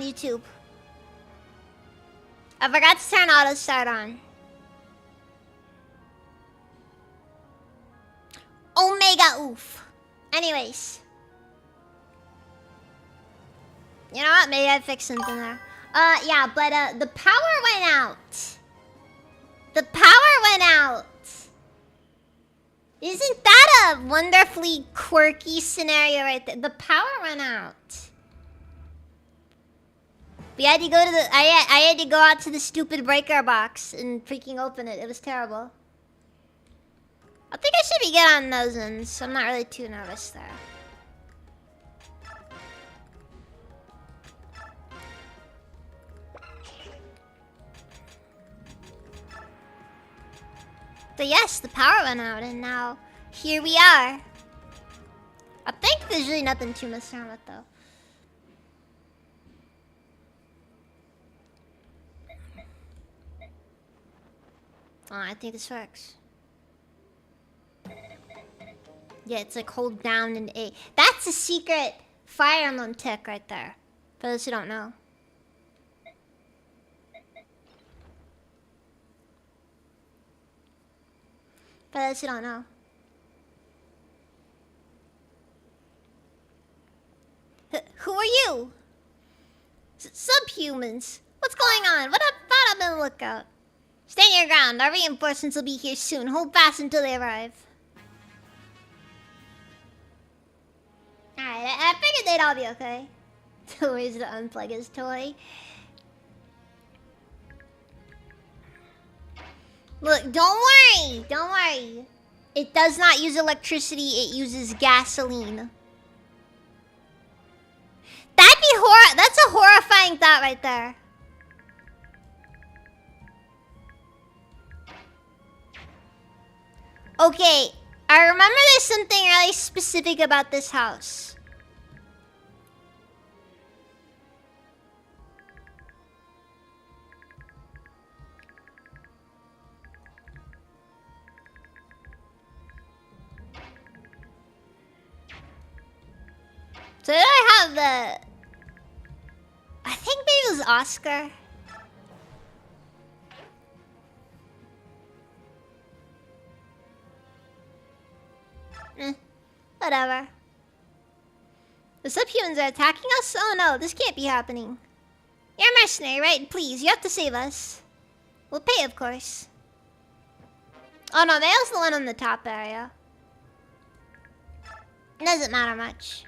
YouTube. I forgot to turn auto start on. Omega oof. Anyways. You know what? Maybe I fixed something there. Yeah, but the power went out. The power went out. Isn't that a wonderfully quirky scenario right there? The power went out. We had to go to the... I had to go out to the stupid breaker box and freaking open it. It was terrible. I think I should be good on those ones. I'm not really too nervous there. So yes, the power went out and now here we are. I think there's really nothing too messed around with though. Oh, I think this works. Yeah, it's like hold down and A. That's a secret Fire Emblem tech right there. For those who don't know. For those who don't know. Who are you? Subhumans. What's going on? What up in the lookout? Stand your ground. Our reinforcements will be here soon. Hold fast until they arrive. Alright, I figured they'd all be okay. So where's to unplug his toy? Look, don't worry. Don't worry. It does not use electricity. It uses gasoline. That's a horrifying thought right there. Okay, I remember there's something really specific about this house. So did I have the... I think maybe it was Oscar. Whatever. The subhumans are attacking us? Oh no, this can't be happening. You're a mercenary, right? Please, you have to save us. We'll pay, of course. Oh no, Vale's the one on the top area. It doesn't matter much.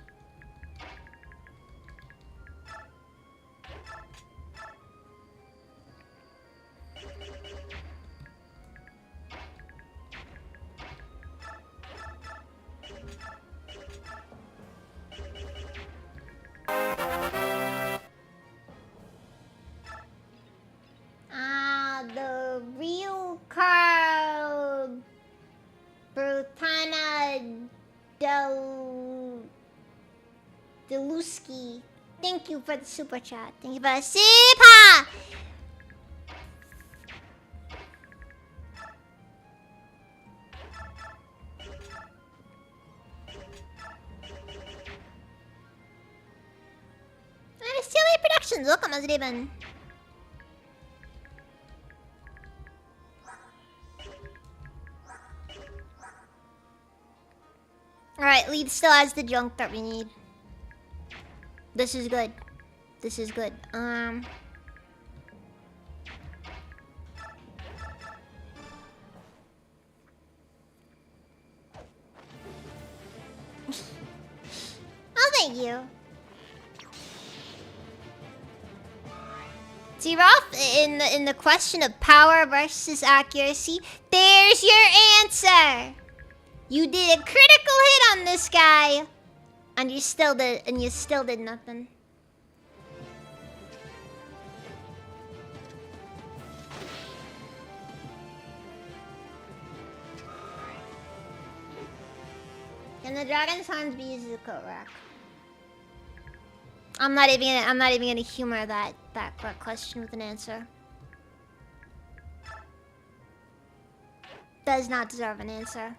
The real Carl Brutana Deluski. Thank you for the super chat. Thank you for the super. STLA Productions, welcome as Raven. Alright, Lead still has the junk that we need. This is good. This is good. I Oh, thank you. T-Roth, in the question of power versus accuracy, there's your answer. You did a critical hit on this guy, and you still did nothing. Can the dragon's horns be used as a coat rack? I'm not even gonna humor that question with an answer. Does not deserve an answer.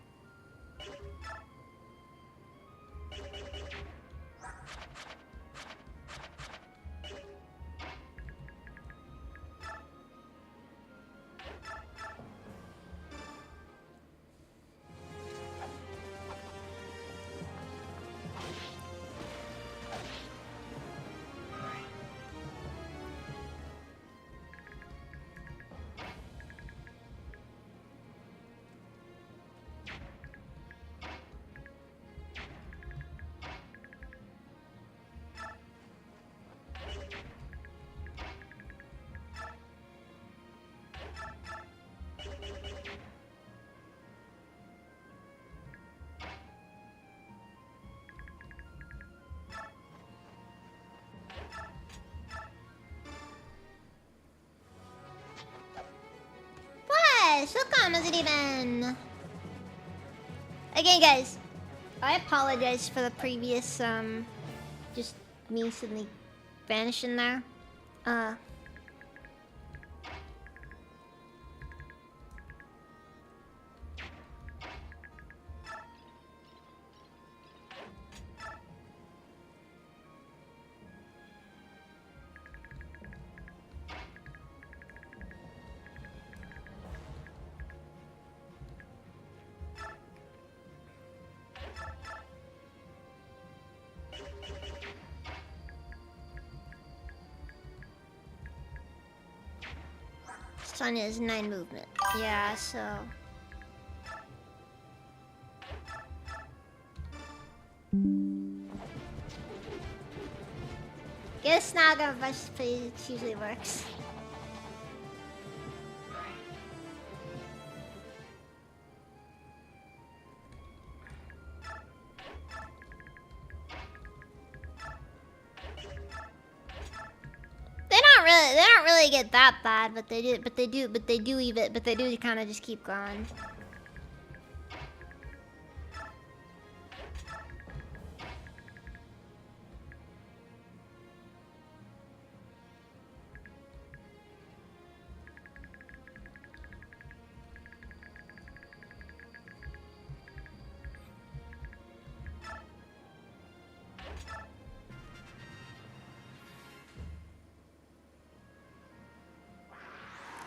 welcome, is it even? Again, guys, I apologize for the previous, just me suddenly vanishing there. Sonya is 9 movement. Yeah, so... Guess Naga versus play usually works. They don't really get that bad, but they do kind of just keep going.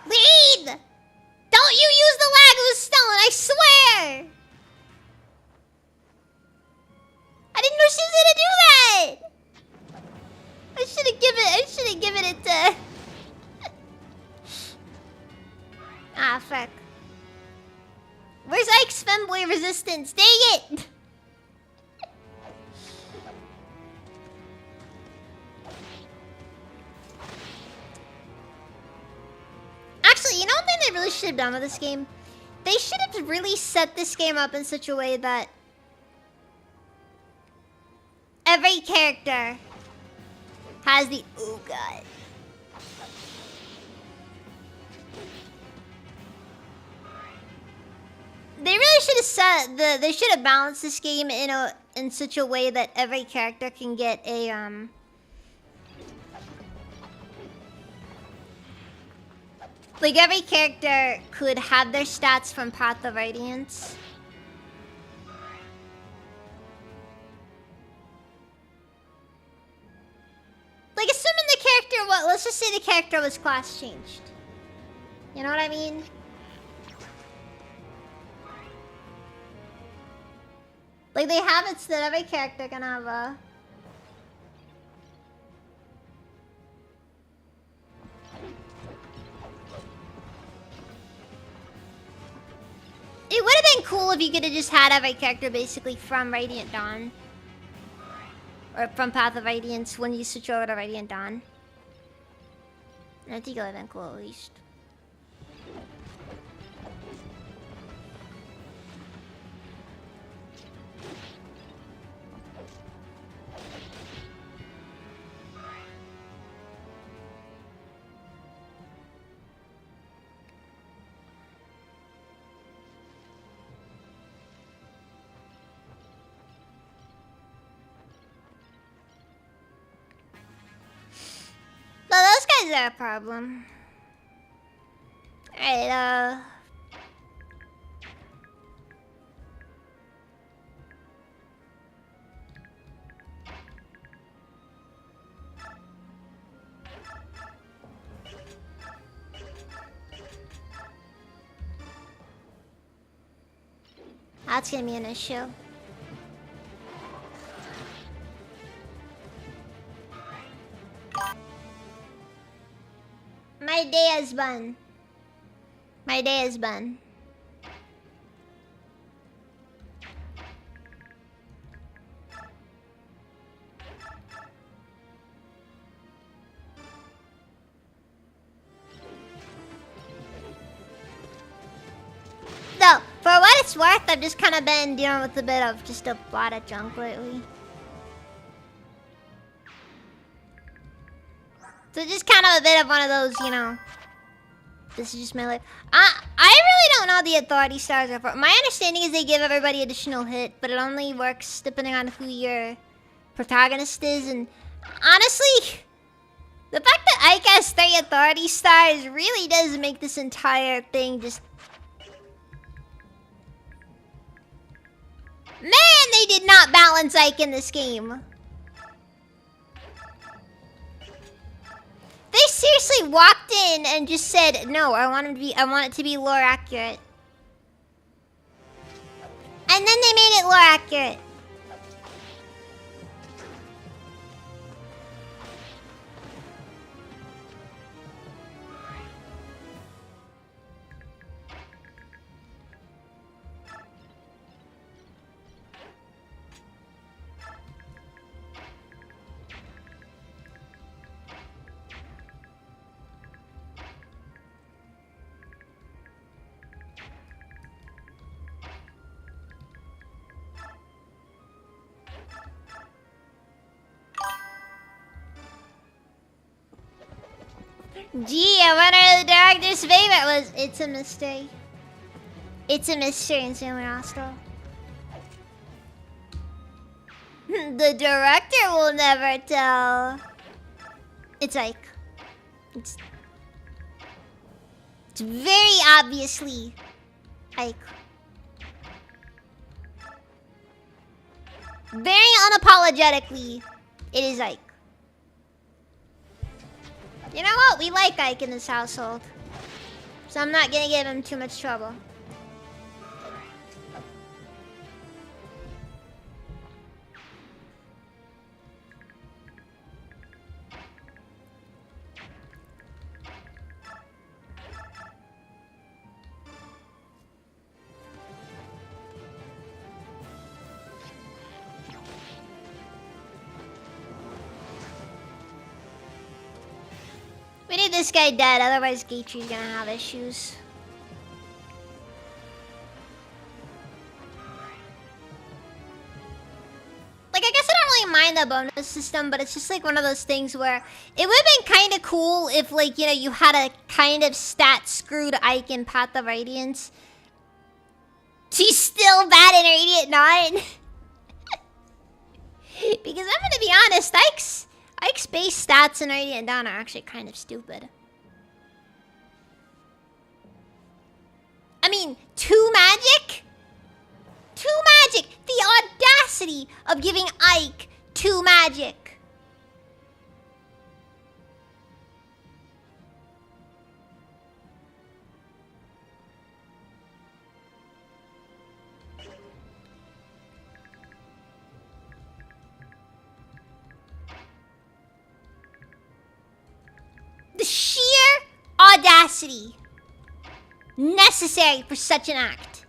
Lead! Don't you use the lag of the stone, I swear! I didn't know she was gonna do that! I should have given it to... Ah, fuck. Where's Ike's femboy resistance? Dang it! Actually, you know what they really should have done with this game? They should have really set this game up in such a way that every character has the... Oh, God. They really should have set the... They should have balanced this game in such a way that every character can get a, Like, every character could have their stats from Path of Radiance. Like, assuming the character... let's just say the character was class changed. You know what I mean? Like, they have it so that every character can have a... It would have been cool if you could have just had every character basically from Radiant Dawn. Or from Path of Radiance when you switch over to Radiant Dawn. I think it would have been cool at least. No, those guys are a problem. Alright, that's gonna be an issue. My day has been. My day has been. So, for what it's worth, I've just kind of been dealing with a bit of just a lot of junk lately. So just kind of a bit of one of those, you know. This is just my life. I really don't know the authority stars are for. My understanding is they give everybody additional hit, but it only works depending on who your protagonist is. And honestly, the fact that Ike has 3 authority stars really does make this entire thing just... Man, they did not balance Ike in this game. They seriously walked in and just said, "No, I want it to be lore accurate." And then they made it lore accurate. Gee, I wonder who the director's favorite was. It's a mystery. It's a mystery in Samurai Astro. The director will never tell. It's Ike. It's very obviously Ike. Very unapologetically, it is Ike. You know what? We like Ike in this household. So I'm not gonna give him too much trouble. We need this guy dead, otherwise Gaitri's gonna have issues. Like, I guess I don't really mind the bonus system, but it's just like one of those things where it would have been kind of cool if, like, you know, you had a kind of stat-screwed Ike in Path of Radiance. She's still bad in Radiant 9. Because I'm gonna be honest, Ike's base stats in Radiant Dawn are actually kind of stupid. I mean, 2 magic? 2 magic! The audacity of giving Ike 2 magic! The sheer audacity necessary for such an act.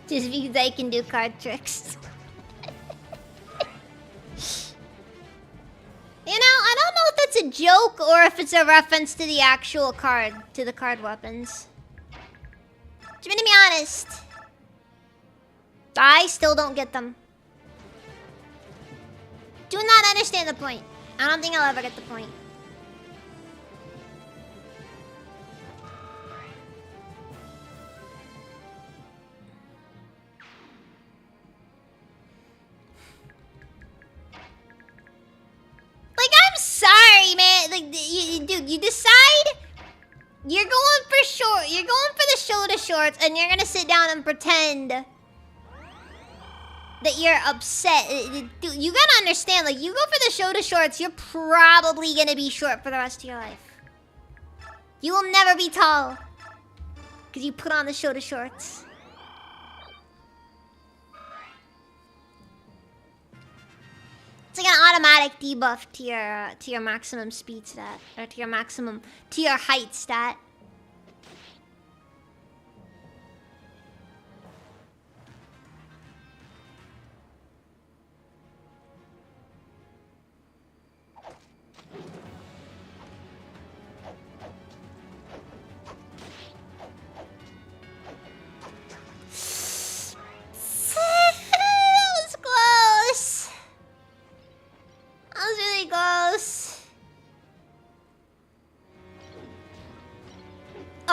Just because I can do card tricks. You know, I don't know if that's a joke or if it's a reference to the actual card, to the card weapons. To be honest, I still don't get them. Do not understand the point. I don't think I'll ever get the point. Like, I'm sorry, man. Like, dude, you decide you're going for short. You're going for the shoulder shorts, and you're gonna sit down and pretend that you're upset. Dude, you gotta understand. Like, you go for the shoulder shorts, you're probably gonna be short for the rest of your life. You will never be tall because you put on the shoulder shorts. It's like an automatic debuff to your maximum speed stat, or to your height stat.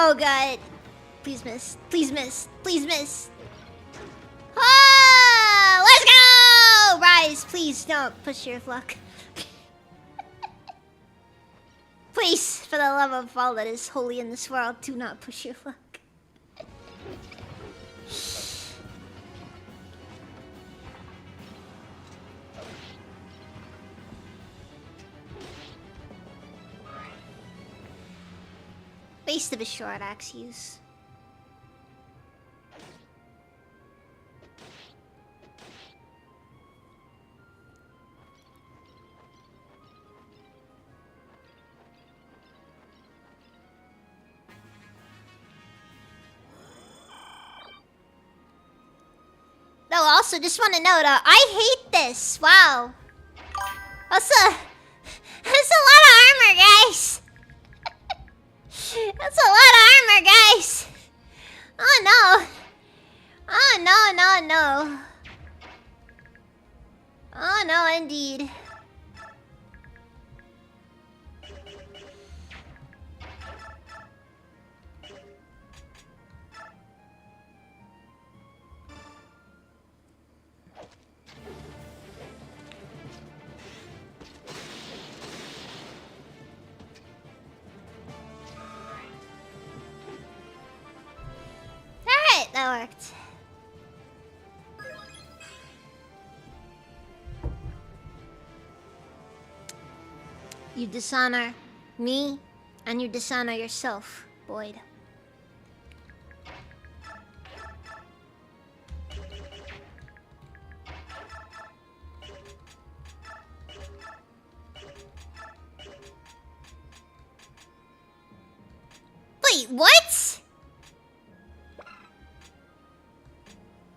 Oh god. Please miss. Please miss. Please miss. Oh, let's go! Rise, please don't push your luck. Please, for the love of all that is holy in this world, do not push your luck. Waste of a short axe use. No, also, just want to note, I hate this. Wow. That's a lot of armor, guys. That's a lot of armor, guys. Oh, no. Oh, no. Oh, no, indeed. Alright, that worked. You dishonor me, and you dishonor yourself, Boyd. Wait, what?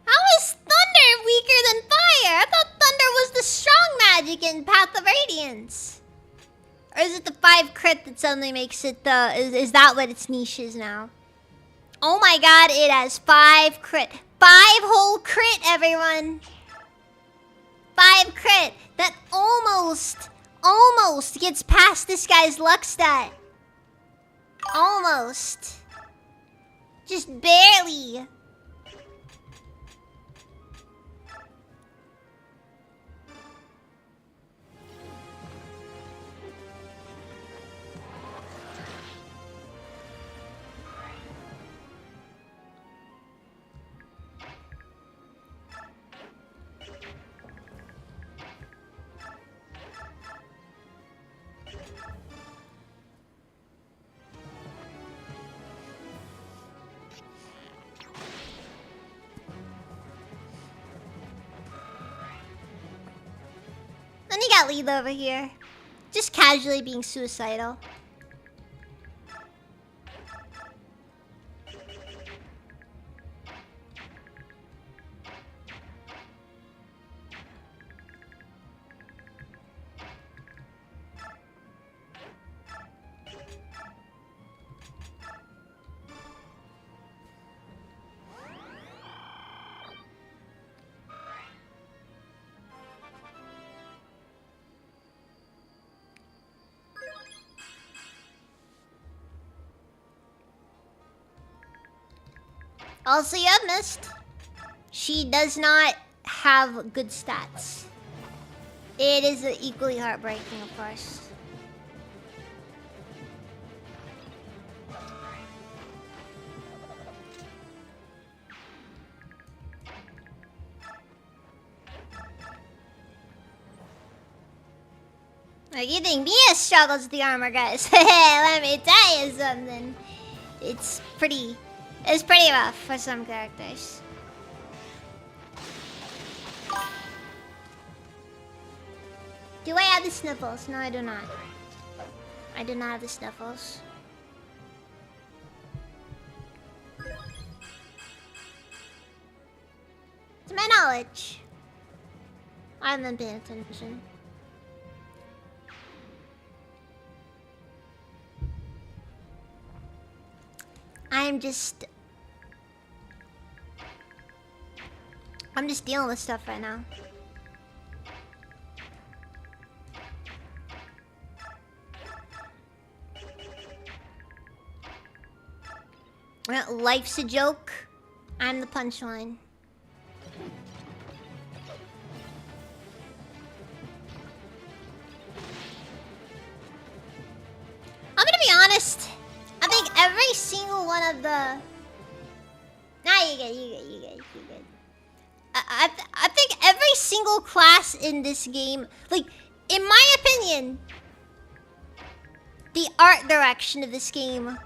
How is thunder weaker than fire? I thought thunder was the strong magic in Path of Radiance. Or is it the 5 crit that suddenly makes it the... Is that what its niche is now? Oh my god, it has 5 crit. 5 whole crit, everyone. 5 crit. That almost gets past this guy's luck stat. Almost. Just barely. Then you got Lead over here. Just casually being suicidal. Also, you have missed. She does not have good stats. It is equally heartbreaking, of course. Like, you think Mia struggles with the armor, guys? Let me tell you something. It's pretty rough for some characters. Do I have the sniffles? No, I do not. I do not have the sniffles. To my knowledge. I haven't been paying attention. I'm just dealing with stuff right now. Life's a joke. I'm the punchline. I'm gonna be honest. I think every single one of the... Nah, you good. I think every single class in this game, like, in my opinion, the art direction of this game,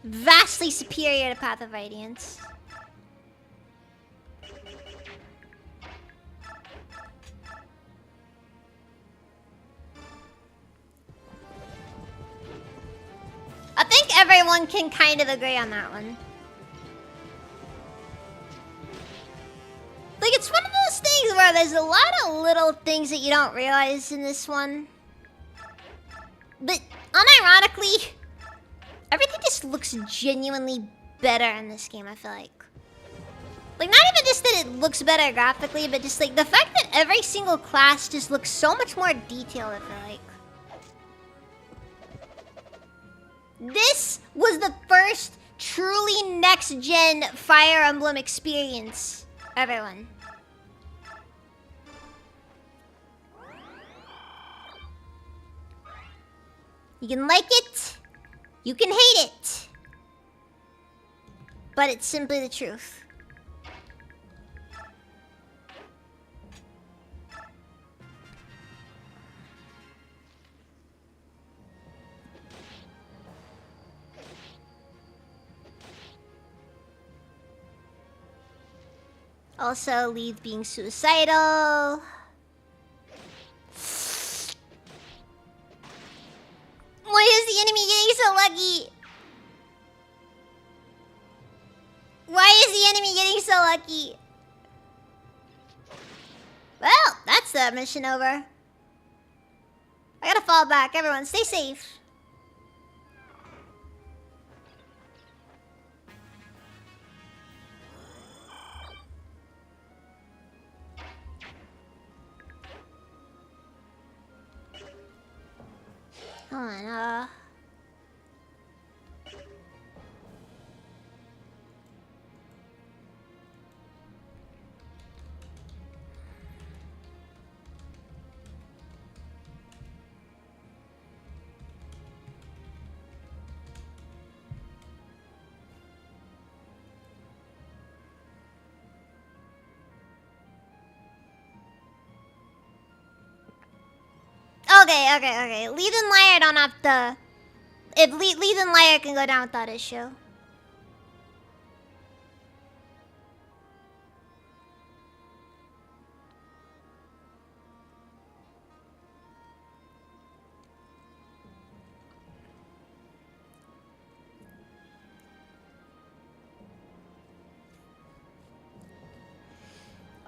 vastly superior to Path of Radiance. I think everyone can kind of agree on that one. Like, it's one of those things where there's a lot of little things that you don't realize in this one. But, unironically, everything just looks genuinely better in this game, I feel like. Like, not even just that it looks better graphically, but just, like, the fact that every single class just looks so much more detailed, I feel like. This was the first truly next-gen Fire Emblem experience, everyone. You can like it, you can hate it, but it's simply the truth. Also, Leith being suicidal. Why is the enemy getting so lucky? Why is the enemy getting so lucky? Well, that's the mission over. I gotta fall back. Everyone, stay safe. Hold on, Okay. Leith and Lyre don't have to... If Leith and Lyre can go down without issue.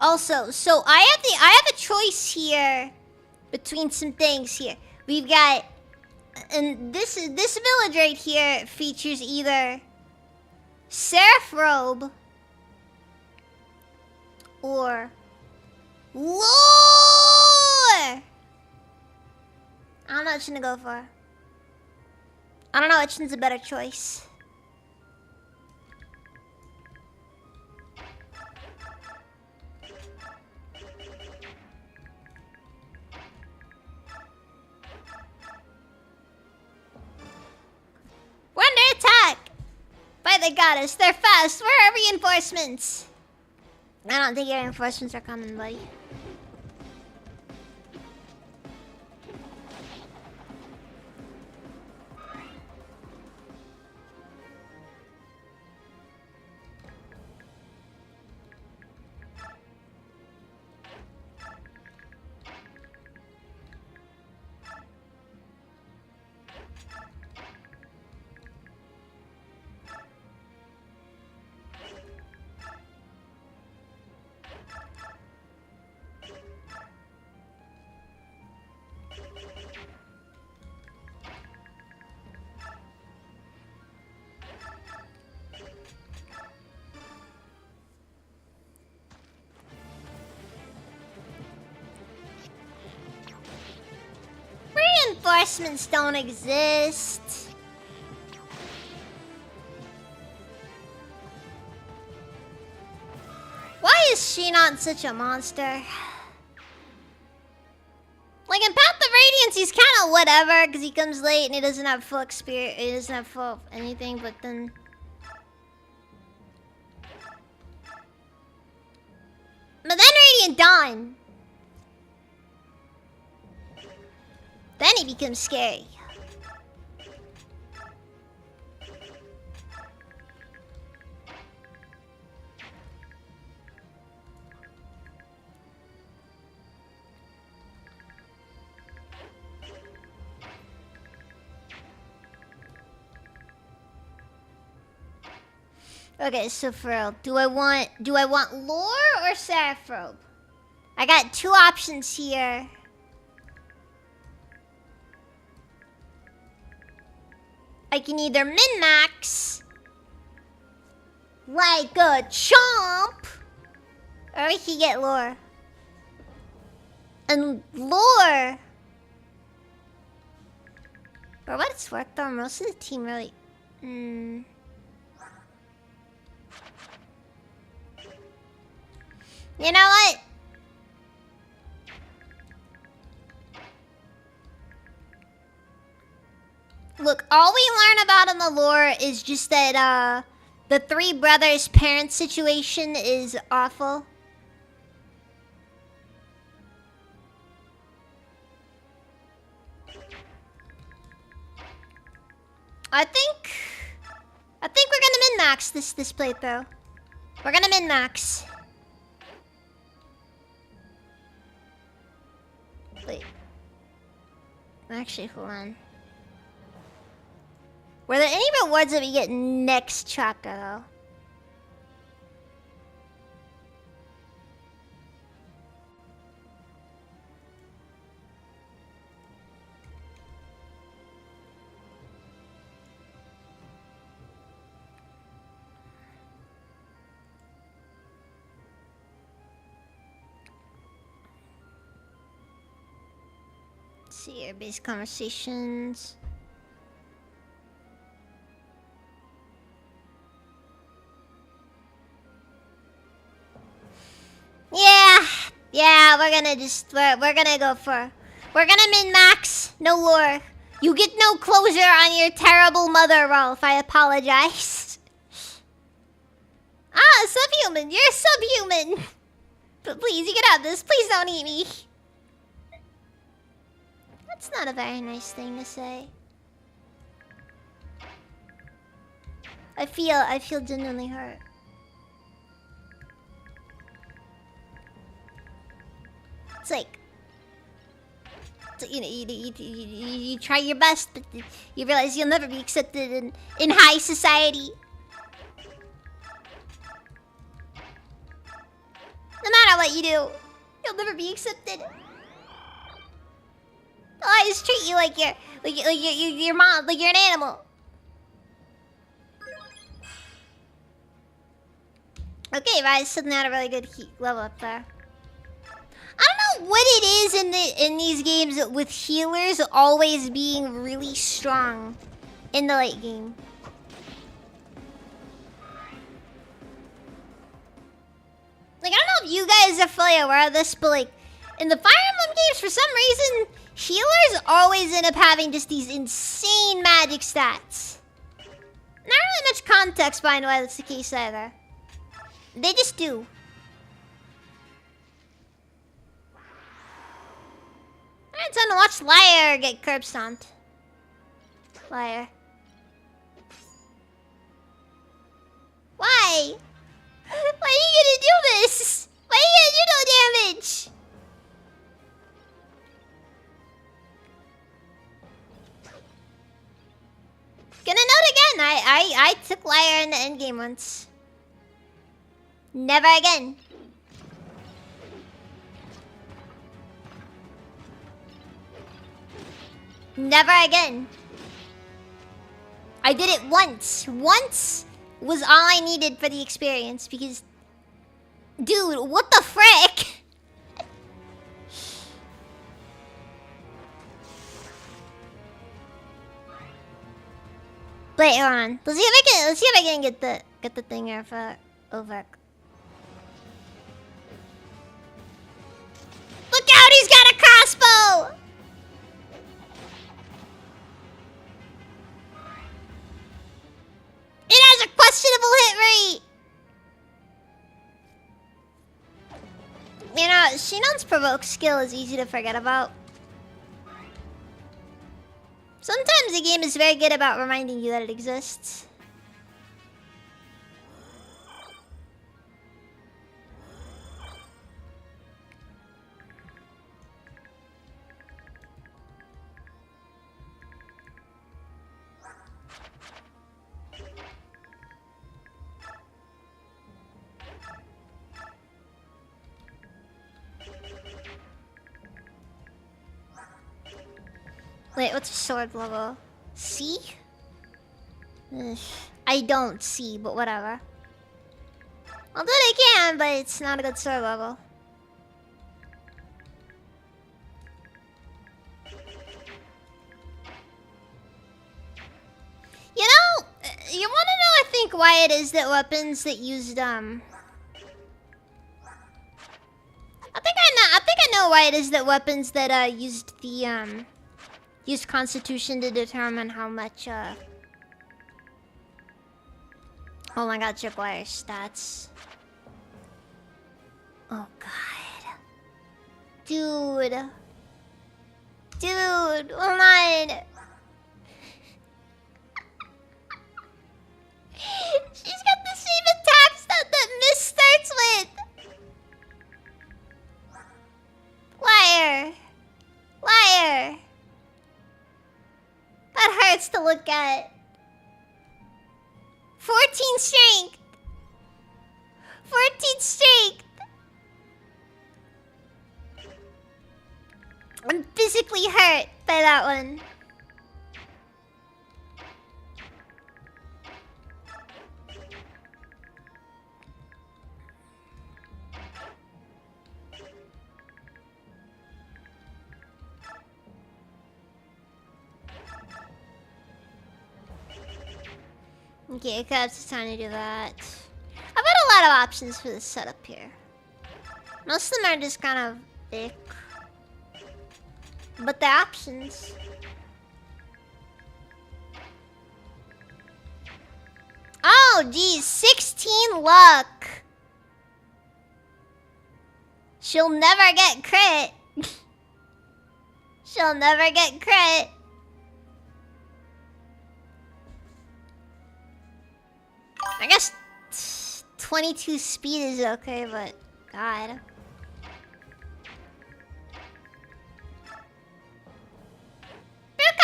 Also, so I have a choice here between some things here. We've got, and this village right here features either Seraph Robe or Lore. I don't know which one to go for. I don't know which one's a better choice. We're under attack by the goddess. They're fast. Where are reinforcements? I don't think your reinforcements are coming, buddy. Reinforcements don't exist. she not such a monster? Like in Path of Radiance, he's kind of whatever because he comes late and he doesn't have full experience. He doesn't have full anything. But then, Radiant Dawn, then he becomes scary. Okay, so for real, do I want lore or Seraphrobe? I got two options here. I can either min-max like a chomp, or I can get lore. And lore, for what it's worth though, most of the team really... You know what? Look, all we learn about in the lore is just that the three brothers' parent situation is awful. I think we're gonna min-max this playthrough. We're gonna min-max. Wait. Actually, hold on. Were there any rewards that we get next chapter, though? Let's see here, base conversations. Yeah, we're gonna go for... We're gonna min-max, no lore. You get no closure on your terrible mother, Rolf. I apologize. Ah, subhuman. You're subhuman. But please, you can have this. Please don't eat me. That's not a very nice thing to say. I feel genuinely hurt. It's like, you know, you try your best, but you realize you'll never be accepted in high society. No matter what you do, you'll never be accepted. I just treat you like your mom, like you're an animal. Okay, Rise sitting at a really good level up there. I don't know what it is in these games with healers always being really strong in the late game. Like, I don't know if you guys are fully aware of this, but like in the Fire Emblem games, for some reason, healers always end up having just these insane magic stats. Not really much context behind why that's the case either. They just do. Alright, time to watch Liar get curb stomped. Liar. Why? Why are you gonna do this? Why are you gonna do no damage? Gonna note again, I took Liar in the endgame once. Never again. Never again. I did it once. Once was all I needed for the experience because... Dude, what the frick? Wait, hold on. Let's see if I can get the thing here for over. Shinon's provoke skill is easy to forget about. Sometimes the game is very good about reminding you that it exists. Wait, what's a sword level? C? Ugh, I don't see, but whatever. I'll do what I can, but it's not a good sword level. You know, you want to know, I think, why it is that weapons that used, I think I know why it is that weapons that, used the, used Constitution to determine how much, oh my god, tripwire stats. Oh god. Dude. Dude, hold on. She's got the same attack stat that Miss starts with. Liar. Liar. That hurts to look at. 14 strength. 14 strength. I'm physically hurt by that one. Okay, it's time to do that. I've got a lot of options for this setup here. Most of them are just kind of thick. But they're options. Oh, geez. 16 luck. She'll never get crit. She'll never get crit. I guess 22 speed is okay, but god.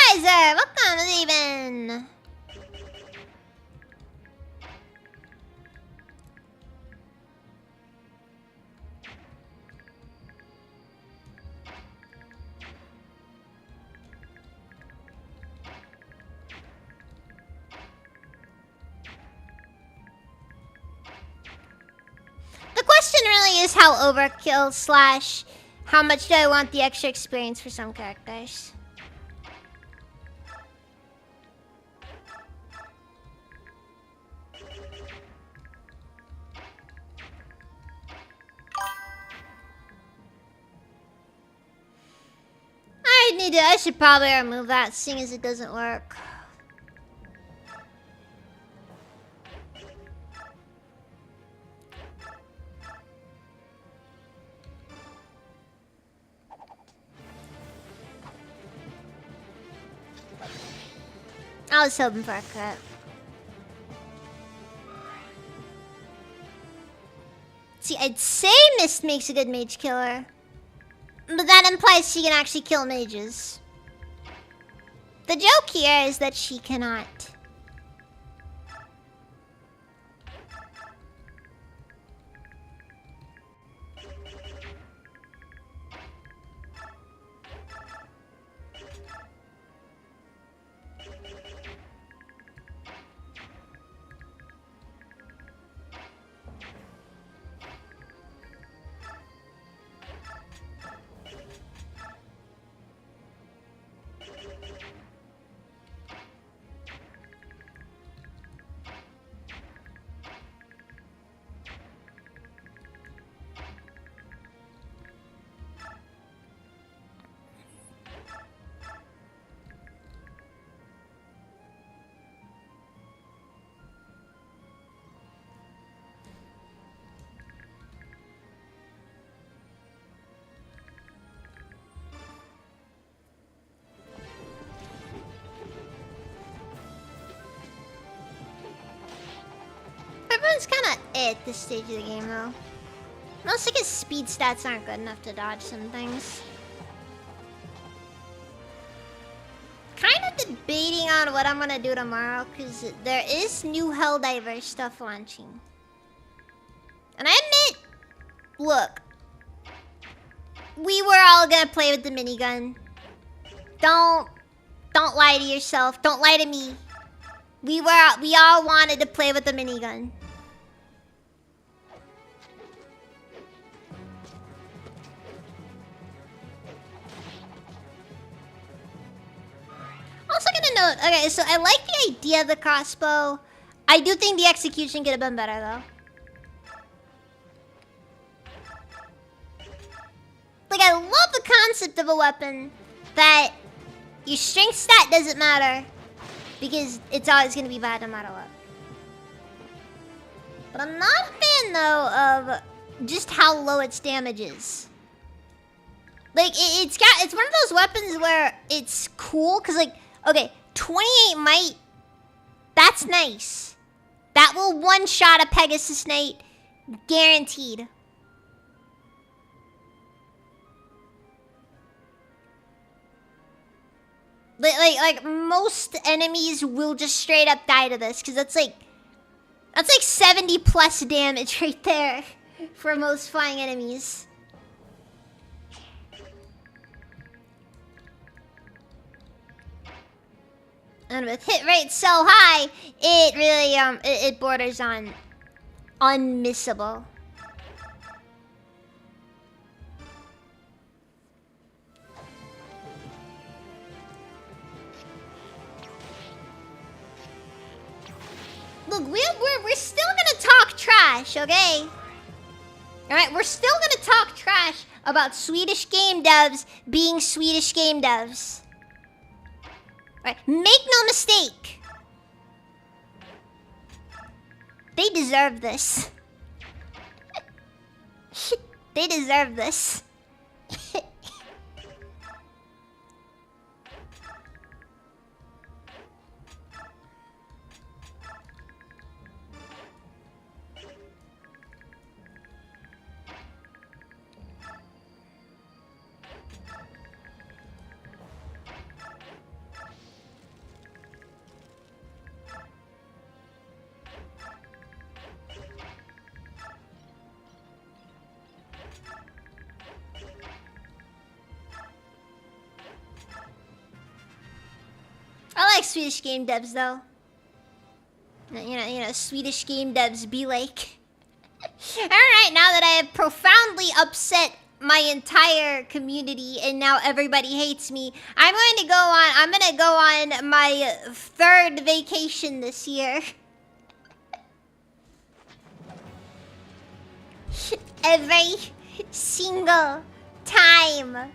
Kaiser, welcome, even. The question really is how overkill slash how much do I want the extra experience for some characters. I should probably remove that, seeing as it doesn't work. I was hoping for a crit. See, I'd say Mist makes a good mage killer. But that implies she can actually kill mages. The joke here is that she cannot. Minigun's kind of at this stage of the game, though. Mostly because speed stats aren't good enough to dodge some things. Kind of debating on what I'm gonna do tomorrow, because there is new Helldivers stuff launching. And I admit, look, we were all gonna play with the minigun. Don't lie to yourself. Don't lie to me. We all wanted to play with the minigun. Also gonna note, okay, so I like the idea of the crossbow. I do think the execution could have been better though. Like, I love the concept of a weapon that your strength stat doesn't matter because it's always gonna be bad no matter what. But I'm not a fan though of just how low its damage is. Like, it's one of those weapons where it's cool because, like, okay, 28 might, that's nice. That will one-shot a Pegasus Knight, guaranteed. Like most enemies will just straight up die to this, because that's like 70 plus damage right there for most flying enemies. And with hit rate so high, it really it borders on unmissable. Look, we're still gonna talk trash, okay? Alright, we're still gonna talk trash about Swedish game devs being Swedish game devs. Alright, make no mistake. They deserve this. They deserve this. I like Swedish game devs though. You know, Swedish game devs be like. Alright, now that I have profoundly upset my entire community and now everybody hates me, I'm gonna go on my third vacation this year. Every single time.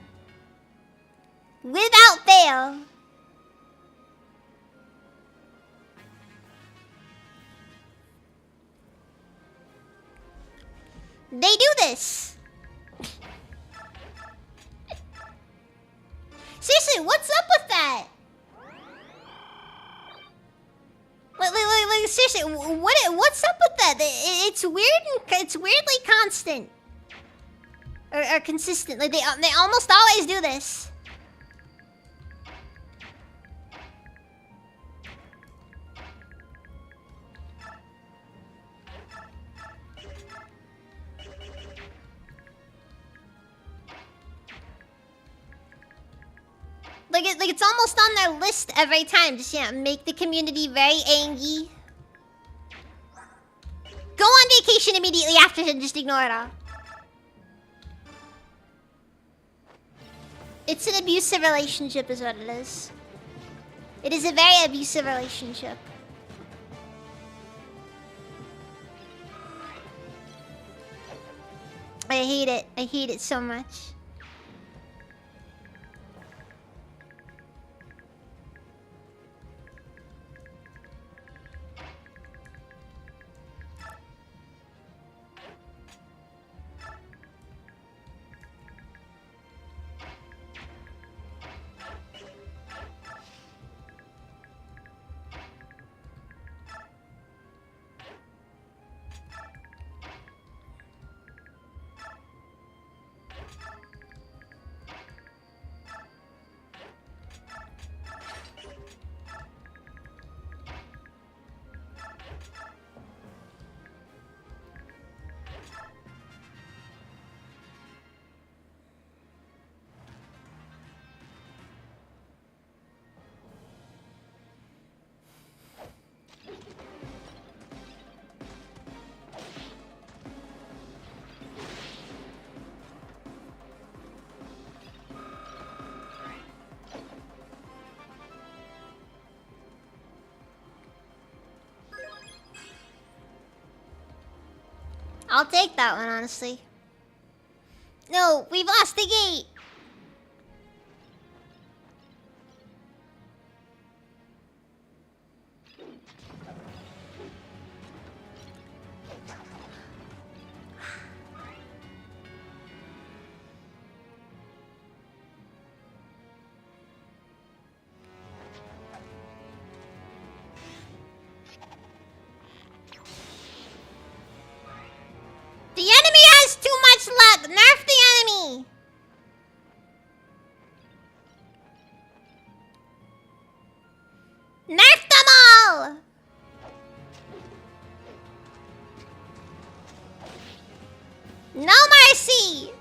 Without fail. They do this. Seriously, what's up with that? Like seriously, what's up with that? It's weird and it's weirdly constant. Or consistent. Like they almost always do this. Like it's almost on their list every time. Just make the community very angry. Go on vacation immediately after and just ignore it all. It's an abusive relationship is what it is. It is a very abusive relationship. I hate it. I hate it so much. I'll take that one, honestly. No, we've lost the gate. The enemy has too much luck. Nerf the enemy. Nerf them all. No mercy.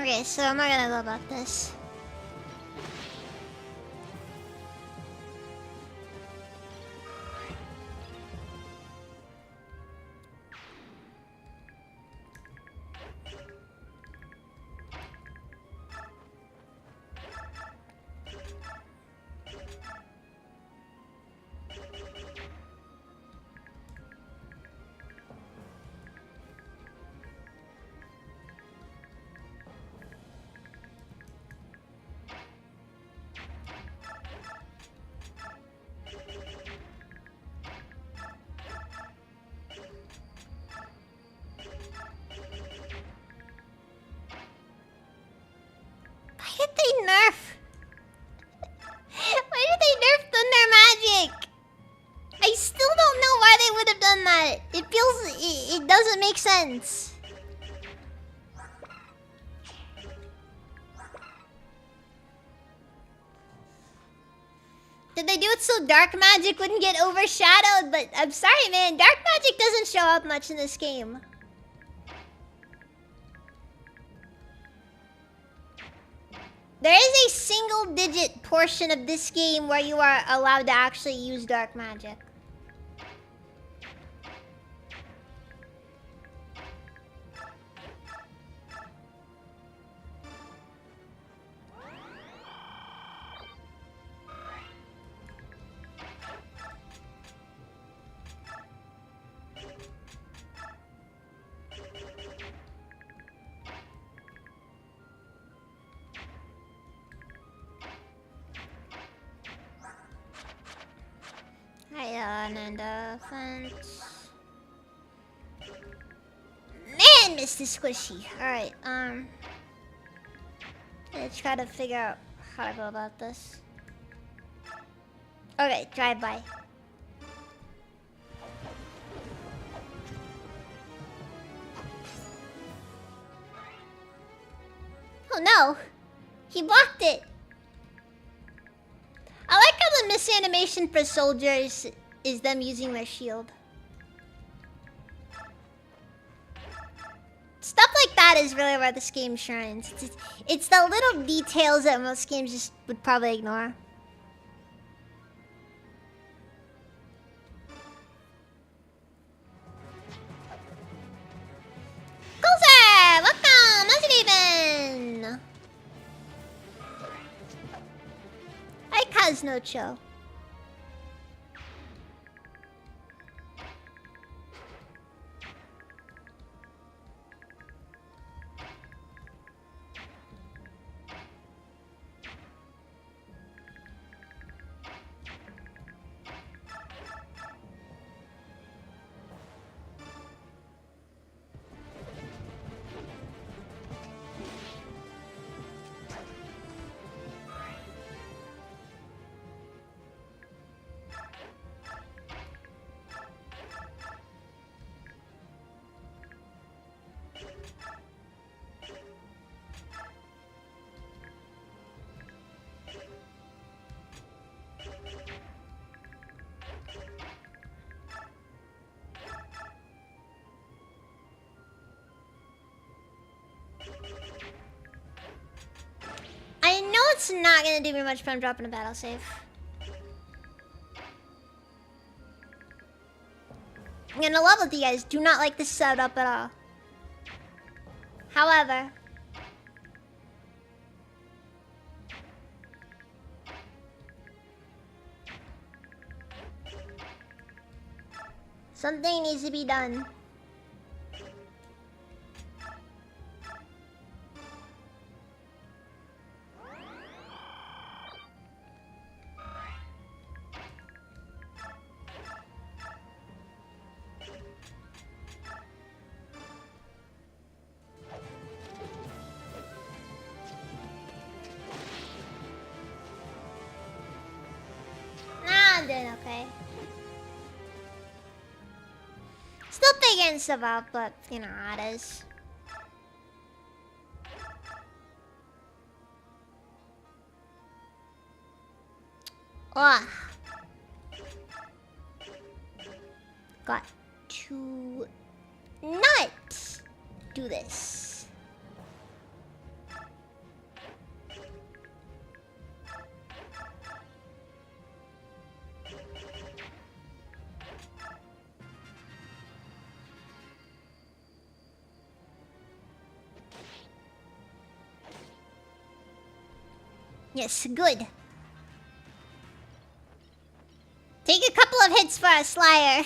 Okay, so I'm not gonna go about this. Why did they nerf? Why did they nerf Thunder Magic? I still don't know why they would have done that. It feels... It doesn't make sense. Did they do it so Dark Magic wouldn't get overshadowed? But I'm sorry, man. Dark Magic doesn't show up much in this game. There is a single-digit portion of this game where you are allowed to actually use Dark Magic. And fence. Man, Mr. Squishy. Alright, let's try to figure out how to go about this. Okay, drive by. Oh no! He blocked it! I like how the misanimation for soldiers is them using their shield. Stuff like that is really where this game shines. It's the little details that most games just would probably ignore. Gozer! Welcome! How's it even? I like how has no chill. I know it's not gonna do me much, but I'm dropping a battle save. I'm gonna love with you guys. Do not like this setup at all. However, something needs to be done. Nah, I'm doing okay. Still figuring stuff out, but you know how it is. Ugh. Got to not do this. Yes, good. Take a couple of hits for a Slayer.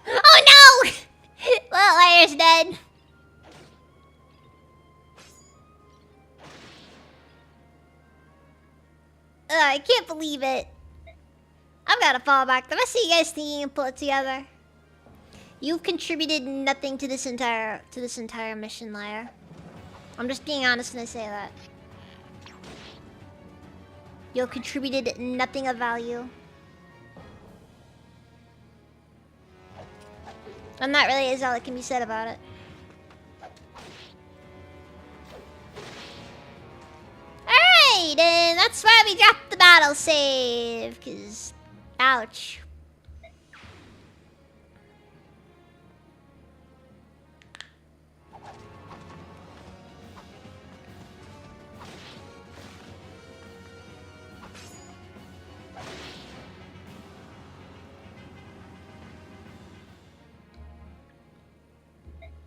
Oh no! Little Layer's dead. I can't believe it. I've got to fall back. The rest of you guys think you can pull it together? You've contributed nothing to this entire mission, Liar. I'm just being honest when I say that. You've contributed nothing of value. And that really is all that can be said about it. Alright, and that's why we dropped the battle save. Cause, ouch.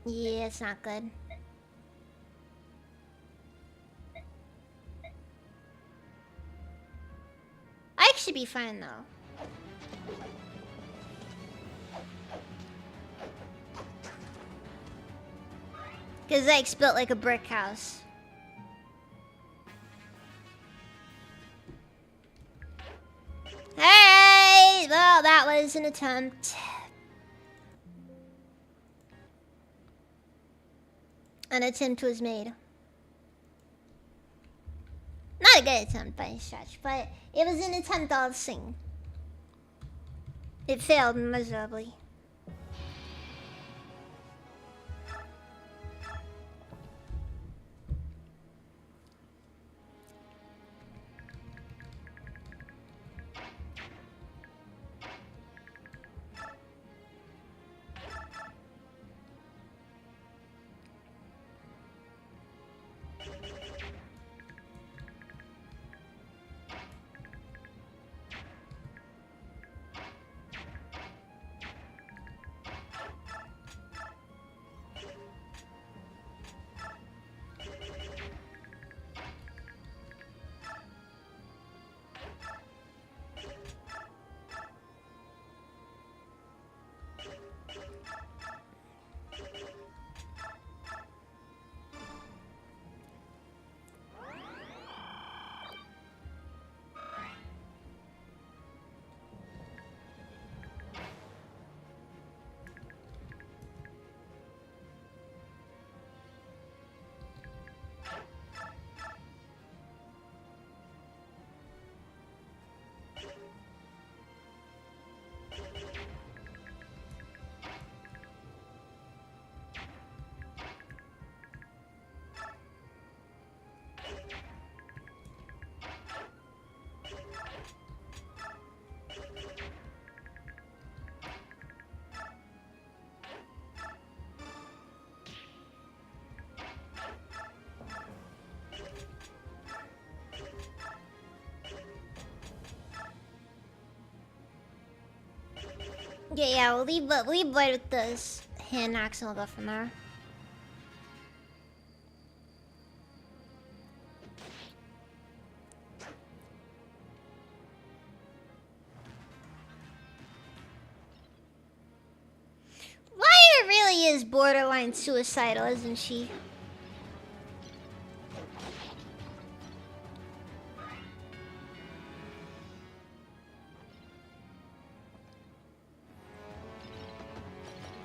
Yeah, it's not good. I should be fine though. Cause Ike's built like a brick house. Hey, well, that was an attempt. An attempt was made. Not a good attempt by any stretch, but it was an attempt all the same. It failed miserably. Yeah, we'll leave Void with those hand knocks and we'll go from there. Lyra really is borderline suicidal, isn't she?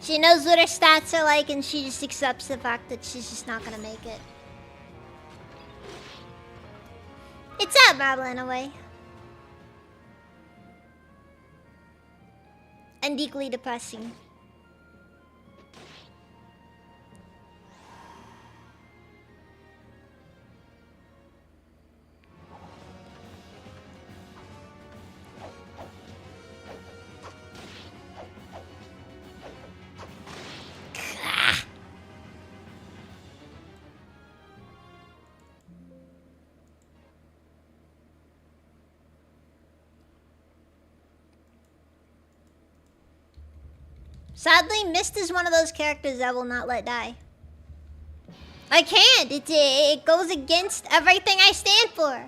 She knows what her stats are like and she just accepts the fact that she's just not gonna make it. It's admirable in a way. And equally depressing. Sadly, Mist is one of those characters I will not let die. I can't. It goes against everything I stand for.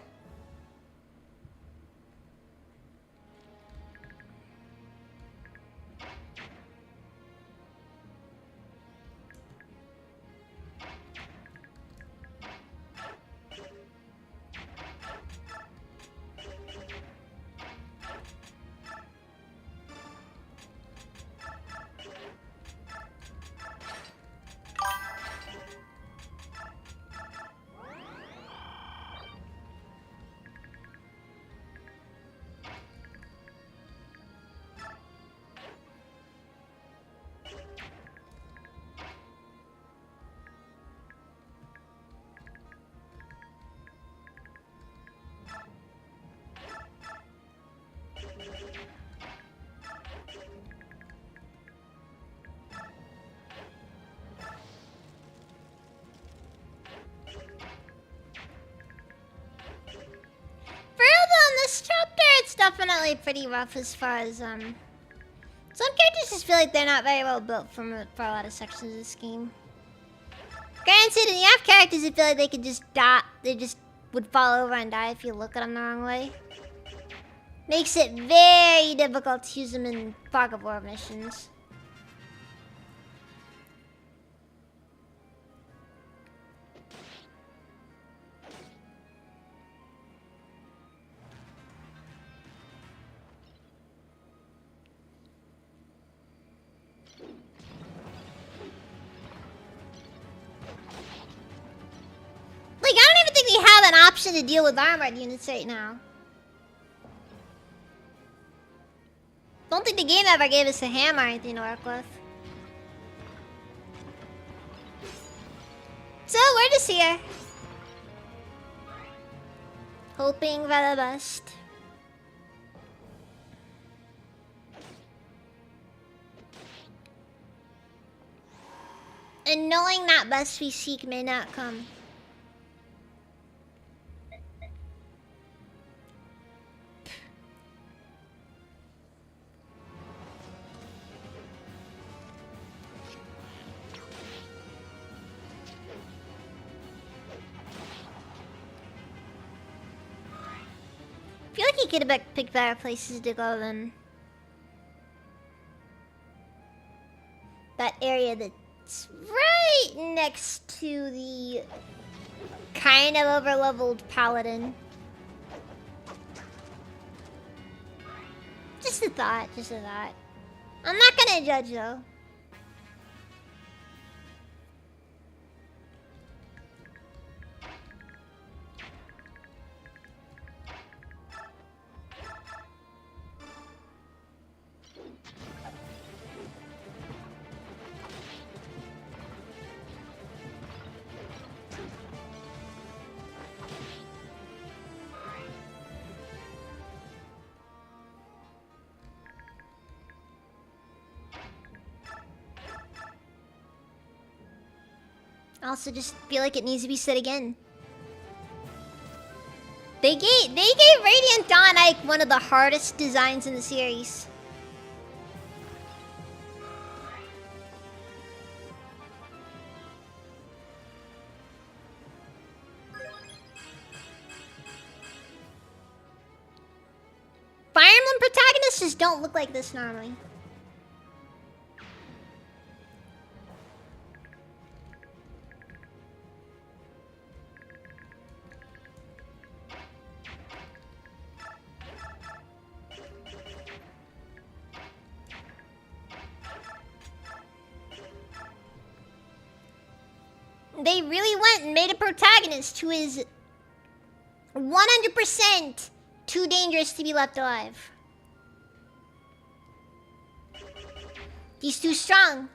Definitely pretty rough as far as some characters just feel like they're not very well built for a lot of sections of this game. Granted, you have characters that feel like they could just die, they just would fall over and die if you look at them the wrong way. Makes it very difficult to use them in Fog of War missions. To deal with armored units right now. Don't think the game ever gave us a hammer or anything to work with. So we're just here, hoping for the best. And knowing that best we seek may not come. I feel like you could have picked better places to go than that area that's right next to the kind of overleveled paladin. Just a thought, just a thought. I'm not gonna judge though. I also just feel like it needs to be said again. They gave Radiant Dawn Ike one of the hardest designs in the series. Bosses don't look like this normally. They really went and made a protagonist who is 100% too dangerous to be left alive. He's too strong.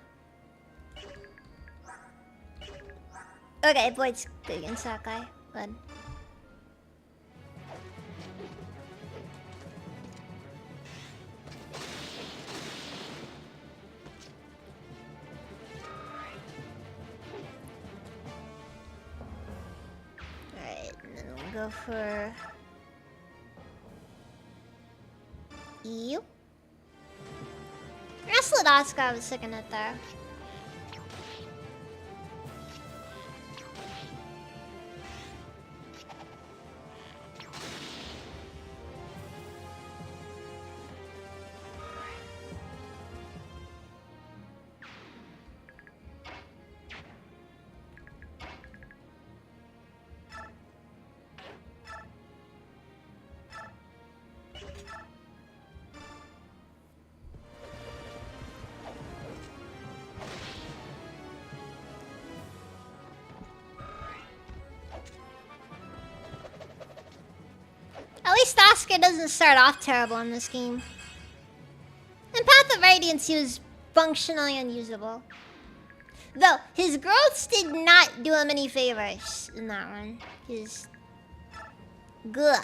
Okay, Void's good against that guy. Good. Alright, and then we'll go for you. I'm gonna let Oscar have a second hit there. At least Oscar doesn't start off terrible in this game. In Path of Radiance, he was functionally unusable. Though, his growths did not do him any favors in that one. His... Gugh.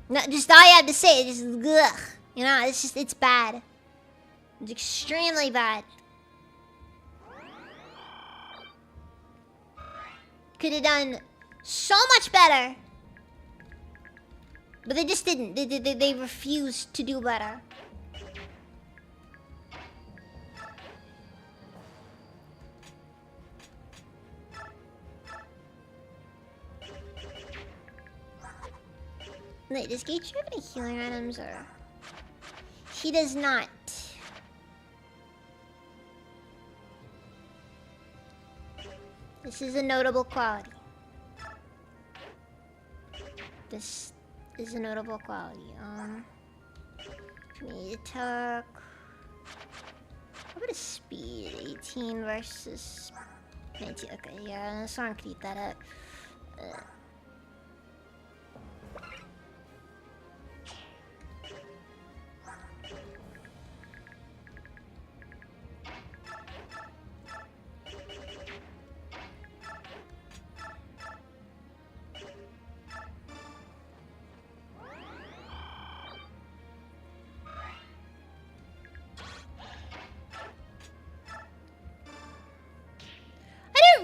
No, just all you have to say is just gugh. You know, it's just, it's bad. It's extremely bad. Could have done so much better. But they just didn't. They refused to do better. Wait, does Gage have any healing items or... He does not. This is a notable quality. This is a notable quality. Me attack. How about a speed? 18 versus 19. Okay, yeah, Soren could eat that up.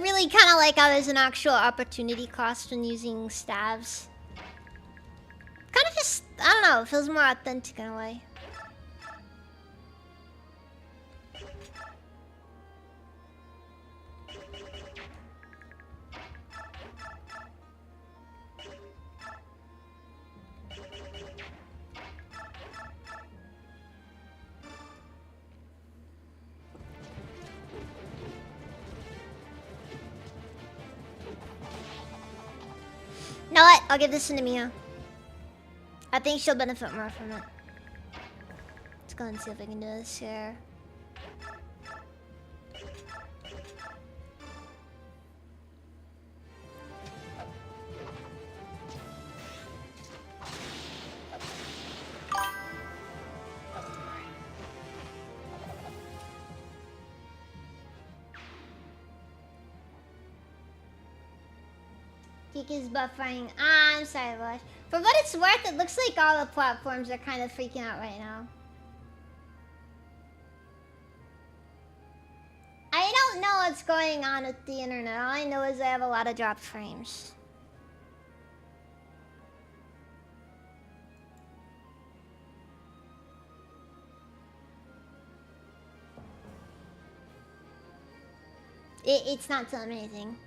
Really kind of like how there's an actual opportunity cost when using staves. Kind of just, I don't know, it feels more authentic in a way. You know what? I'll give this one to Mia. I think she'll benefit more from it. Let's go and see if I can do this here. Geek is buffering. Ah, I'm sorry, Lush. For what it's worth, it looks like all the platforms are kind of freaking out right now. I don't know what's going on with the internet. All I know is I have a lot of dropped frames. It's not telling me anything.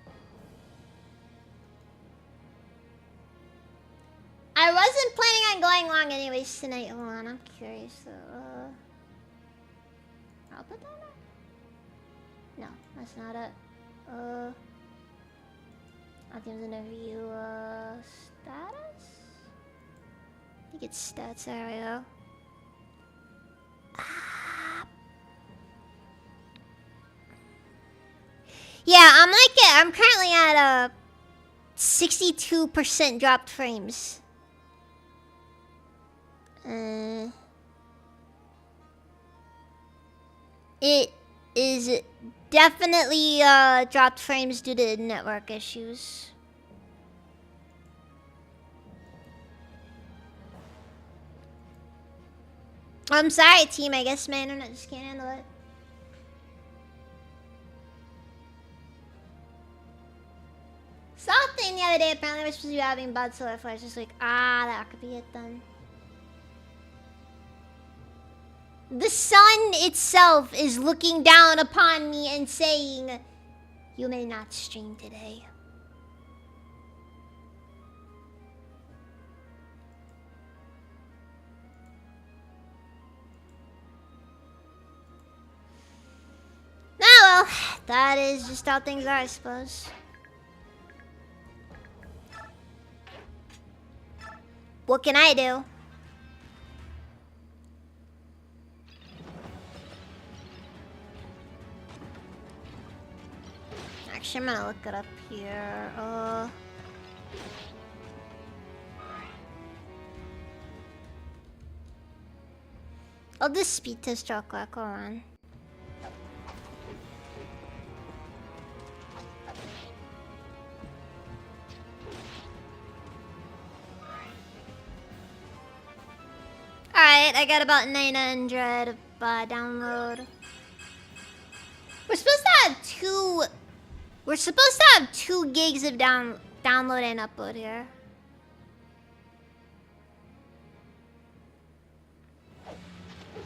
I wasn't planning on going long anyways tonight. Hold on, I'm curious. So, I'll put that on. No, that's not it. Items interview, status? I think it's stats, there we go. Yeah, I'm currently at 62% dropped frames. It is definitely dropped frames due to network issues. I'm sorry, team. I guess my internet just can't handle it. Saw a thing the other day. Apparently, we're supposed to be having bad solar flares. Just like, that could be it then. The sun itself is looking down upon me and saying, "You may not stream today." Oh well, that is just how things are, I suppose. What can I do? Actually, I'm gonna look it up here. I'll do speed test real quick. Hold on. Alright, I got about 900 download. We're supposed to have two... We're supposed to have 2 gigs of download and upload here.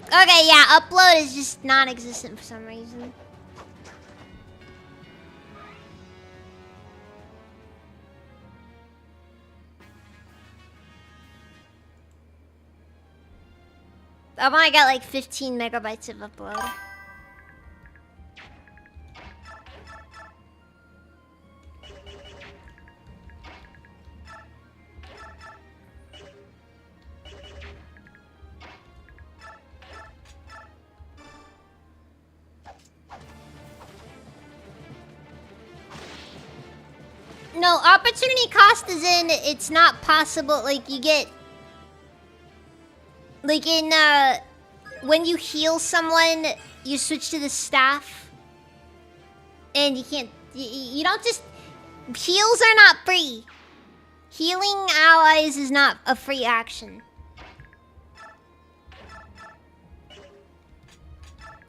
Okay, yeah, upload is just non-existent for some reason. I've only got like 15 megabytes of upload. No, opportunity cost is in, it's not possible, like, you get... Like, in, when you heal someone, you switch to the staff. And you can't... You don't just... Heals are not free. Healing allies is not a free action.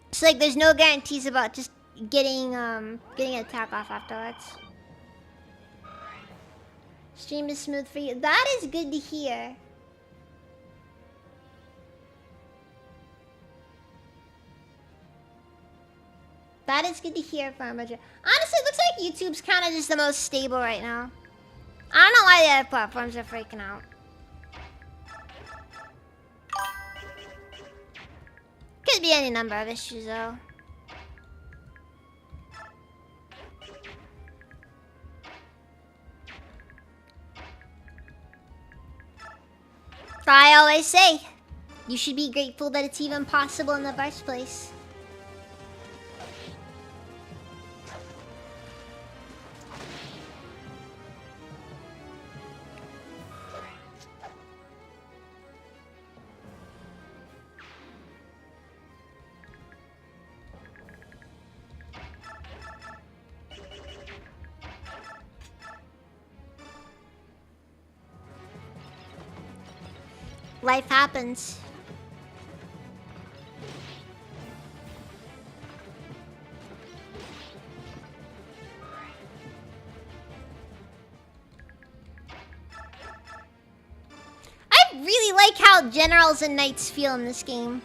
It's like, there's no guarantees about just getting an attack off afterwards. Stream is smooth for you. That is good to hear. That is good to hear, Farmager. Honestly, it looks like YouTube's kind of just the most stable right now. I don't know why the other platforms are freaking out. Could be any number of issues, though. I always say, you should be grateful that it's even possible in the first place. Life happens. I really like how generals and knights feel in this game.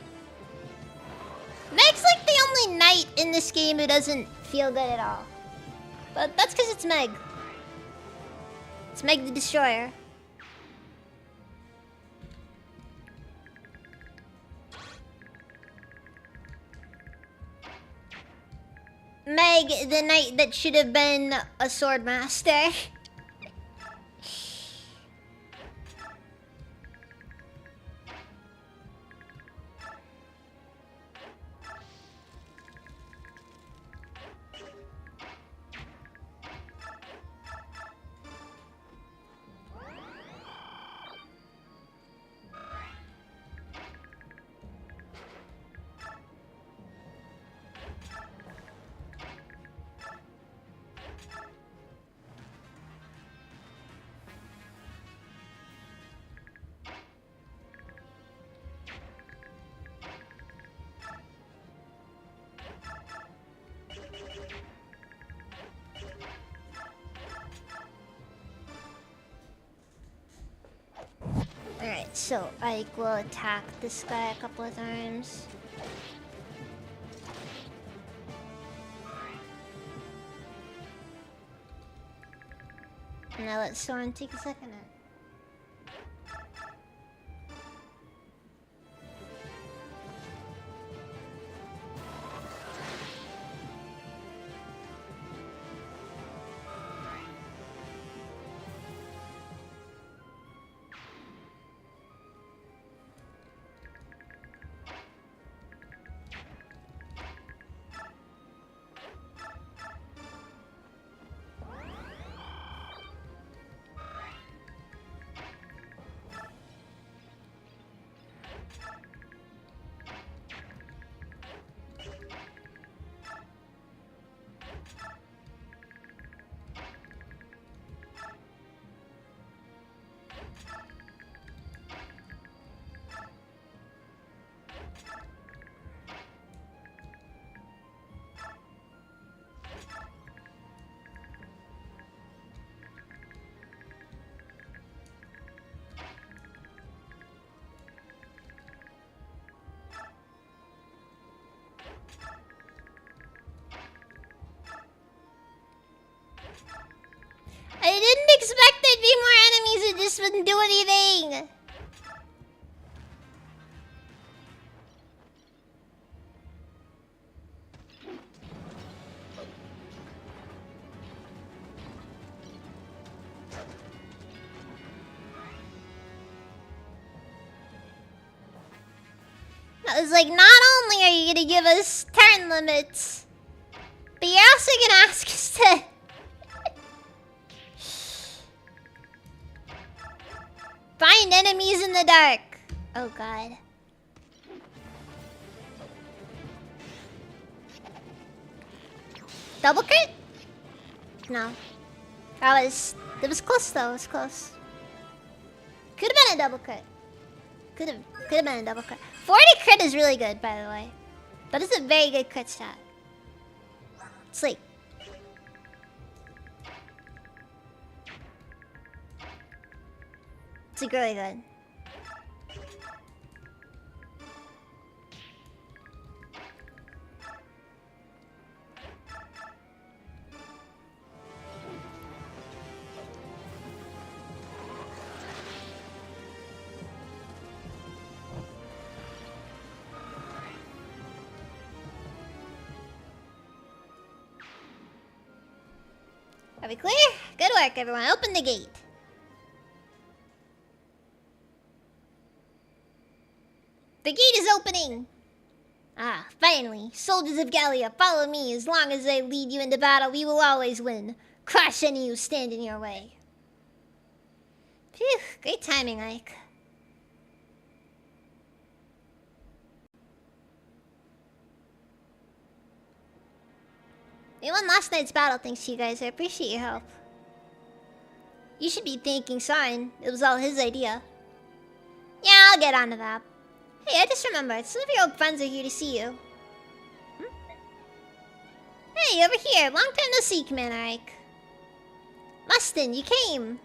Meg's like the only knight in this game who doesn't feel good at all. But that's because it's Meg. It's Meg the Destroyer. Meg, the knight that should have been a sword master. Alright, so Ike will attack this guy a couple of times. Now let Soren take a second. I didn't expect there'd be more enemies that just wouldn't do anything. I was like, not only are you gonna give us turn limits, but you're also gonna ask us to... find enemies in the dark. Oh god. Double crit? No. It was close though, it was close. Could have been a double crit. Could have been a double crit. 40 crit is really good, by the way. That is a very good crit stat. Sleep. It's really good. Are we clear? Good work, everyone. Open the gate. The gate is opening! Ah, finally. Soldiers of Gallia, follow me. As long as I lead you into battle, we will always win. Crush any who stand in your way. Phew, great timing, Ike. We won last night's battle thanks to you guys. I appreciate your help. You should be thanking Soren. It was all his idea. Yeah, I'll get onto that. Hey, I just remembered. Some of your old friends are here to see you. Hmm? Hey, over here. Long time no see, Commander Ike. Mustin, you came.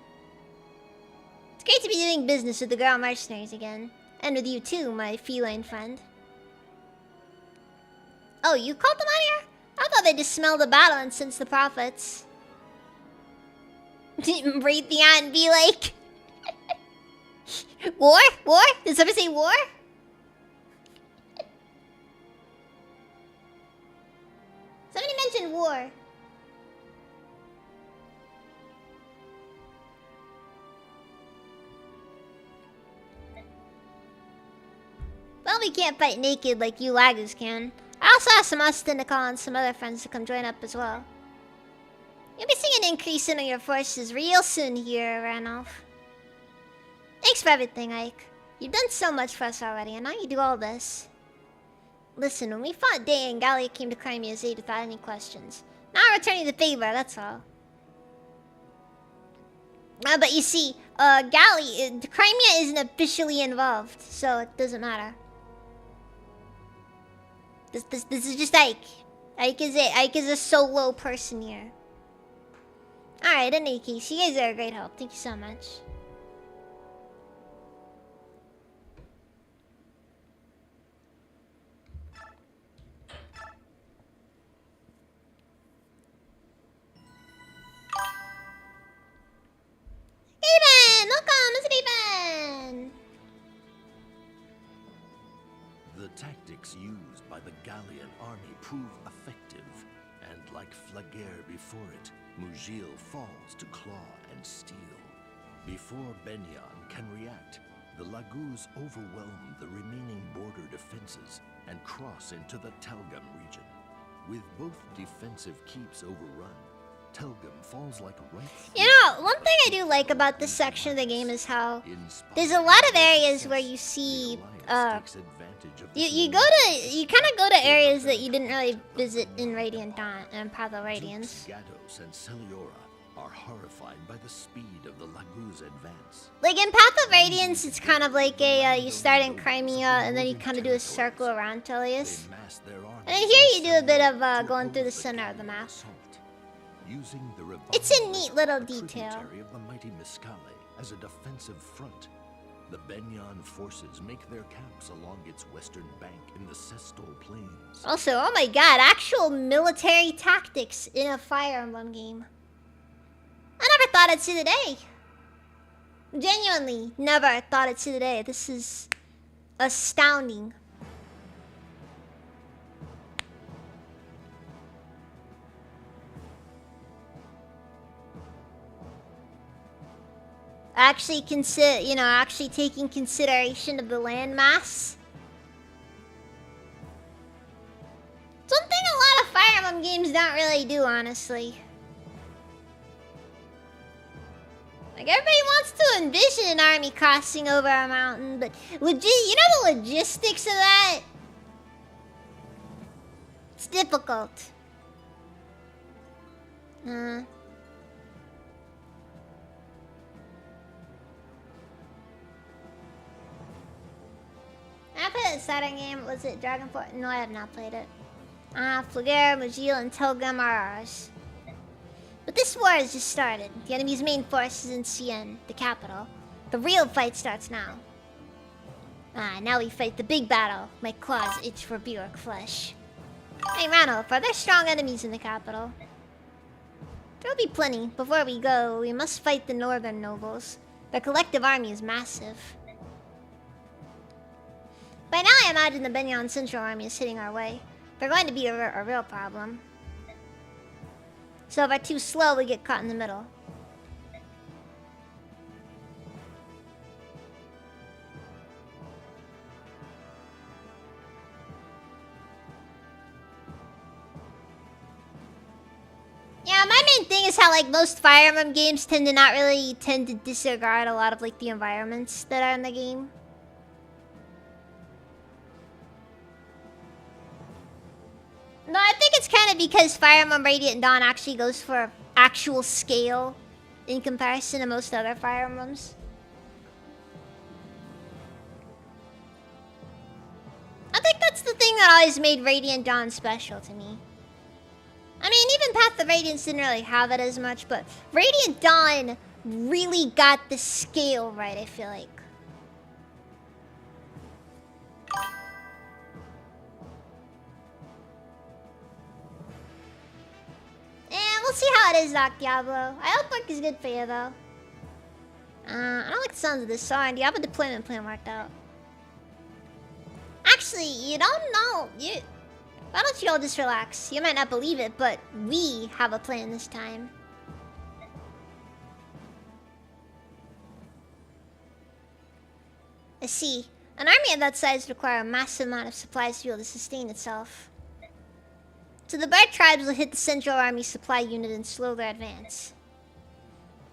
It's great to be doing business with the Girl Mercenaries again. And with you too, my feline friend. Oh, you called them out here? I thought they just smelled the battle and sensed the prophets. Raytheon be like... War? War? Did somebody say war? Somebody mentioned war. Well, we can't fight naked like you Lagus can. I also asked some Austin to call on some other friends to come join up as well. You'll be seeing an increase in your forces real soon here, Ranulph. Thanks for everything, Ike. You've done so much for us already, and now you do all this. Listen, when we fought Day and Gallia came to Crimea's aid without any questions. Now I'm returning the favor, that's all. But you see, Crimea isn't officially involved, so it doesn't matter. This is just Ike. Ike is it. Ike is a solo person here. Alright, in any case, you guys are a great help. Thank you so much. Steven! Welcome, Steven! The tactics used by the Gallian army prove effective, and like Flagere before it, Mugil falls to claw and steal. Before Benyan can react, the Laguz overwhelm the remaining border defenses and cross into the Telgum region. With both defensive keeps overrun, Telgum falls like right through. You know, one thing I do like about this section of the game is how there's a lot of areas where you see you kind of go to areas that you didn't really visit in Radiant Dawn and Path of Radiance. Gatos and Celiora are horrified by the speed of the Laguz advance. Like in Path of Radiance, it's kind of like a you start in Crimea and then you kind of do a circle around Tellius. And then here you do a bit of going through the center of the map. It's a neat little detail. Of the mighty Miscale as a defensive front. The Benyan forces make their camps along its western bank in the Sestol Plains. Also, oh my god, actual military tactics in a Fire Emblem game. I never thought I'd see the day. Genuinely, never thought I'd see the day. This is astounding. Actually actually taking consideration of the landmass. Something a lot of Fire Emblem games don't really do, honestly. Like, everybody wants to envision an army crossing over a mountain, but you know the logistics of that? It's difficult. I played the Saturn game. Was it Dragon Force? No, I have not played it. Flagere, Mugil, and Telgum are ours. But this war has just started. The enemy's main force is in Cien, the capital. The real fight starts now. Now we fight the big battle. My claws itch for Bjork flesh. Hey, Ranulph, are there strong enemies in the capital? There'll be plenty. Before we go, we must fight the northern nobles. Their collective army is massive. By now, I imagine the Benyan Central Army is hitting our way. They're going to be a real problem. So if we're too slow, we get caught in the middle. Yeah, my main thing is how, like, most Fire Emblem games tend to disregard a lot of, like, the environments that are in the game. No, I think it's kind of because Fire Emblem Radiant Dawn actually goes for actual scale in comparison to most other Fire Emblems. I think that's the thing that always made Radiant Dawn special to me. I mean, even Path of Radiance didn't really have it as much, but Radiant Dawn really got the scale right, I feel like. We'll see how it is, Doc Diablo. I hope work is good for you, though. I don't like the sounds of this song. Do you have a deployment plan worked out? Actually, you don't know. Why don't you all just relax? You might not believe it, but we have a plan this time. I see. An army of that size would require a massive amount of supplies to be able to sustain itself. So the bird tribes will hit the central army supply unit and slow their advance.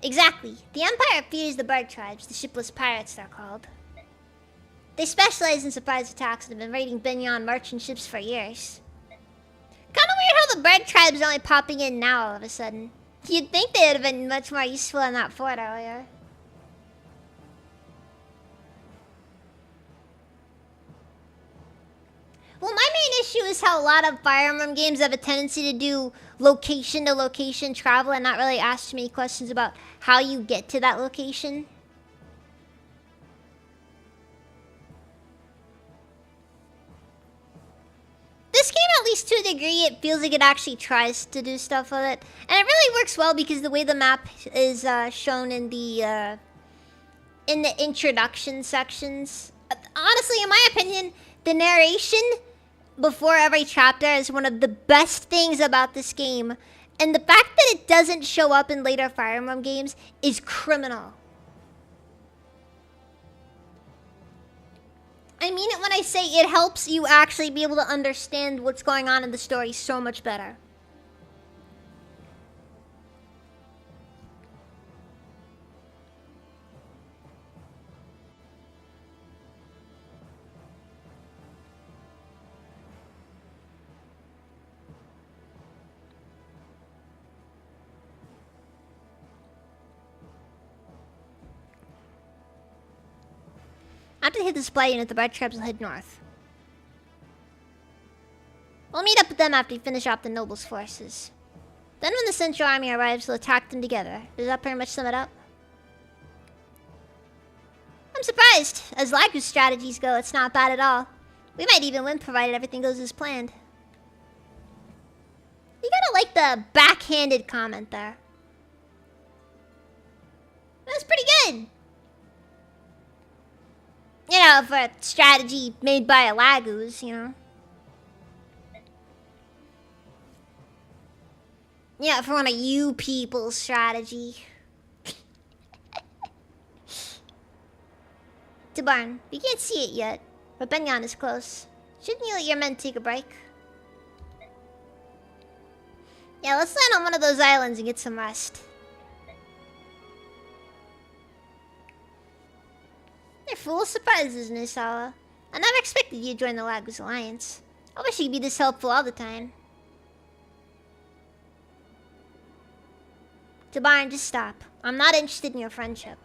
Exactly. The Empire fears the bird tribes, the shipless pirates they're called. They specialize in surprise attacks and have been raiding Benyon merchant ships for years. Kinda weird how the bird tribes are only popping in now all of a sudden. You'd think they would have been much more useful in that fort earlier. Well, my main issue is how a lot of Fire Emblem games have a tendency to do location to location travel and not really ask too many questions about how you get to that location. This game, at least to a degree, it feels like it actually tries to do stuff with it. And it really works well because the way the map is shown in the introduction sections. Honestly, in my opinion, the narration before every chapter is one of the best things about this game. And the fact that it doesn't show up in later Fire Emblem games is criminal. I mean it when I say it helps you actually be able to understand what's going on in the story so much better. After they hit the supply unit, the bird tribes will head north. We'll meet up with them after we finish off the nobles' forces. Then when the Central Army arrives, we'll attack them together. Does that pretty much sum it up? I'm surprised. As Lagu's strategies go, it's not bad at all. We might even win provided everything goes as planned. You gotta like the backhanded comment there. That's pretty good. You know, for a strategy made by a Lagus, you know. Yeah, for one of you people's strategy. To Barn, we can't see it yet, but Benyon is close. Shouldn't you let your men take a break? Yeah, let's land on one of those islands and get some rest. You're full of surprises, Nisawa. I never expected you to join the Lagus Alliance. I wish you could be this helpful all the time. Tabaran, just stop. I'm not interested in your friendship.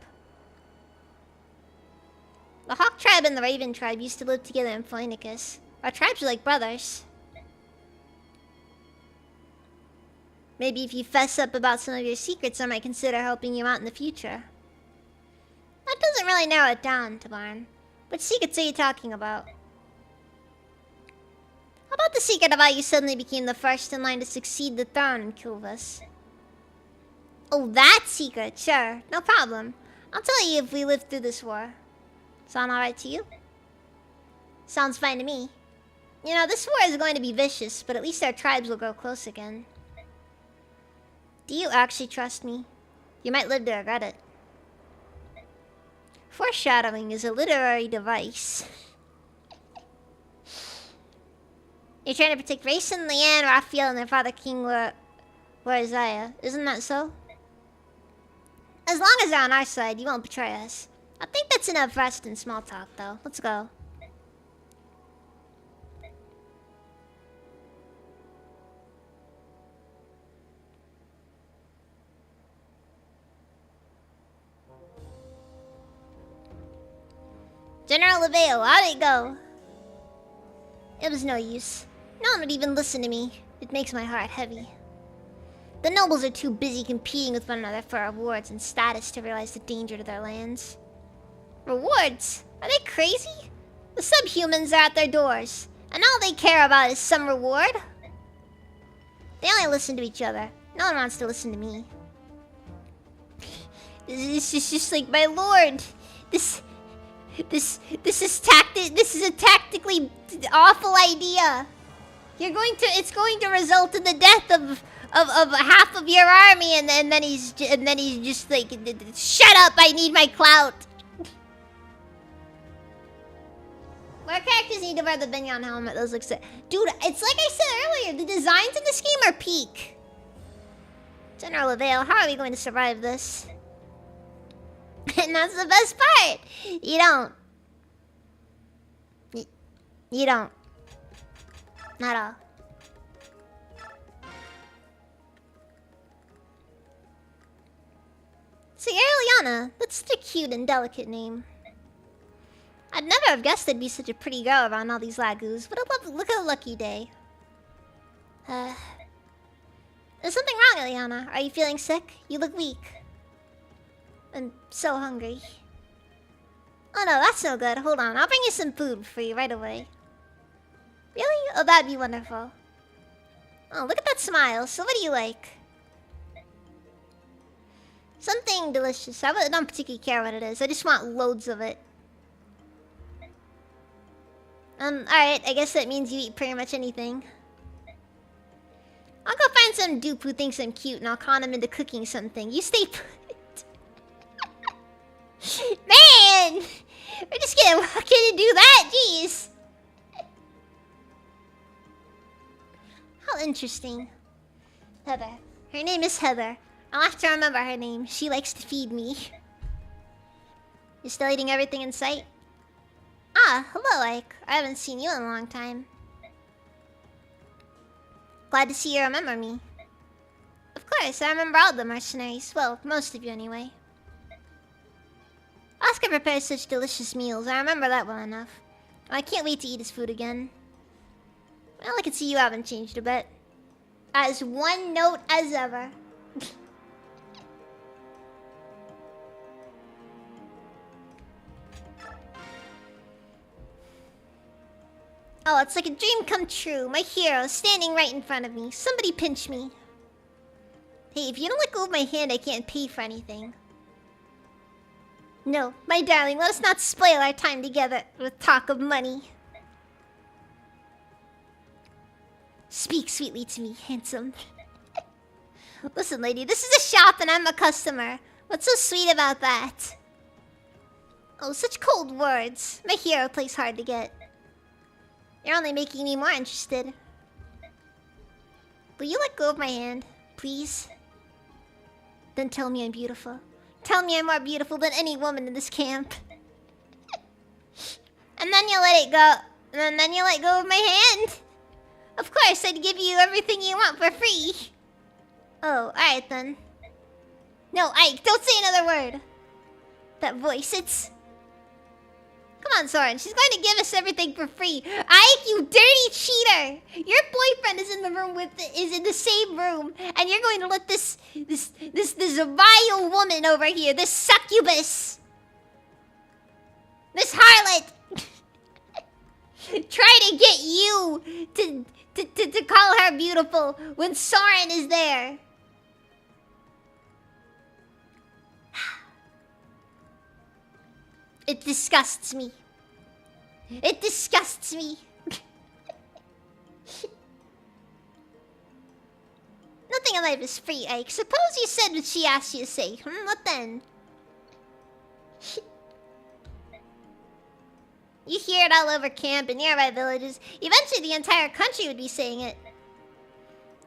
The Hawk tribe and the Raven tribe used to live together in Phoenicus. Our tribes are like brothers. Maybe if you fess up about some of your secrets, I might consider helping you out in the future. That doesn't really narrow it down, Tabaran. What secrets are you talking about? How about the secret of how you suddenly became the first in line to succeed the throne in Kulvas? Oh, that secret? Sure, no problem. I'll tell you if we live through this war. Sound alright to you? Sounds fine to me. You know, this war is going to be vicious, but at least our tribes will grow close again. Do you actually trust me? You might live to regret it. Foreshadowing is a literary device. You're trying to protect Rayson, Leanne, Raphael, and their father King Isaiah. Isn't that so? As long as they're on our side, you won't betray us. I think that's enough rest and small talk, though. Let's go. General Leveo, how'd it go? It was no use. No one would even listen to me. It makes my heart heavy. The nobles are too busy competing with one another for rewards and status to realize the danger to their lands. Rewards? Are they crazy? The subhumans are at their doors, and all they care about is some reward? They only listen to each other. No one wants to listen to me. This is just like, my lord. This is a tactically awful idea. It's going to result in the death of half of your army, and then he's just like, shut up! I need my clout. More characters need to wear the Binyan helmet. Those look sick. Dude, it's like I said earlier, the designs in this game are peak. General Avail, how are we going to survive this? And that's the best part. You don't. You don't. Not all. So you're Eliana. That's such a cute and delicate name. I'd never have guessed there'd be such a pretty girl around all these lagoos. What a look at a lucky day. Is something wrong, Eliana? Are you feeling sick? You look weak. I'm so hungry. Oh no, that's no good. Hold on, I'll bring you some food for you right away. Really? Oh, that'd be wonderful. Oh, look at that smile. So what do you like? Something delicious. I don't particularly care what it is. I just want loads of it. Alright, I guess that means you eat pretty much anything. I'll go find some dupe who thinks I'm cute and I'll con him into cooking something. You stay put. Man! We're just gonna walk in and do that, jeez. How interesting. Heather. Her name is Heather. I'll have to remember her name. She likes to feed me. You still eating everything in sight? Ah, hello, Ike. I haven't seen you in a long time. Glad to see you remember me. Of course, I remember all the mercenaries. Well, most of you anyway. Oscar prepares such delicious meals. I remember that well enough. I can't wait to eat his food again. Well, I can see you haven't changed a bit. As one note as ever. Oh, it's like a dream come true. My hero standing right in front of me. Somebody pinch me. Hey, if you don't let go of my hand, I can't pay for anything. No, my darling, let us not spoil our time together with talk of money. Speak sweetly to me, handsome. Listen, lady, this is a shop and I'm a customer. What's so sweet about that? Oh, such cold words. My hero plays hard to get. You're only making me more interested. Will you let go of my hand, please? Then tell me I'm beautiful. Tell me I'm more beautiful than any woman in this camp. And then you let it go. And then you let go of my hand. Of course, I'd give you everything you want for free. Oh, alright then. No, Ike, don't say another word. That voice, it's... Come on, Soren. She's going to give us everything for free. Ike, you dirty cheater! Your boyfriend is in the room is in the same room, and you're going to let this vile woman over here, this succubus, this harlot, try to get you to call her beautiful when Soren is there. It disgusts me. It disgusts me. Nothing in life is free, Ike. Suppose you said what she asked you to say. What then? You hear it all over camp and nearby villages. Eventually the entire country would be saying it.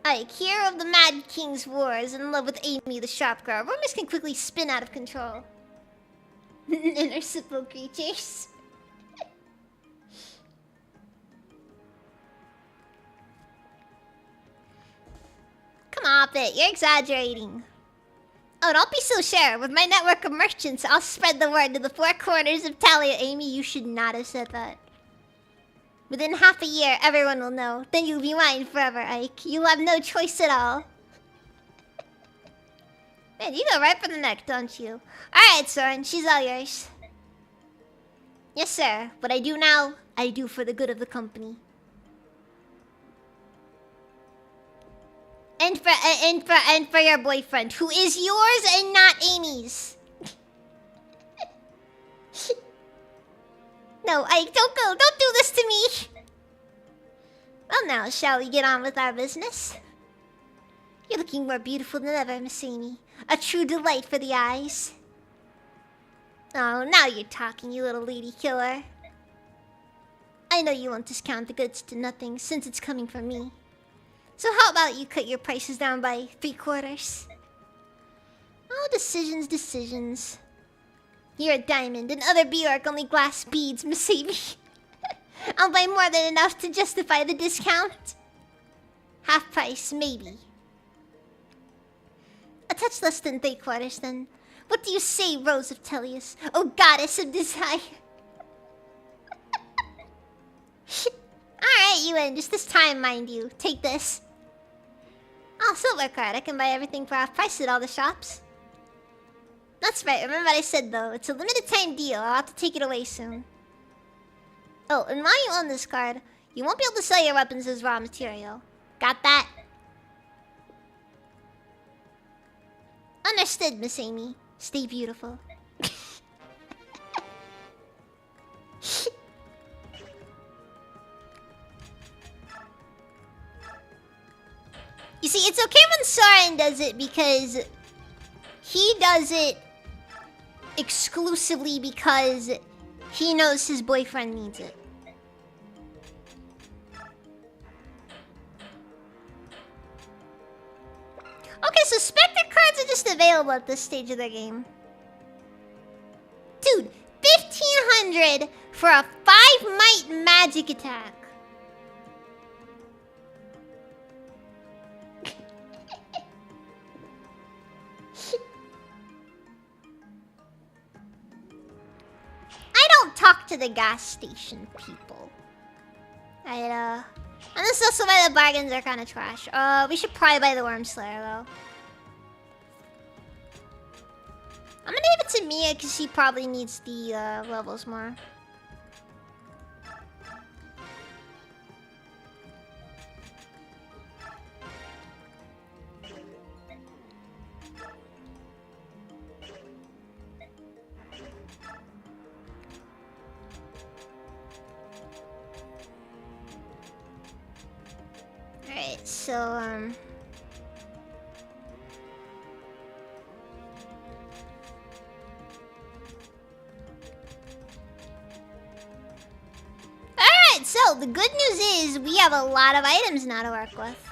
Ike, hero of the Mad King's wars, in love with Amy the shop girl. Rumors can quickly spin out of control. Inner simple creatures. Come on, Bit, you're exaggerating. Oh, don't be so sure. With my network of merchants, I'll spread the word to the four corners of Talia. Amy, you should not have said that. Within half a year, everyone will know. Then you'll be mine forever, Ike. You'll have no choice at all. Man, you go right for the neck, don't you? Alright, Soren, she's all yours. Yes, sir. What I do now, I do for the good of the company. And for your boyfriend, who is yours and not Amy's. No, Ike, don't go. Don't do this to me. Well now, shall we get on with our business? You're looking more beautiful than ever, Miss Amy. A true delight for the eyes. Oh, now you're talking, you little lady killer. I know you won't discount the goods to nothing since it's coming from me. So how about you cut your prices down by 3/4? Oh, decisions. You're a diamond and other Bjork only glass beads, Miss Amy. I'll buy more than enough to justify the discount. Half price, maybe. A touch less than 3/4 then. What do you say, Rose of Tellius? Oh, goddess of desire. Alright, you win. Just this time, mind you. Take this. Oh, silver card. I can buy everything for half price at all the shops. That's right. Remember what I said, though. It's a limited time deal. I'll have to take it away soon. Oh, and while you own this card, you won't be able to sell your weapons as raw material. Got that? Understood, Miss Amy. Stay beautiful. You see, it's okay when Soren does it because he does it exclusively because he knows his boyfriend needs it. Okay, so Spectre cards are just available at this stage of the game. Dude, 1,500 for a 5 might magic attack. I don't talk to the gas station people. And this is also why the bargains are kind of trash. We should probably buy the Worm Slayer, though. I'm gonna give it to Mia, because she probably needs the levels more. Alright, so, Alright, so the good news is we have a lot of items now to work with.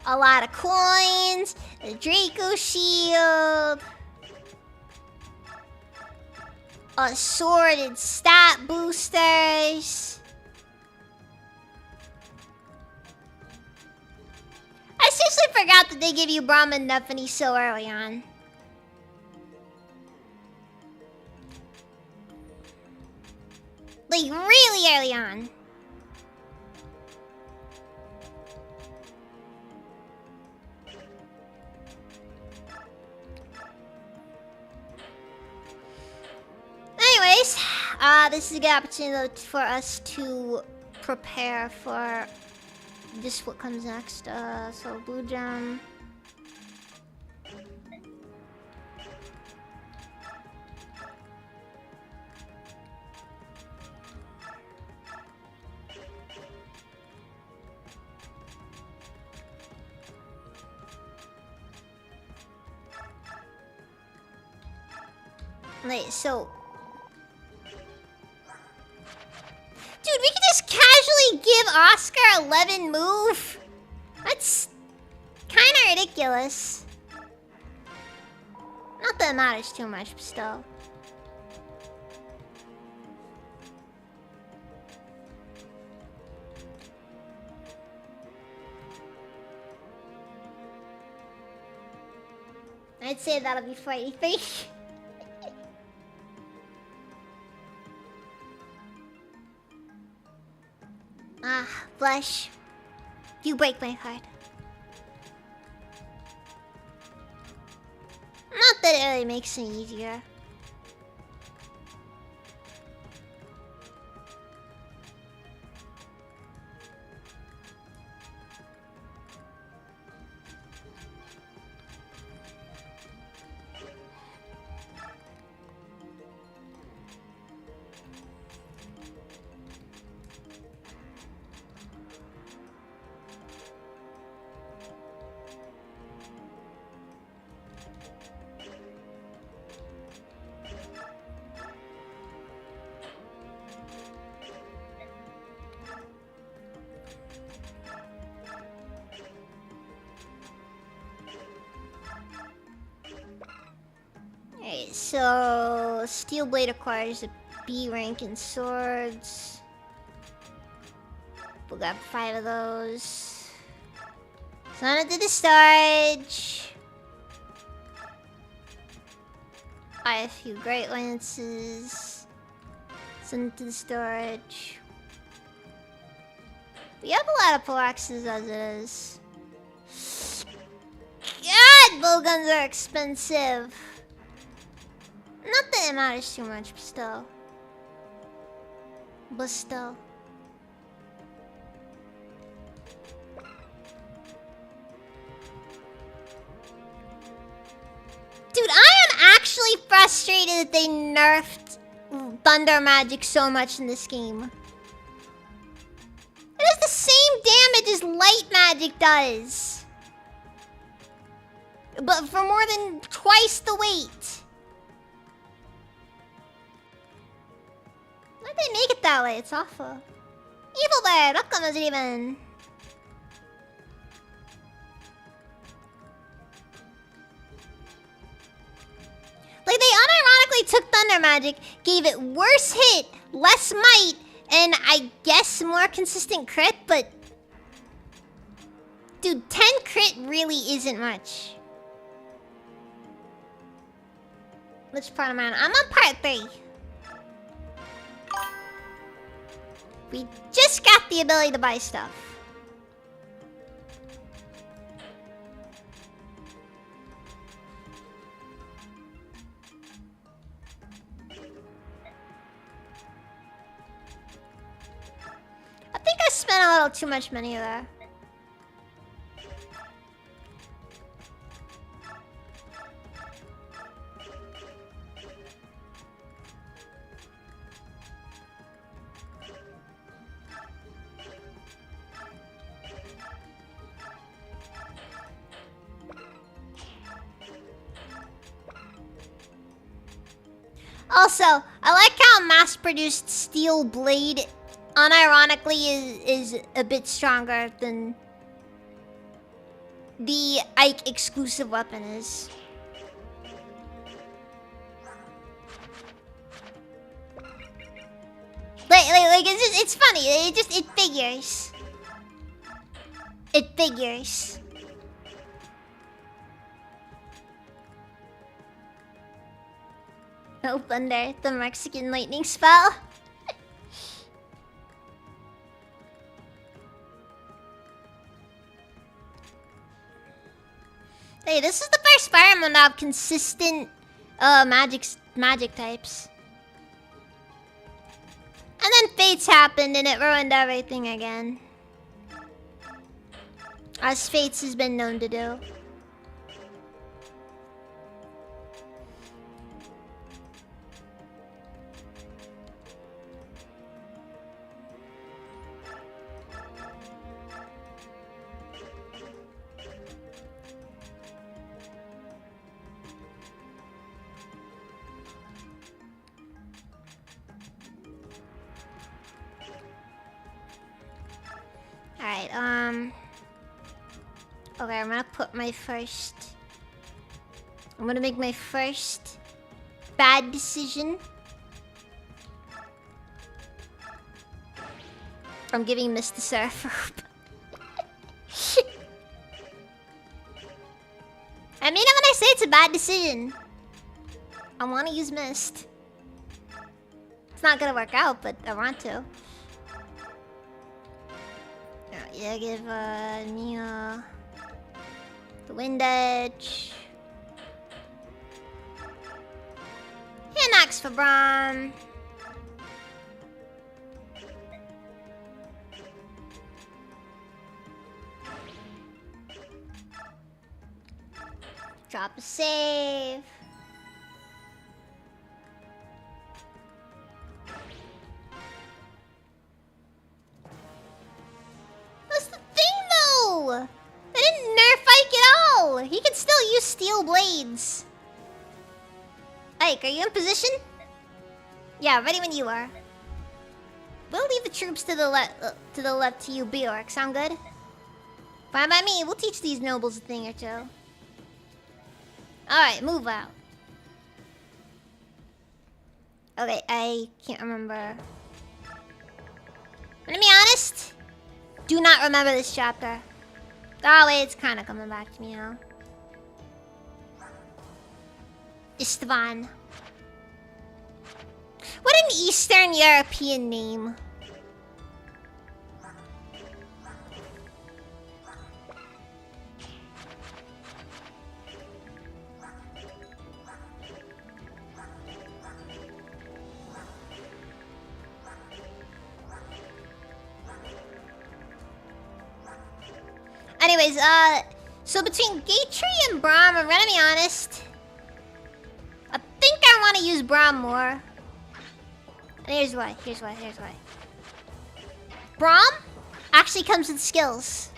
A lot of coins, a Draco shield, assorted stat boosters. I seriously forgot that they give you Brahmin Nephany so early on. Like, really early on. Anyways, this is a good opportunity for us to prepare for just what comes next. So blue gem. Wait, so dude, we can just casually give Oscar 11 move? That's kind of ridiculous. Not that it matters too much, but still. I'd say that'll be 43. Ah, Blush. You break my heart. Not that it really makes it easier. So Steel Blade acquires a B rank in swords. We'll grab 5 of those. Send it to the storage. Buy a few Great Lances. Send it to the storage. We have a lot of Polaxes as it is. God, bowguns are expensive. Not that it matters too much, but still. But still. Dude, I am actually frustrated that they nerfed Thunder Magic so much in this game. It has the same damage as Light Magic does. But for more than twice the weight. Why'd they make it that way? It's awful. Evil Bird, welcome as even. Like, they unironically took Thunder Magic, gave it worse hit, less might, and I guess more consistent crit, but... Dude, 10 crit really isn't much. Which part am I on? I'm on part 3. We just got the ability to buy stuff. I think I spent a little too much money there. Also, I like how mass-produced Steel Blade unironically is a bit stronger than the Ike exclusive weapon is. Like it's funny. It figures. It figures. No thunder, the Mexican lightning spell. Hey, this is the first Fire Emblem to have consistent magic types. And then Fates happened and it ruined everything again. As Fates has been known to do. Alright, okay, I'm gonna put my first... I'm gonna make my first bad decision. From giving Mist to Surf. I mean it when I say it's a bad decision. I wanna use Mist. It's not gonna work out, but I want to. Yeah, give Mia the Wind Edge. Hand axe for Braum. Drop a save. That's the thing, though. They didn't nerf Ike at all. He can still use Steel Blades. Ike, are you in position? Yeah, ready when you are. We'll leave the troops to the left to you, Bjork. Sound good? Fine by me. We'll teach these nobles a thing or two. Alright, move out. Okay, I can't remember. I'm gonna be honest. Do not remember this chapter. Oh wait, it's kind of coming back to me now. Istvan. What an Eastern European name. Anyways, so between Gatry and Braum, I'm gonna be honest. I think I want to use Braum more. And here's why. Braum actually comes with skills.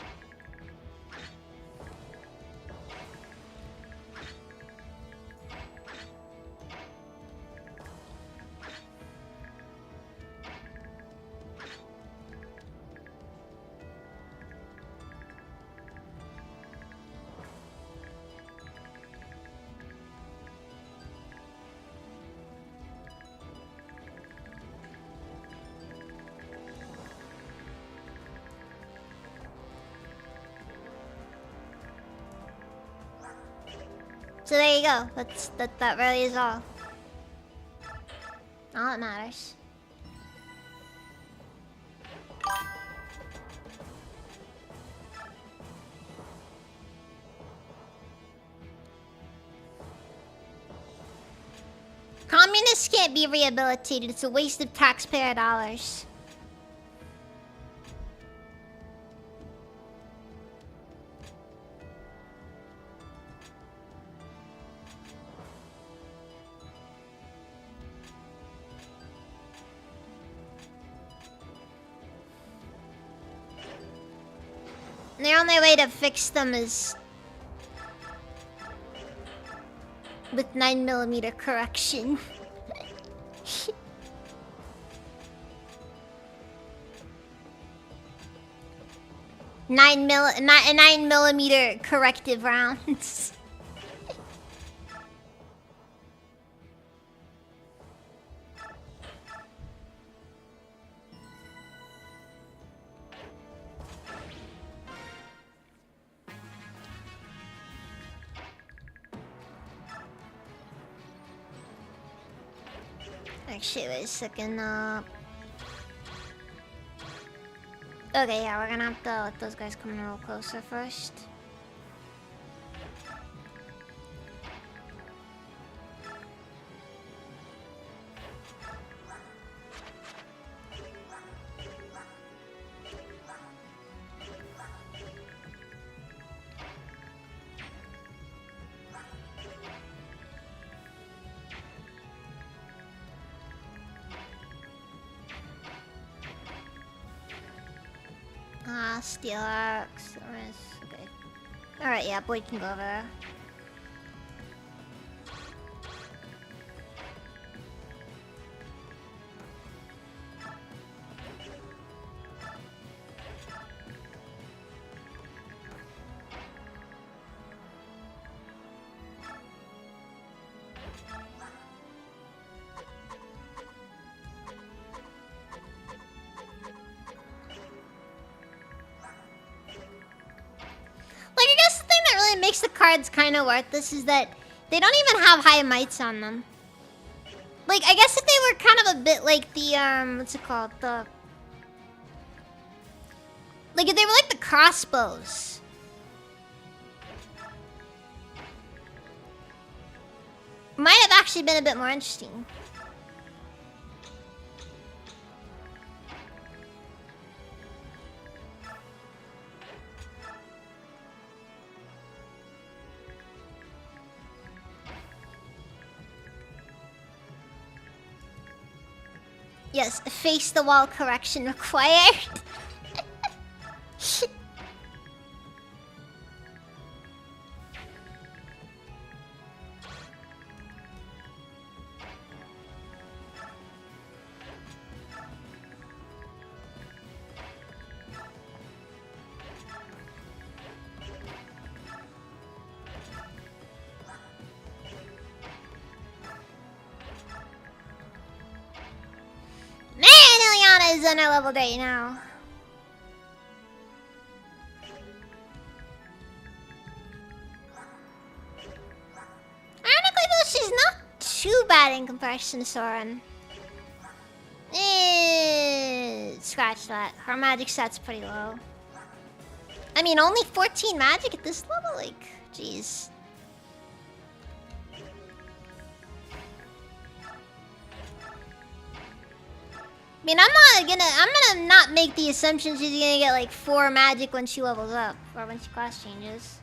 So there you go. That really is all. All that matters. Communists can't be rehabilitated. It's a waste of taxpayer dollars. And the only way to fix them is with 9mm correction. Nine millimeter corrective rounds. Actually, wait a second. Okay, yeah, we're gonna have to let those guys come in a little closer first. Steel axe. Okay. Alright, yeah, Boyd can go over there. Makes the cards kind of worthless is that they don't even have high mites on them. Like, I guess if they were kind of a bit like the, what's it called? Like, if they were like the crossbows. Might have actually been a bit more interesting. Yes, face the wall correction required. is underleveled right now. Ironically though, she's not too bad in comparison to Soren. Scratch that. Her magic stat's pretty low. I mean, only 14 magic at this level? Like, jeez. I mean, I'm gonna not make the assumption she's gonna get like 4 magic when she levels up. Or when she class changes.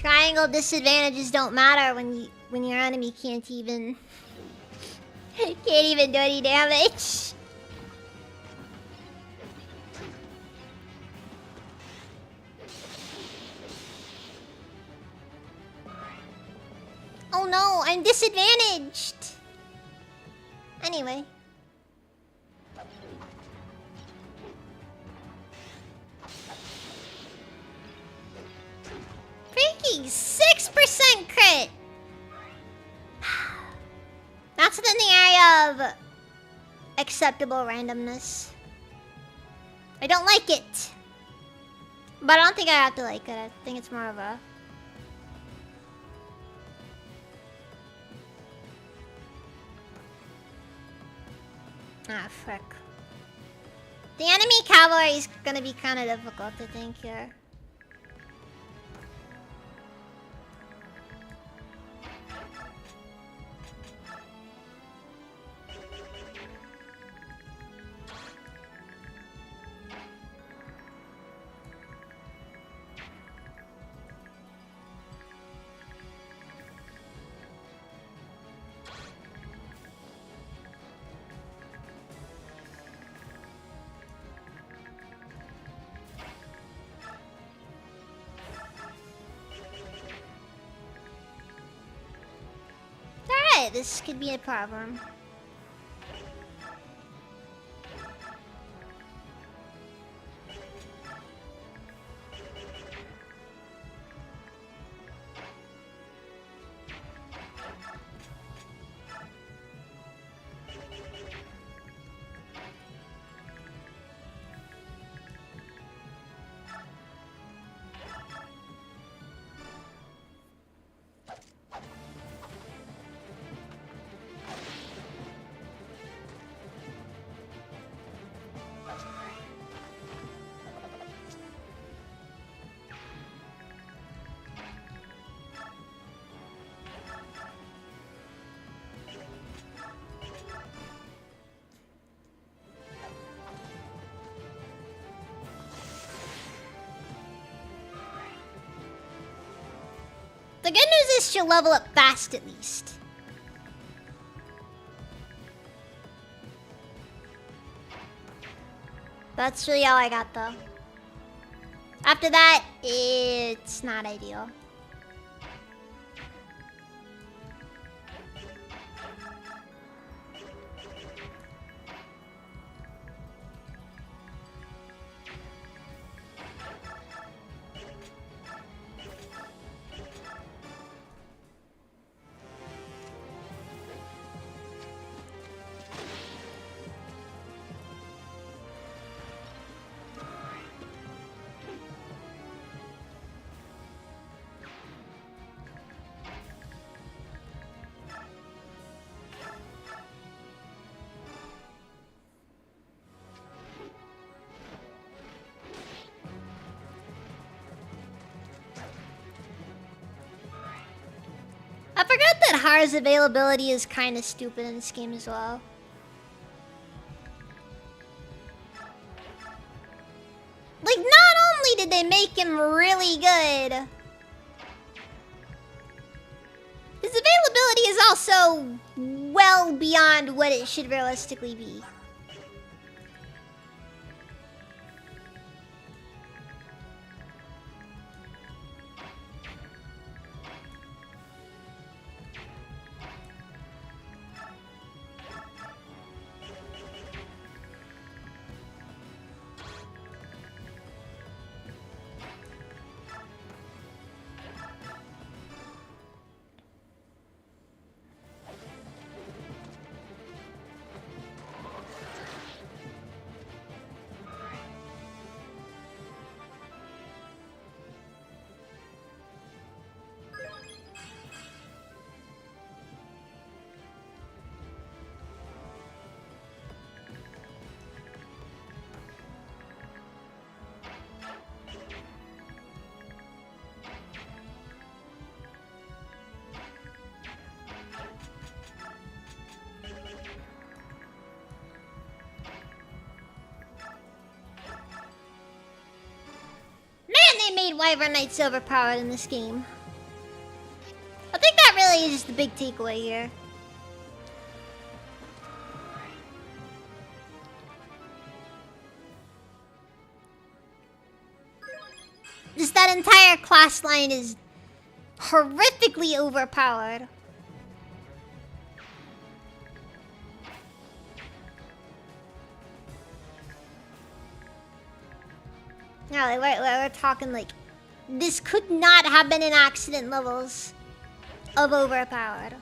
Triangle disadvantages don't matter when your enemy can't even do any damage. Oh no, I'm disadvantaged. Anyway. Freaking 6% crit! That's within the area of acceptable randomness. I don't like it. But I don't think I have to like it. I think it's more of a... Ah, frick. The enemy cavalry is gonna be kind of difficult, I think, here. Alright, this could be a problem. The good news is she'll level up fast at least. That's really all I got though. After that, it's not ideal. I forgot that Hara's availability is kind of stupid in this game as well. Like, not only did they make him really good, his availability is also well beyond what it should realistically be. They made Wyvern Knights overpowered in this game. I think that really is the big takeaway here. Just that entire class line is horrifically overpowered. Yeah, like we're talking like this could not have been an accident levels of overpowered.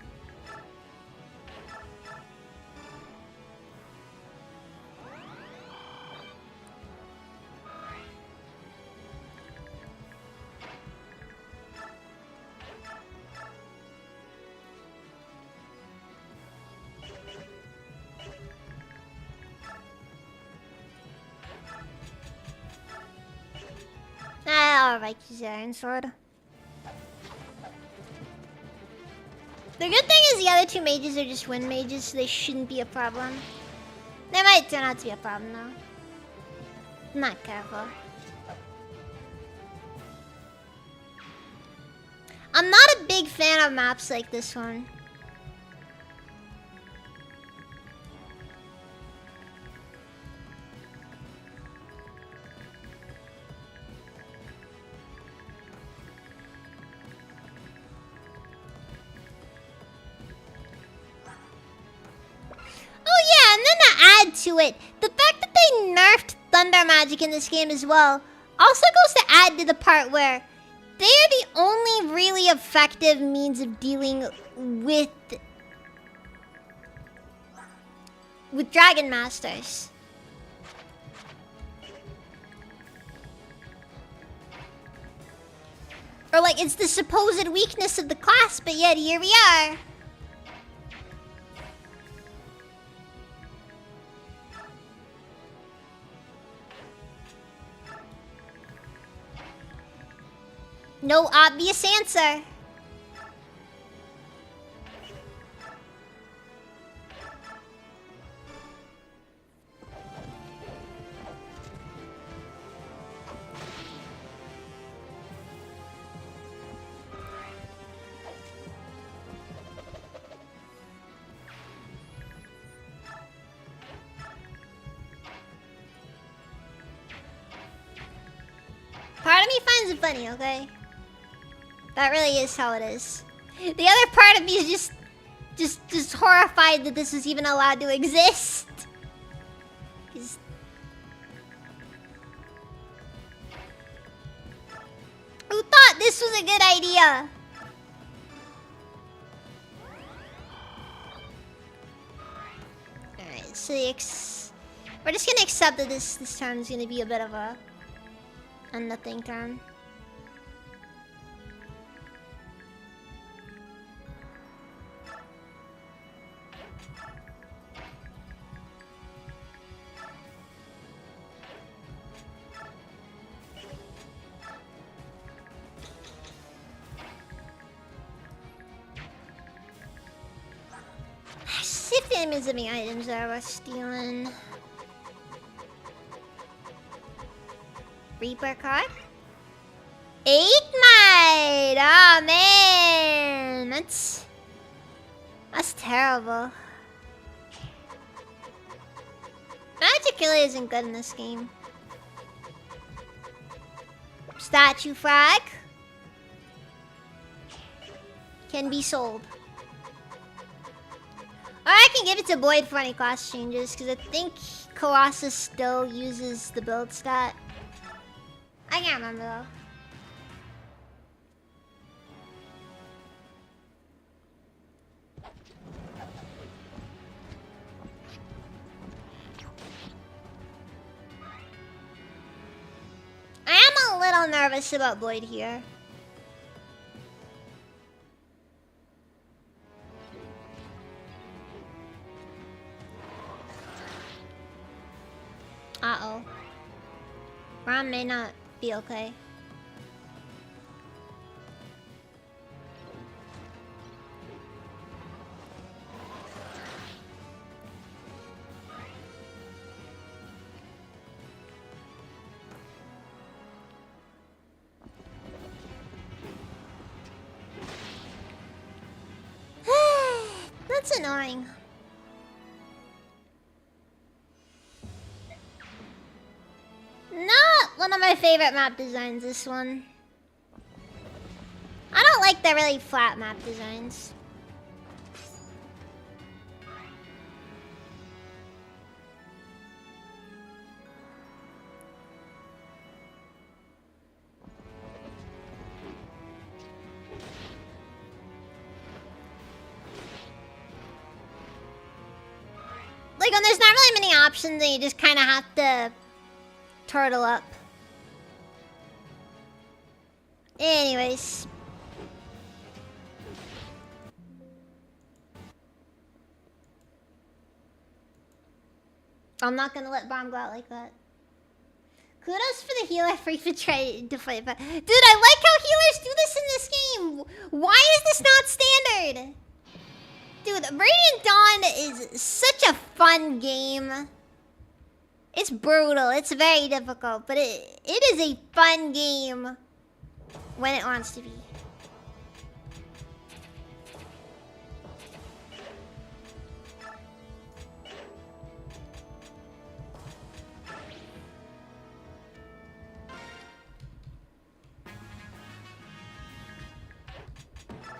Alright, Iron Sword. The good thing is the other two mages are just wind mages, so they shouldn't be a problem. They might turn out to be a problem though. I'm not careful. I'm not a big fan of maps like this one. To it, the fact that they nerfed thunder magic in this game as well also goes to add to the part where they are the only really effective means of dealing with Dragon Masters. Or like it's the supposed weakness of the class, but yet here we are. No obvious answer. Part of me finds it funny, okay? That really is how it is. The other part of me is just horrified that this is even allowed to exist. Who thought this was a good idea? Alright, so we're just gonna accept that this turn is gonna be a bit of a nothing turn. Many items that I was stealing. Reaper card? 8 might! Oh man! That's terrible. particularly isn't good in this game. Statue frag can be sold. Or I can give it to Boyd for any class changes, because I think Colossus still uses the build stat. I can't remember though. I am a little nervous about Boyd here. Uh-oh. Ron may not be okay. That's annoying. Not one of my favorite map designs, this one. I don't like the really flat map designs. Like when there's not really many options and you just kind of have to turtle up. Anyways. I'm not gonna let bomb go out like that. Kudos for the healer free for trying to fight, but dude, I like how healers do this in this game. Why is this not standard? Dude, Radiant Dawn is such a fun game. It's brutal. It's very difficult, but it is a fun game when it wants to be.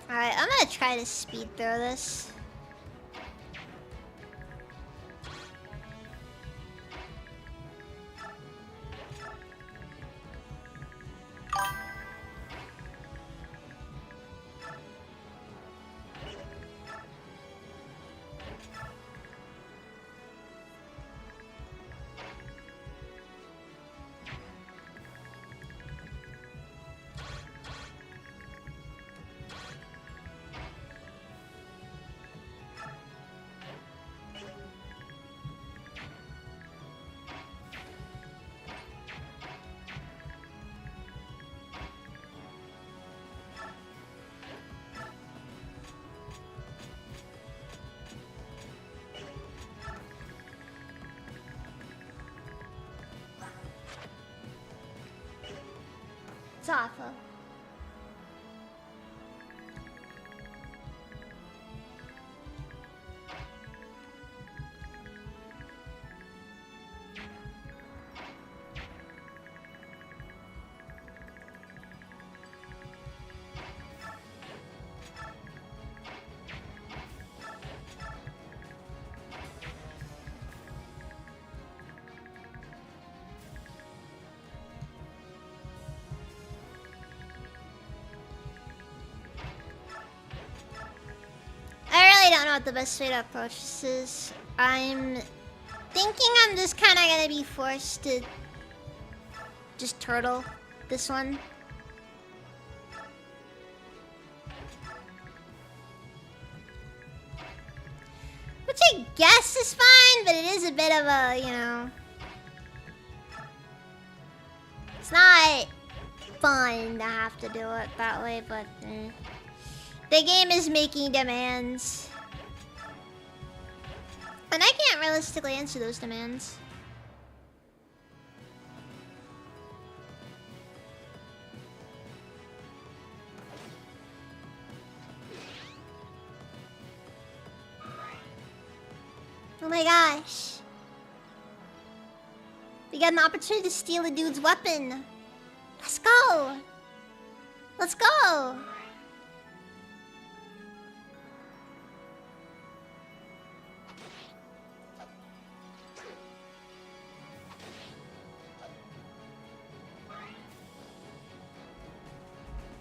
Alright, I'm gonna try to speed through this. It's awful. I don't know what the best way to approach this is. I'm thinking I'm just kind of gonna be forced to just turtle this one. Which I guess is fine, but it is a bit of a, you know... It's not fun to have to do it that way, but... The game is making demands. And I can't realistically answer those demands. Oh my gosh. We got an opportunity to steal a dude's weapon. Let's go. Let's go.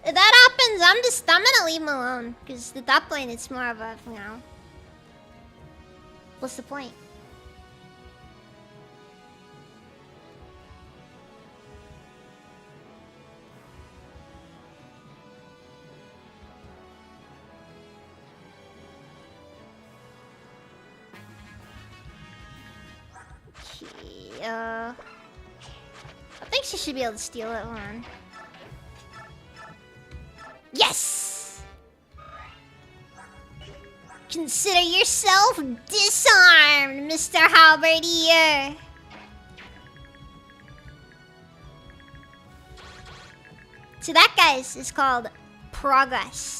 If that happens, I'm gonna leave him alone. Because at that point, it's more of a, you know. What's the point? Okay, I think she should be able to steal it. Hold on. Yes! Consider yourself disarmed, Mr. Halberdier. So that, guys, is called progress.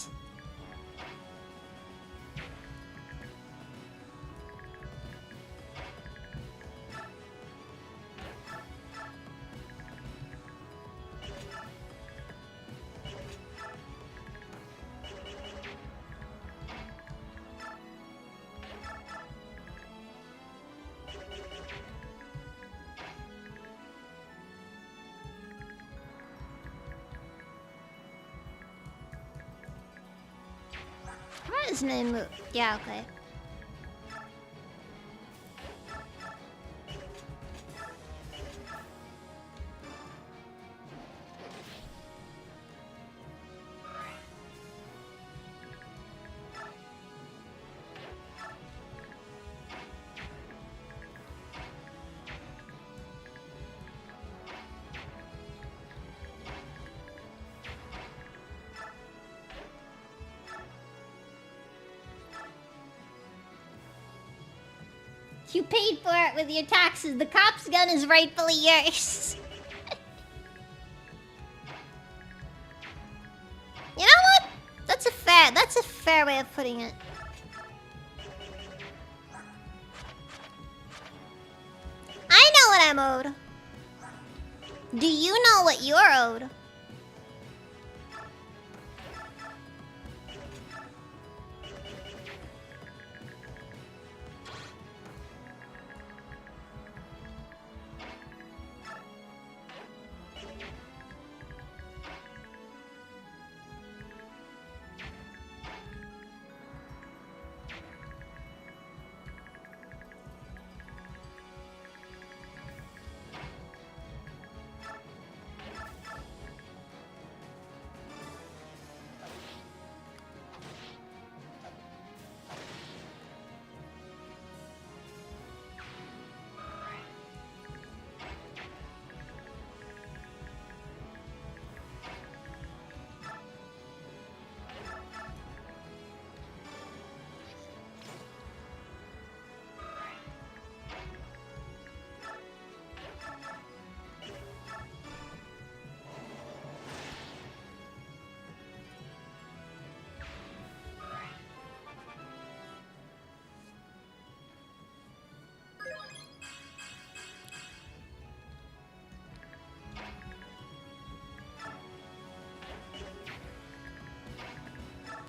What is name move? Yeah, okay. You paid for it with your taxes. The cop's gun is rightfully yours. You know what? That's a fair way of putting it. I know what I'm owed. Do you know what you're owed?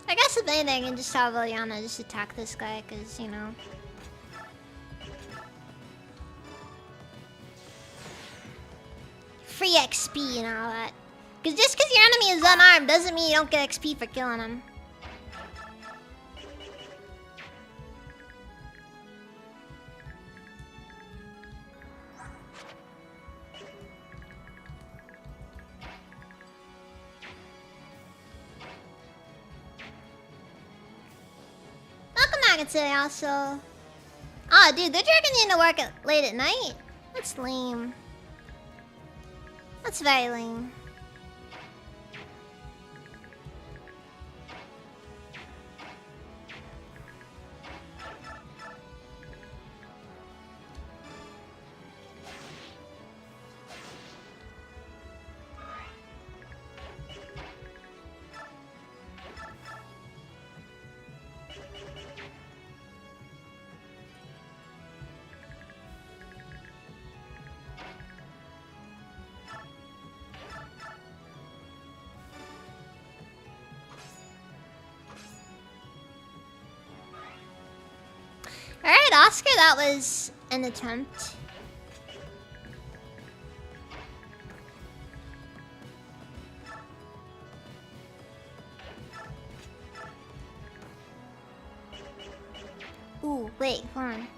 I guess if anything, I can just have Liliana just attack this guy, because, you know. Free XP and all that. Because just because your enemy is unarmed doesn't mean you don't get XP for killing him. Today also. Oh, dude, they're dragging you into work late at night. That's lame. That's very lame. Oscar, that was an attempt. Ooh, wait, hold on.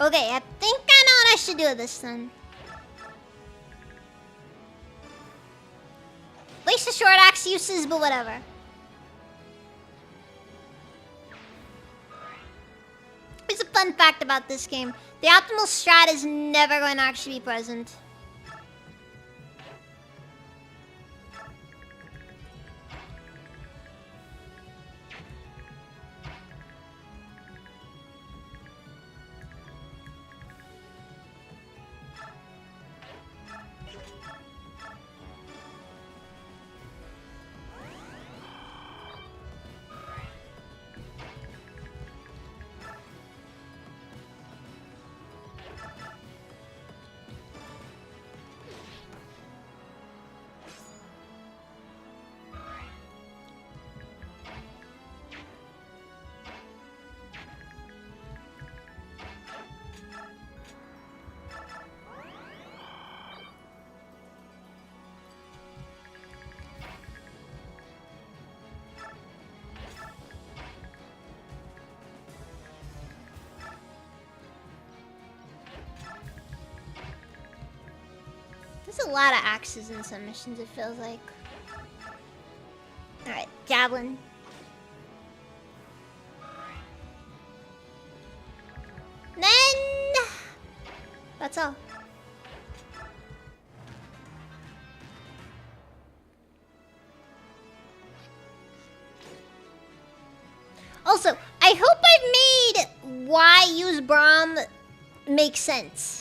Okay, I think I know what I should do with this then. At least the short axe uses, but whatever. Here's a fun fact about this game. The optimal strat is never going to actually be present. There's a lot of axes in some missions, it feels like. Alright, javelin. Then... that's all. Also, I hope I've made why use Braum make sense.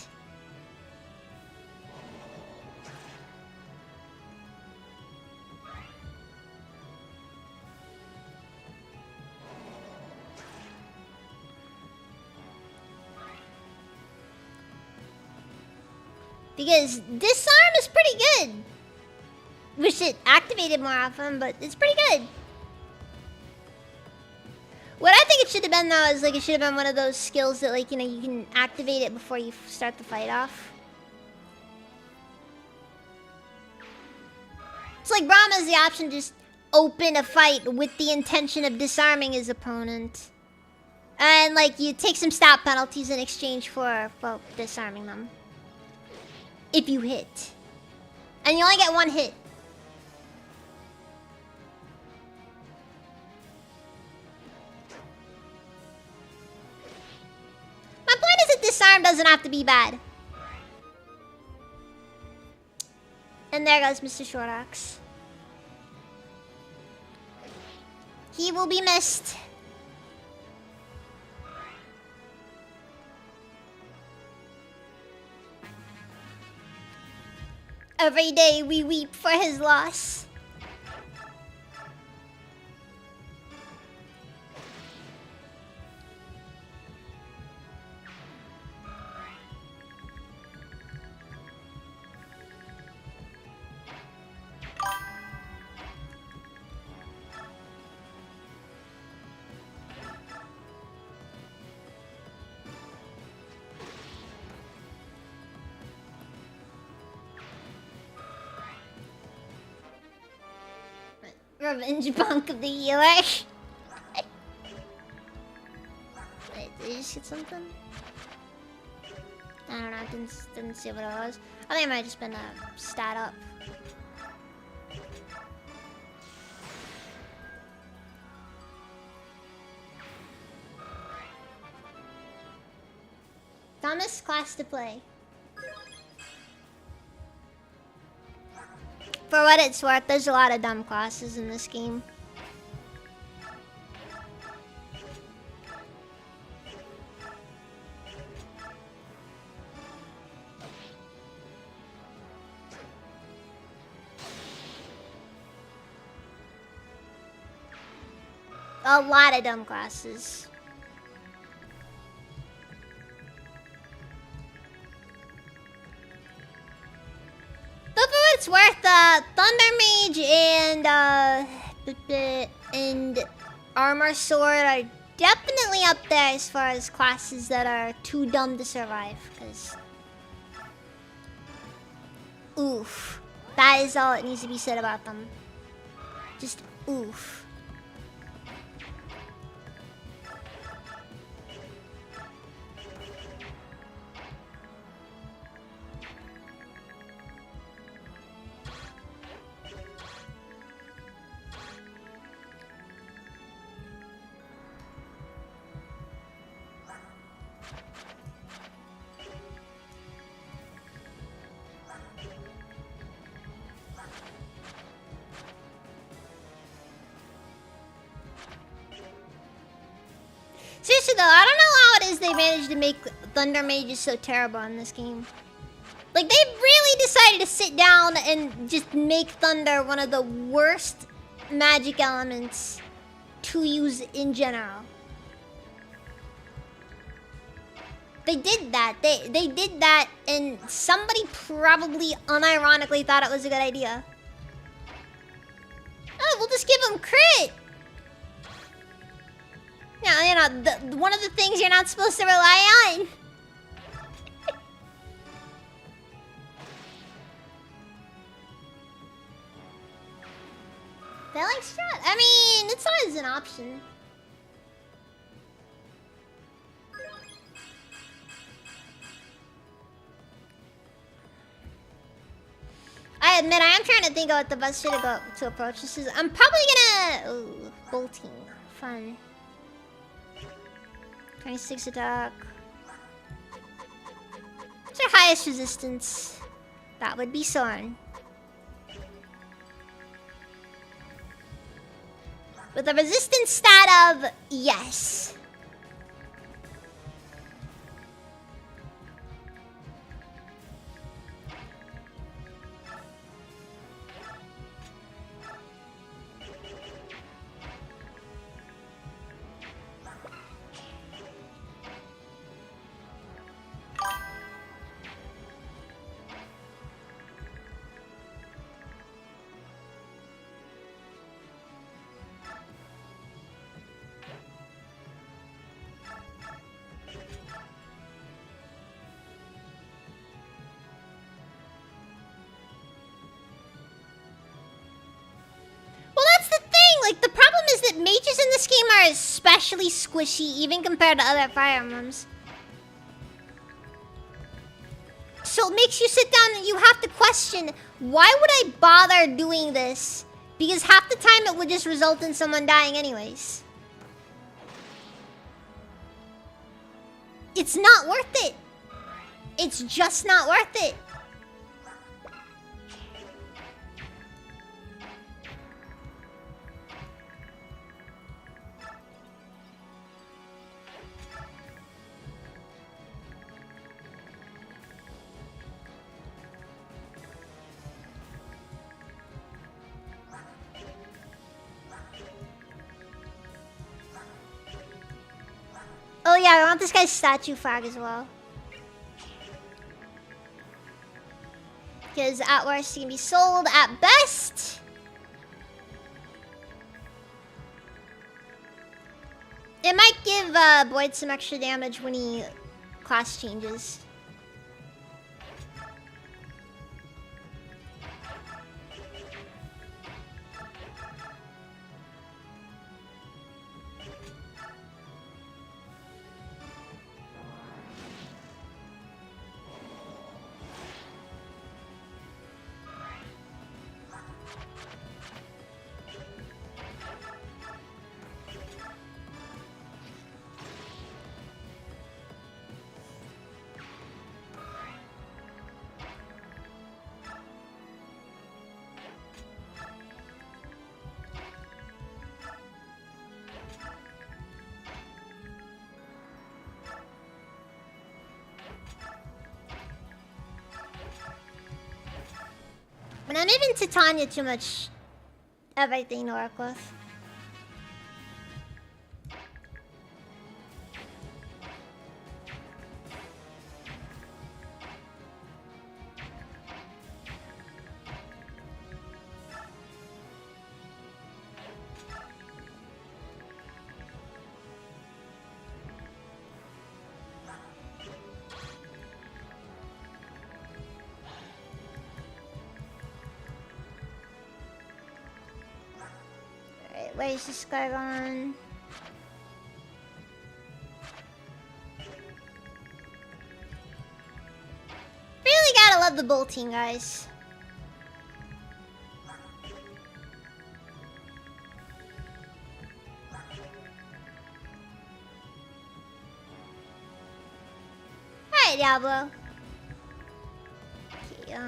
Because disarm is pretty good. Wish it activated more often, but it's pretty good. What I think it should have been though is like it should have been one of those skills that like, you know, you can activate it before you start the fight off. It's like Braum has the option to just open a fight with the intention of disarming his opponent. And like you take some stat penalties in exchange for, well, disarming them. If you hit. And you only get one hit. My point is that disarm doesn't have to be bad. And there goes Mr. Short Axe. He will be missed. Every day we weep for his loss. Revenge bunk of the healer. Wait, did you just get something? I don't know, didn't see what it was. I think it might have just been a stat up. Dumbest class to play. For what it's worth, there's a lot of dumb classes in this game. A lot of dumb classes. But for what it's worth, Thunder Mage and Armor Sword are definitely up there as far as classes that are too dumb to survive. Cause, oof, that is all that needs to be said about them. Just oof. Seriously though, I don't know how it is they managed to make Thunder Mages so terrible in this game. Like, they really decided to sit down and just make Thunder one of the worst magic elements to use in general. They did that. They did that, and somebody probably unironically thought it was a good idea. Oh, we'll just give him crit. Yeah, you know, one of the things you're not supposed to rely on. Failing strat? I mean, it's always an option. I admit, I am trying to think of what the best way to approach this is. I'm probably gonna... Ooh, bolting. Fun. 26 attack. What's your highest resistance? That would be Soren. With a resistance stat of yes. Like, the problem is that mages in this game are especially squishy, even compared to other Fire Emblems. So it makes you sit down and you have to question, why would I bother doing this? Because half the time it would just result in someone dying anyways. It's not worth it. It's just not worth it. Oh yeah, I want this guy's statue flag as well. Because at worst, he can be sold. At best, it might give Boyd some extra damage when he class changes. But I'm giving Titania too much everything to work with. where's this guy going? Really gotta love the bolting, guys. Alright, Diablo. Okay,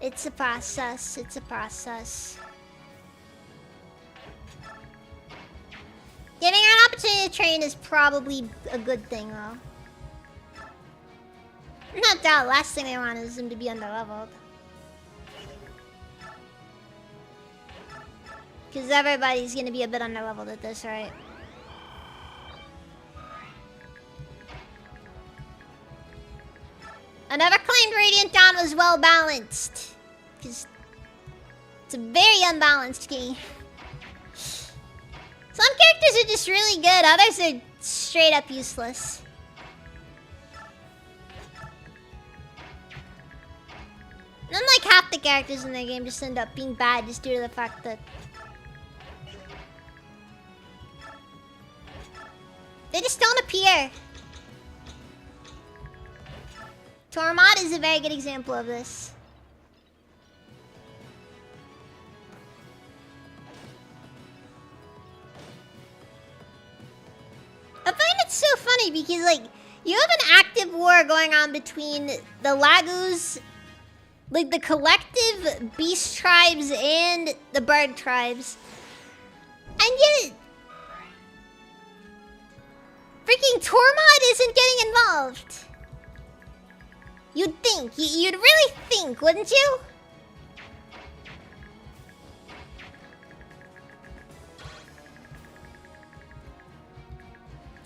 it's a process. It's a process. Getting an opportunity to train is probably a good thing, though. Not doubt, last thing I want is him to be underleveled. Because everybody's gonna be a bit underleveled at this, right? I never claimed Radiant Dawn was well balanced. Because it's a very unbalanced game. Some characters are just really good, others are straight up useless. Unlike half the characters in the game just end up being bad just due to the fact that they just don't appear. Tormod is a very good example of this. I find it so funny because, like, you have an active war going on between the Lagus, like the collective beast tribes and the bird tribes. And yet, freaking Tormod isn't getting involved. You'd think, you'd really think, wouldn't you?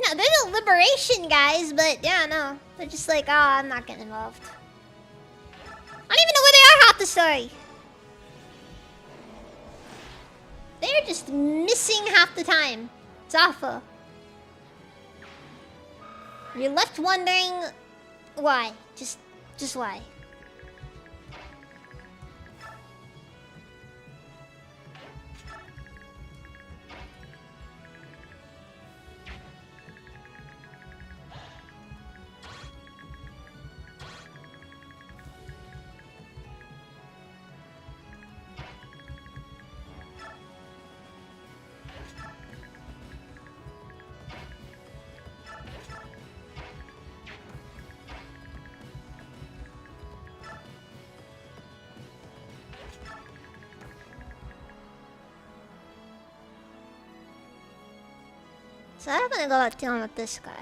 No, they're the Liberation guys, but yeah, no. They're just like, oh, I'm not getting involved. I don't even know where they are half the story. They're just missing half the time. It's awful. You're left wondering why. Just why. So I'm gonna go about dealing with this guy.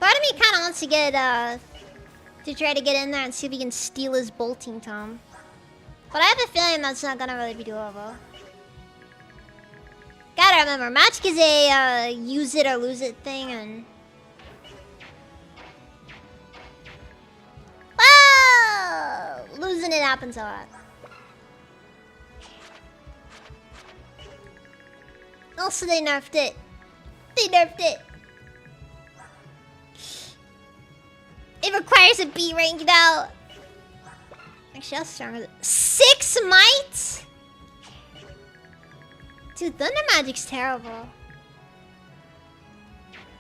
Part of me kinda wants to get, to try to get in there and see if we can steal his bolting tome. But I have a feeling that's not gonna really be doable. Gotta remember, Magic is a use it or lose it thing, and whoa! Losing it happens a lot. Also, they nerfed it. They nerfed it. It requires a B rank now. Actually, how strong is it? 6 might? Dude, Thunder Magic's terrible.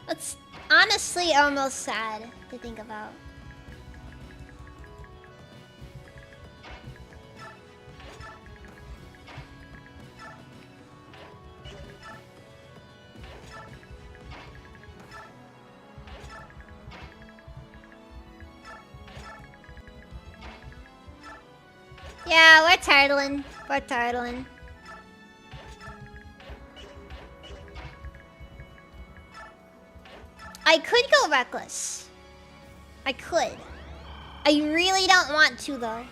It's honestly almost sad to think about. Yeah, we're turtling. We're turtling. I could go reckless. I could. I really don't want to, though.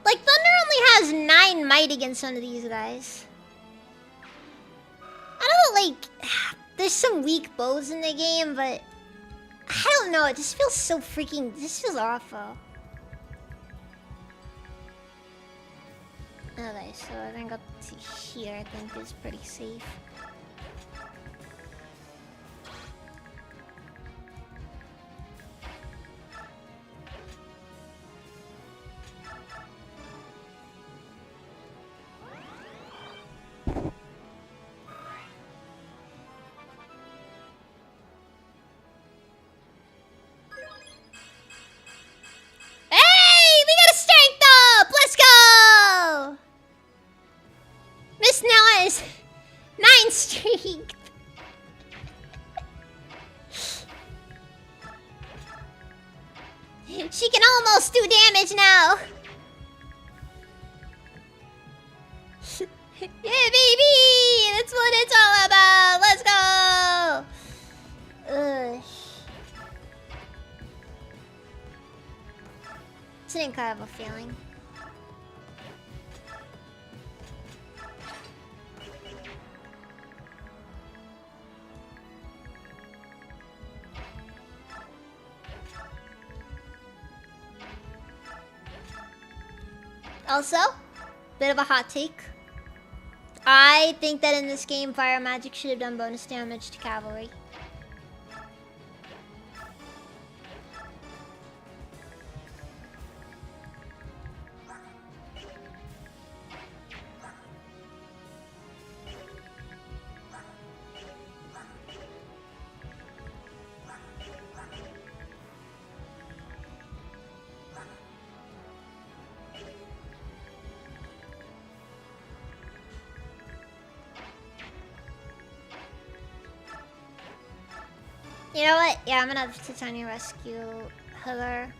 Like, Thunder only has 9 might against one of these guys. I don't know, like, there's some weak bows in the game, but I don't know, it just feels so freaking, this feels awful. Okay, so I think up to here, I think is pretty safe. She can almost do damage now. Yeah, baby! That's what it's all about. Let's go! Ugh. It's an incredible feeling. Also, bit of a hot take. I think that in this game, Fire Magic should have done bonus damage to Cavalry. You know what? Yeah, I'm gonna have Titania rescue her.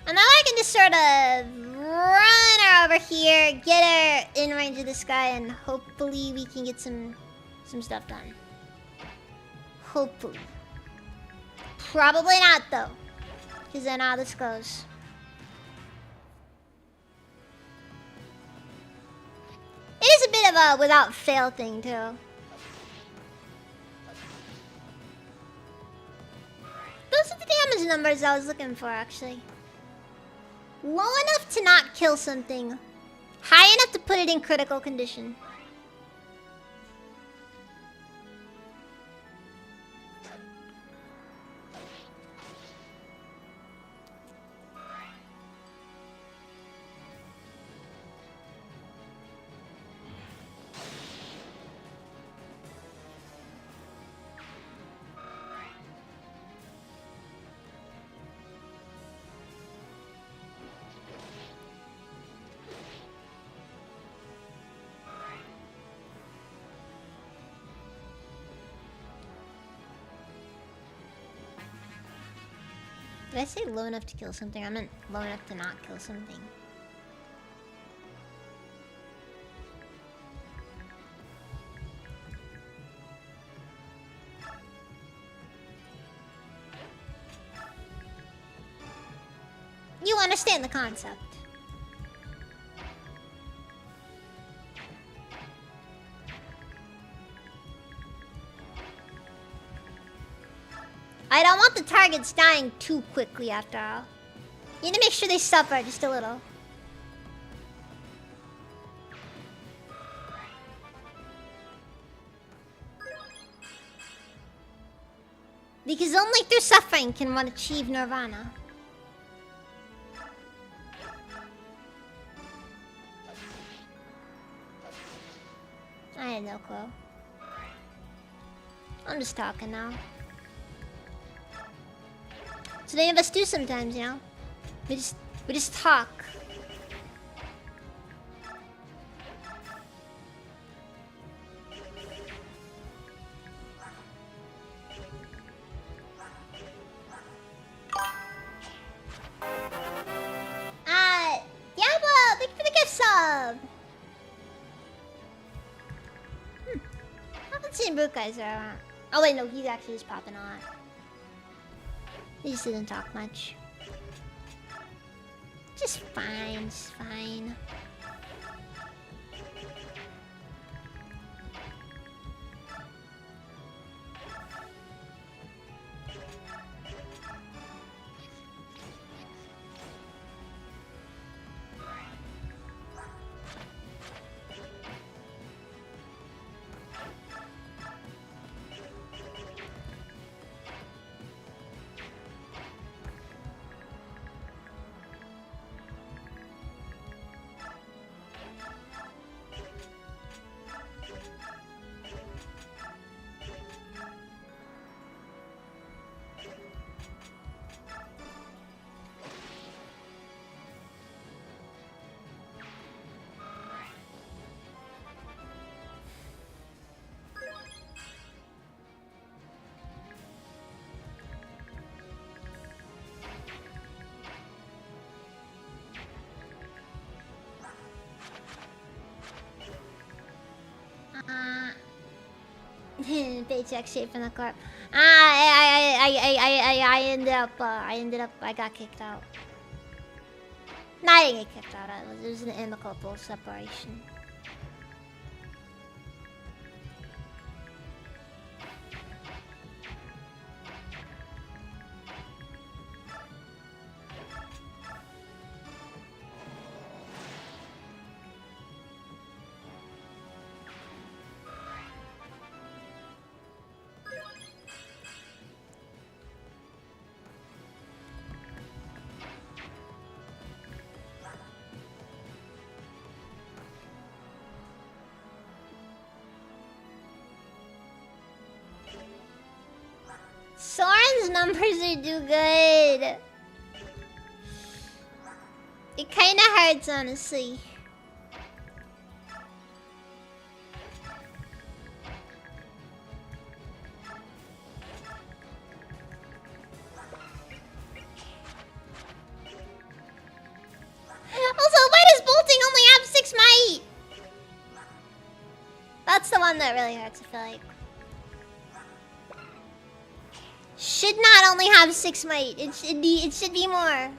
And now I can just sort of run her over here, get her in range of this guy, and hopefully we can get some stuff done. Hopefully. Probably not, though. Because then how this goes. It is a bit of a without fail thing, too. Those are the damage numbers I was looking for, actually. Low enough to not kill something. High enough to put it in critical condition. Did I say low enough to kill something? I meant low enough to not kill something. You understand the concept. I don't want the targets dying too quickly after all. You need to make sure they suffer just a little. Because only through suffering can one achieve nirvana. I had no clue. I'm just talking now. So many of us do sometimes, you know? We just talk. Diablo, thank you for the gift sub. I haven't seen Brukaiser around. Oh wait, no, he's actually just popping on. He just didn't talk much. Just fine, just fine. Paycheck shape in the corp. I ended up, I got kicked out. No, I didn't get kicked out. It was an amicable separation. Soren's numbers are too good. It kinda hurts, honestly. Also, why does bolting only have 6 might? That's the one that really hurts, I feel like. Should not only have 6 might. It should be more.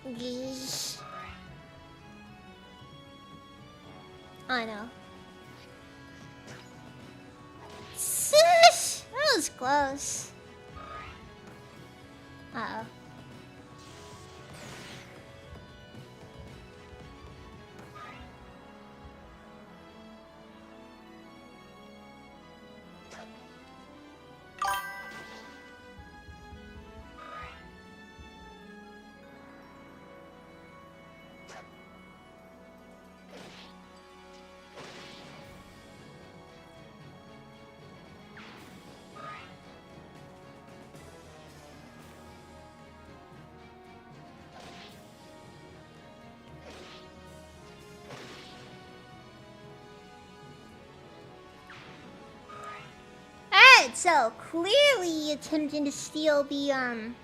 Geesh. I know. Shush! That was close. Uh-oh. Alright, so clearly attempting to steal the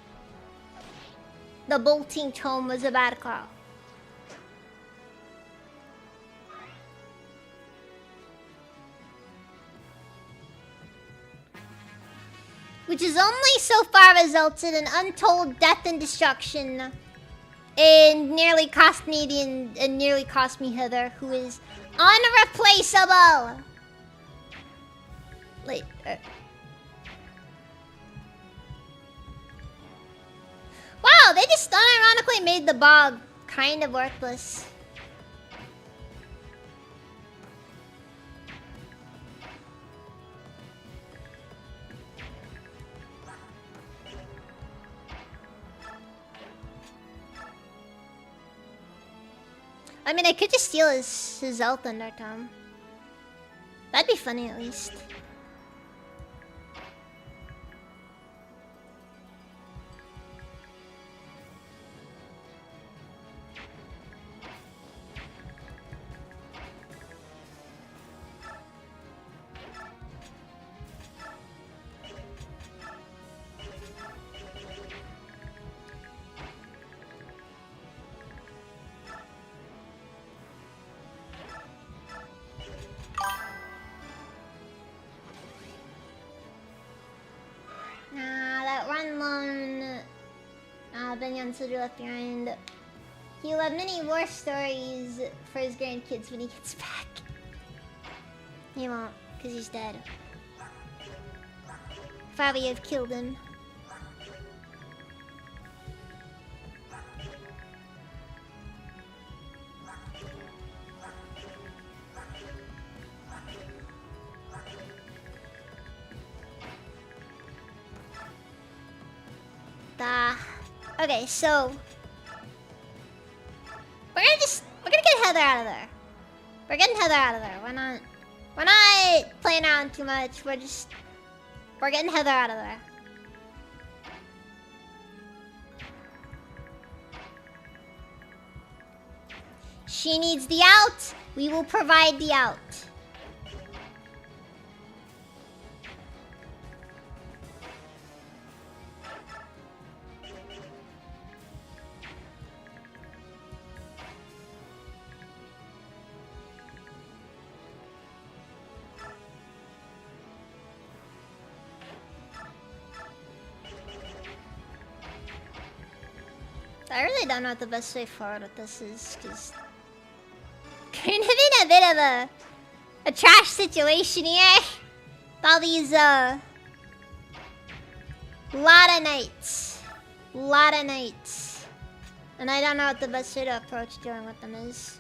bolting tome was a bad call. which has only so far resulted in untold death and destruction, and nearly cost me Heather, who is unreplaceable. Wait. Wow, they just unironically made the bog kind of worthless. I mean, I could just steal his health Thunder Tom. That'd be funny at least. Benyon Soldier left behind. He'll have many war stories for his grandkids when he gets back. He won't, because he's dead. Probably have killed him. Okay, so we're gonna get Heather out of there. We're getting Heather out of there. We're not playing around too much. We're getting Heather out of there. She needs the out. We will provide the out. I really don't know what the best way forward with this is, because kind of in a bit of a trash situation here. With all these lot of knights, and I don't know what the best way to approach dealing with them is.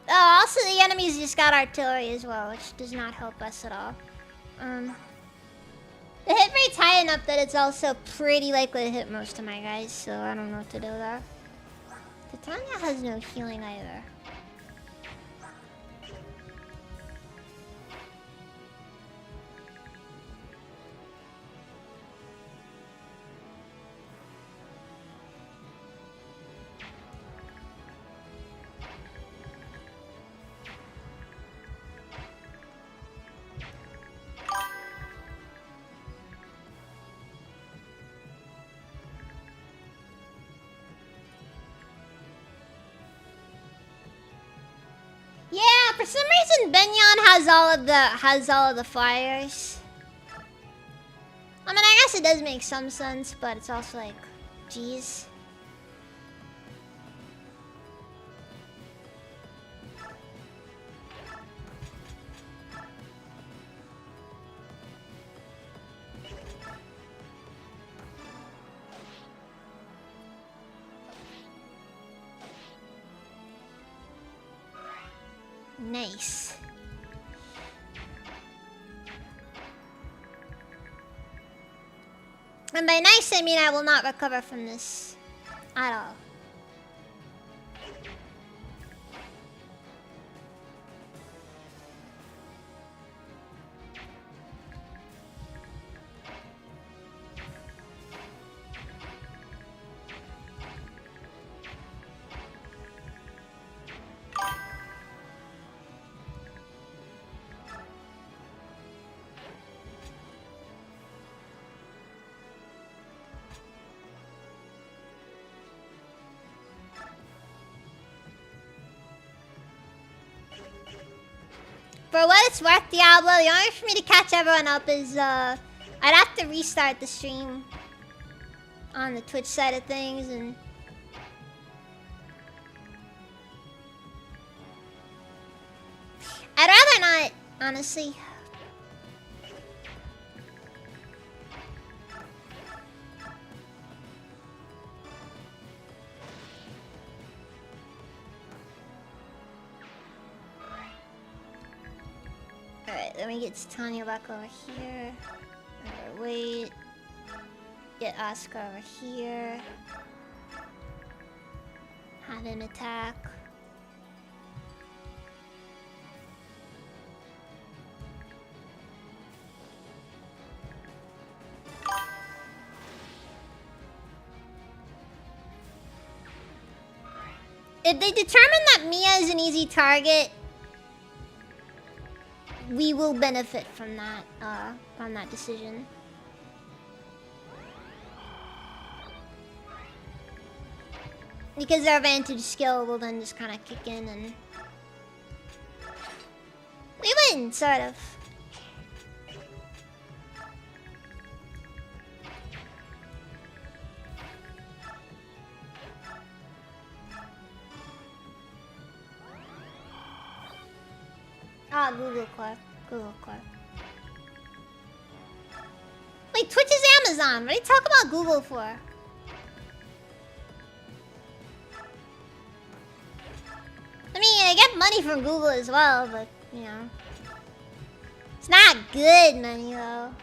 Oh, also the enemies just got artillery as well, which does not help us at all. The hit rate's high enough that it's also pretty likely to hit most of my guys, so I don't know what to do there. Titania has no healing either. For some reason, Benyon has all of the flyers. I mean, I guess it does make some sense, but it's also like, geez. Nice. And by nice, I mean I will not recover from this at all. For what it's worth, Diablo, the only way for me to catch everyone up is, I'd have to restart the stream on the Twitch side of things, and I'd rather not, honestly. Alright, let me get Tanya back over here. Wait. Get Oscar over here. Had an attack. If they determine that Mia is an easy target, we will benefit from that decision. Because their advantage skill will then just kind of kick in and we win, sort of. Ah, Google Core. Google Core. Wait, Twitch is Amazon. What are you talking about Google for? I mean, I get money from Google as well, but, you know. It's not good money, though.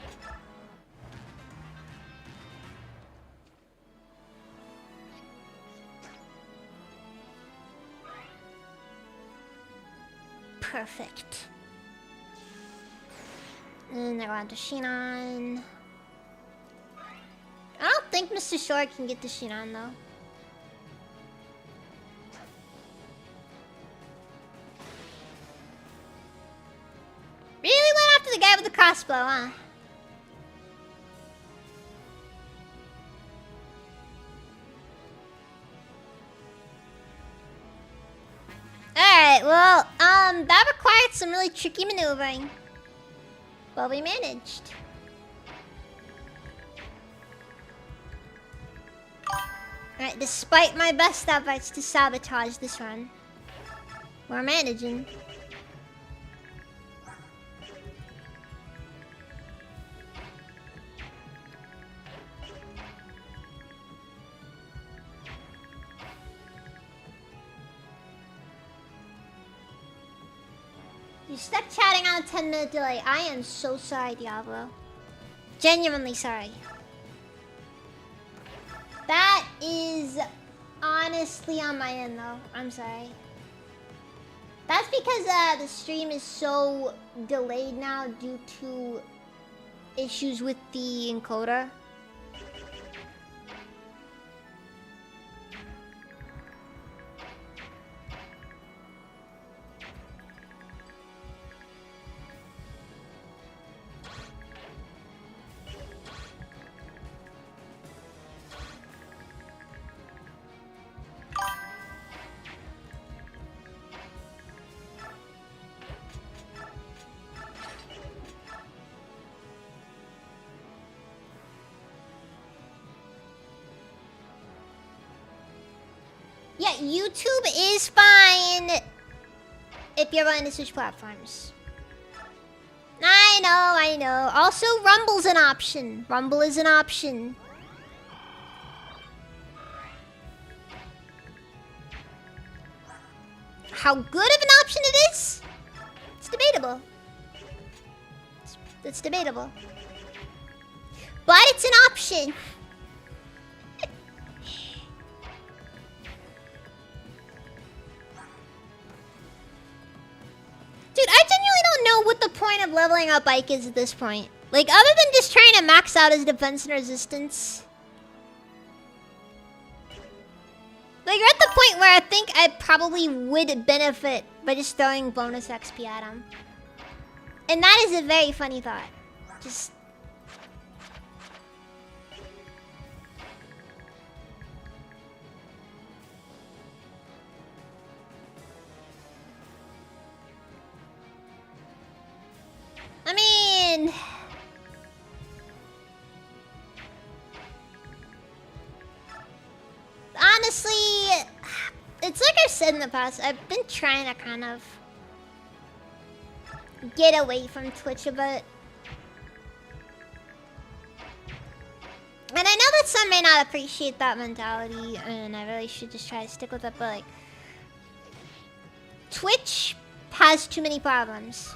Perfect. And they're going to Shinon. I don't think Mr. Short can get to Shinon, though. Really went after the guy with the crossbow, huh? Alright, well, that required some really tricky maneuvering. But we managed. Alright, despite my best efforts to sabotage this run, we're managing. You stuck chatting on a 10-minute delay. I am so sorry, Diablo. Genuinely sorry. That is honestly on my end, though. I'm sorry. That's because the stream is so delayed now due to issues with the encoder. Yeah, YouTube is fine if you're on the Switch platforms. I know. Also, Rumble's an option. Rumble is an option. How good of an option it is? It's debatable. It's debatable. But it's an option. Dude, I genuinely don't know what the point of leveling up Ike is at this point. Like, other than just trying to max out his defense and resistance. Like, you're at the point where I think I probably would benefit by just throwing bonus XP at him. And that is a very funny thought. Just... honestly, it's like I've said in the past, I've been trying to kind of get away from Twitch a bit. And I know that some may not appreciate that mentality, and I really should just try to stick with it, but like, Twitch has too many problems.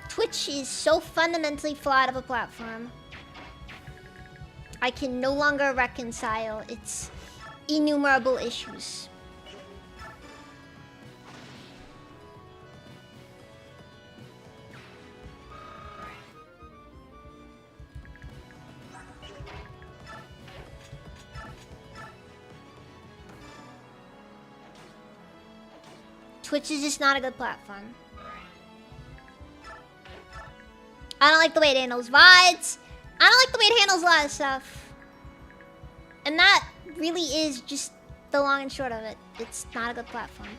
Twitch is so fundamentally flawed of a platform. I can no longer reconcile its innumerable issues. Twitch is just not a good platform. I don't like the way it handles VODs. I don't like the way it handles a lot of stuff. And that really is just the long and short of it. It's not a good platform.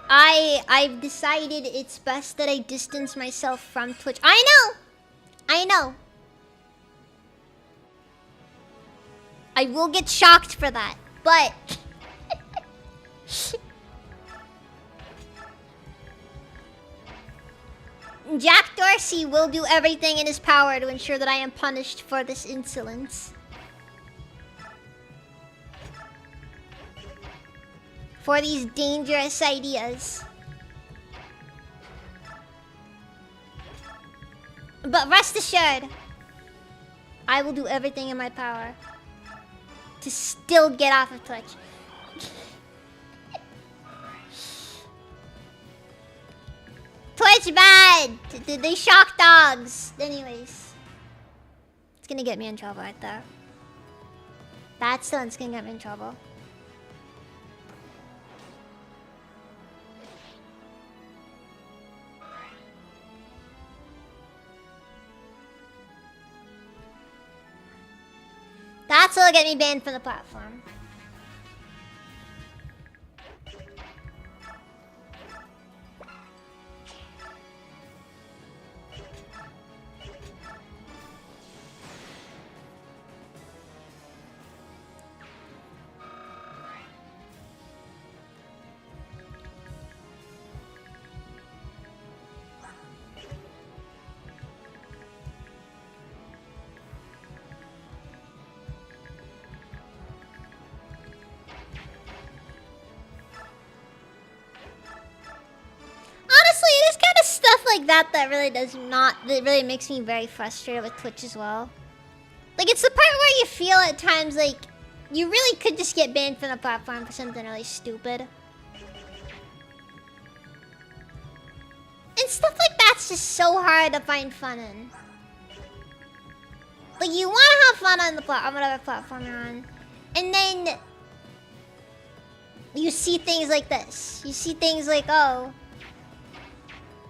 I've decided it's best that I distance myself from Twitch. I know. I will get shocked for that, but Jack Dorsey will do everything in his power to ensure that I am punished for this insolence. For these dangerous ideas. But rest assured, I will do everything in my power to still get off of Twitch. Twitch bad! They shock dogs. Anyways. It's gonna get me in trouble right there. That's the one's gonna get me in trouble. That's what'll get me banned from the platform. Like that really makes me very frustrated with Twitch as well. Like, it's the part where you feel at times like you really could just get banned from the platform for something really stupid. And stuff like that's just so hard to find fun in. Like, you want to have fun on whatever platform you're on, and then you see things like this. You see things like, oh,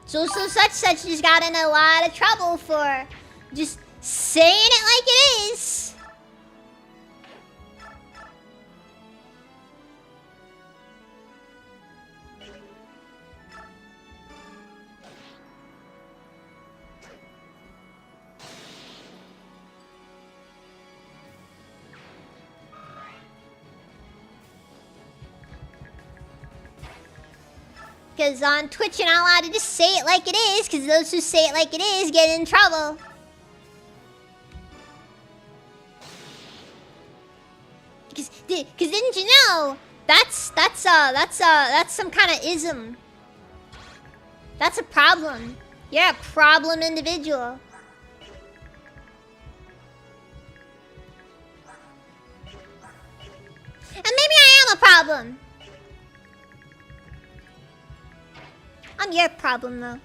so such just got in a lot of trouble for just saying it like it is. Because on Twitch you're not allowed to just say it like it is, because those who say it like it is get in trouble. Because didn't you know that's some kind of ism. That's a problem. You're a problem individual. And maybe I am a problem. I'm your problem, though.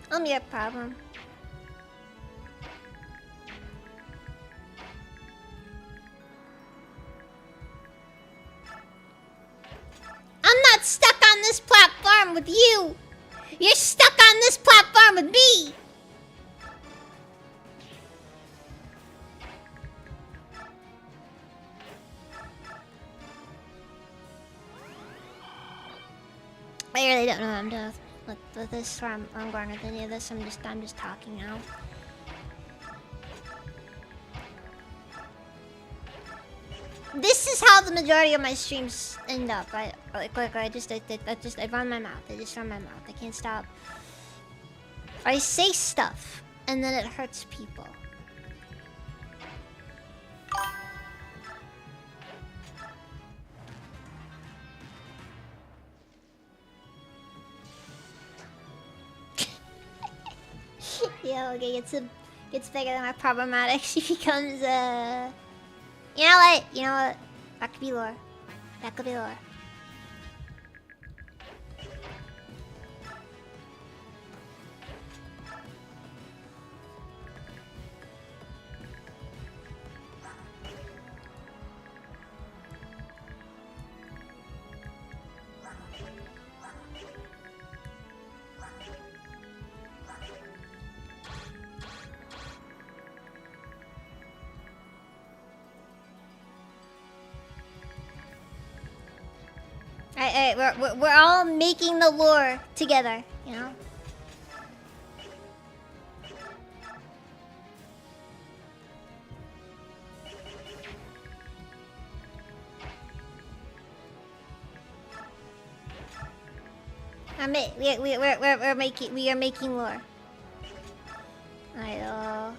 I'm your problem. with you. You're stuck on this platform with me. I really don't know what I'm doing with this. Where I'm going with any of this. I'm just talking now. This is how the majority of my streams end up. I just run my mouth. I just run my mouth. I can't stop. I say stuff, and then it hurts people. Yeah, okay, gets bigger than my problematic. She becomes You know what? You know what? That could be lore. That could be lore. We're all making the lore together, you know? We are making lore. I know.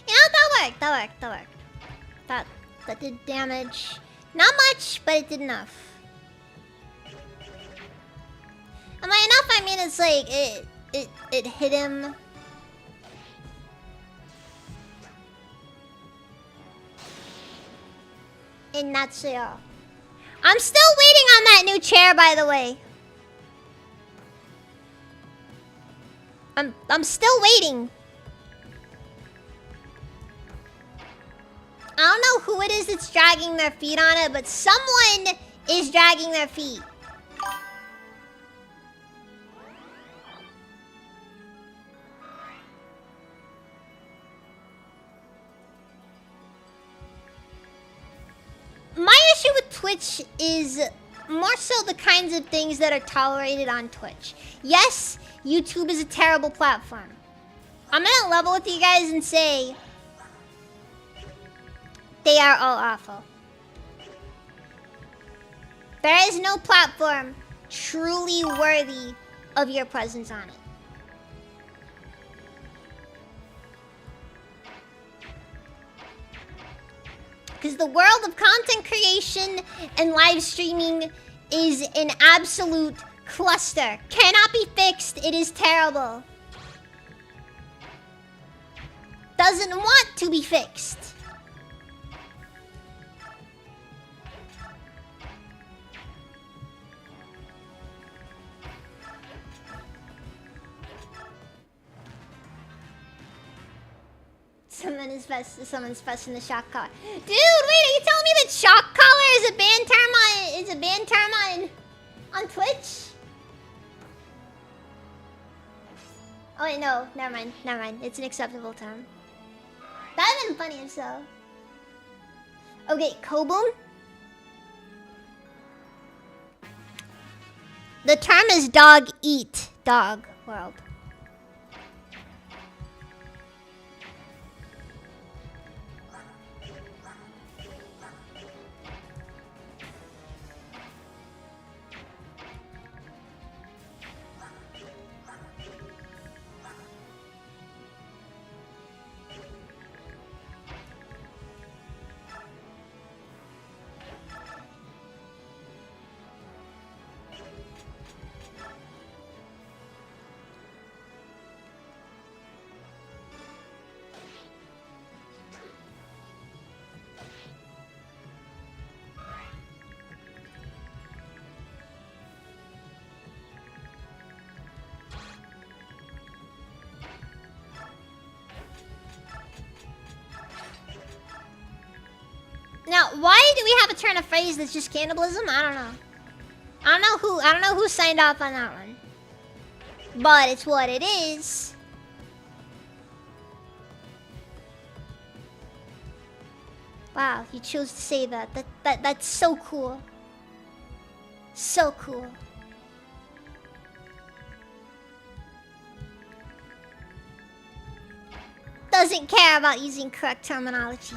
You know, that worked. That did damage. Not much, but it did enough. And by enough, I mean it's like it hit him. In nutshell. I'm still waiting on that new chair, by the way. I'm still waiting. I don't know who it is that's dragging their feet on it, but someone is dragging their feet. My issue with Twitch is more so the kinds of things that are tolerated on Twitch. Yes, YouTube is a terrible platform. I'm gonna level with you guys and say they are all awful. There is no platform truly worthy of your presence on it. Because the world of content creation and live streaming is an absolute cluster. Cannot be fixed. It is terrible. Doesn't want to be fixed. Someone's pressing the shock collar. Dude, wait, are you telling me that shock collar is a banned term on Twitch? Oh wait, no, never mind. It's an acceptable term. That'd have been funny if so. Okay, Koboom. The term is dog eat dog world. Why do we have a turn of phrase that's just cannibalism? I don't know. I don't know who signed off on that one. But it's what it is. Wow, you chose to say that. That's so cool. So cool. Doesn't care about using correct terminology.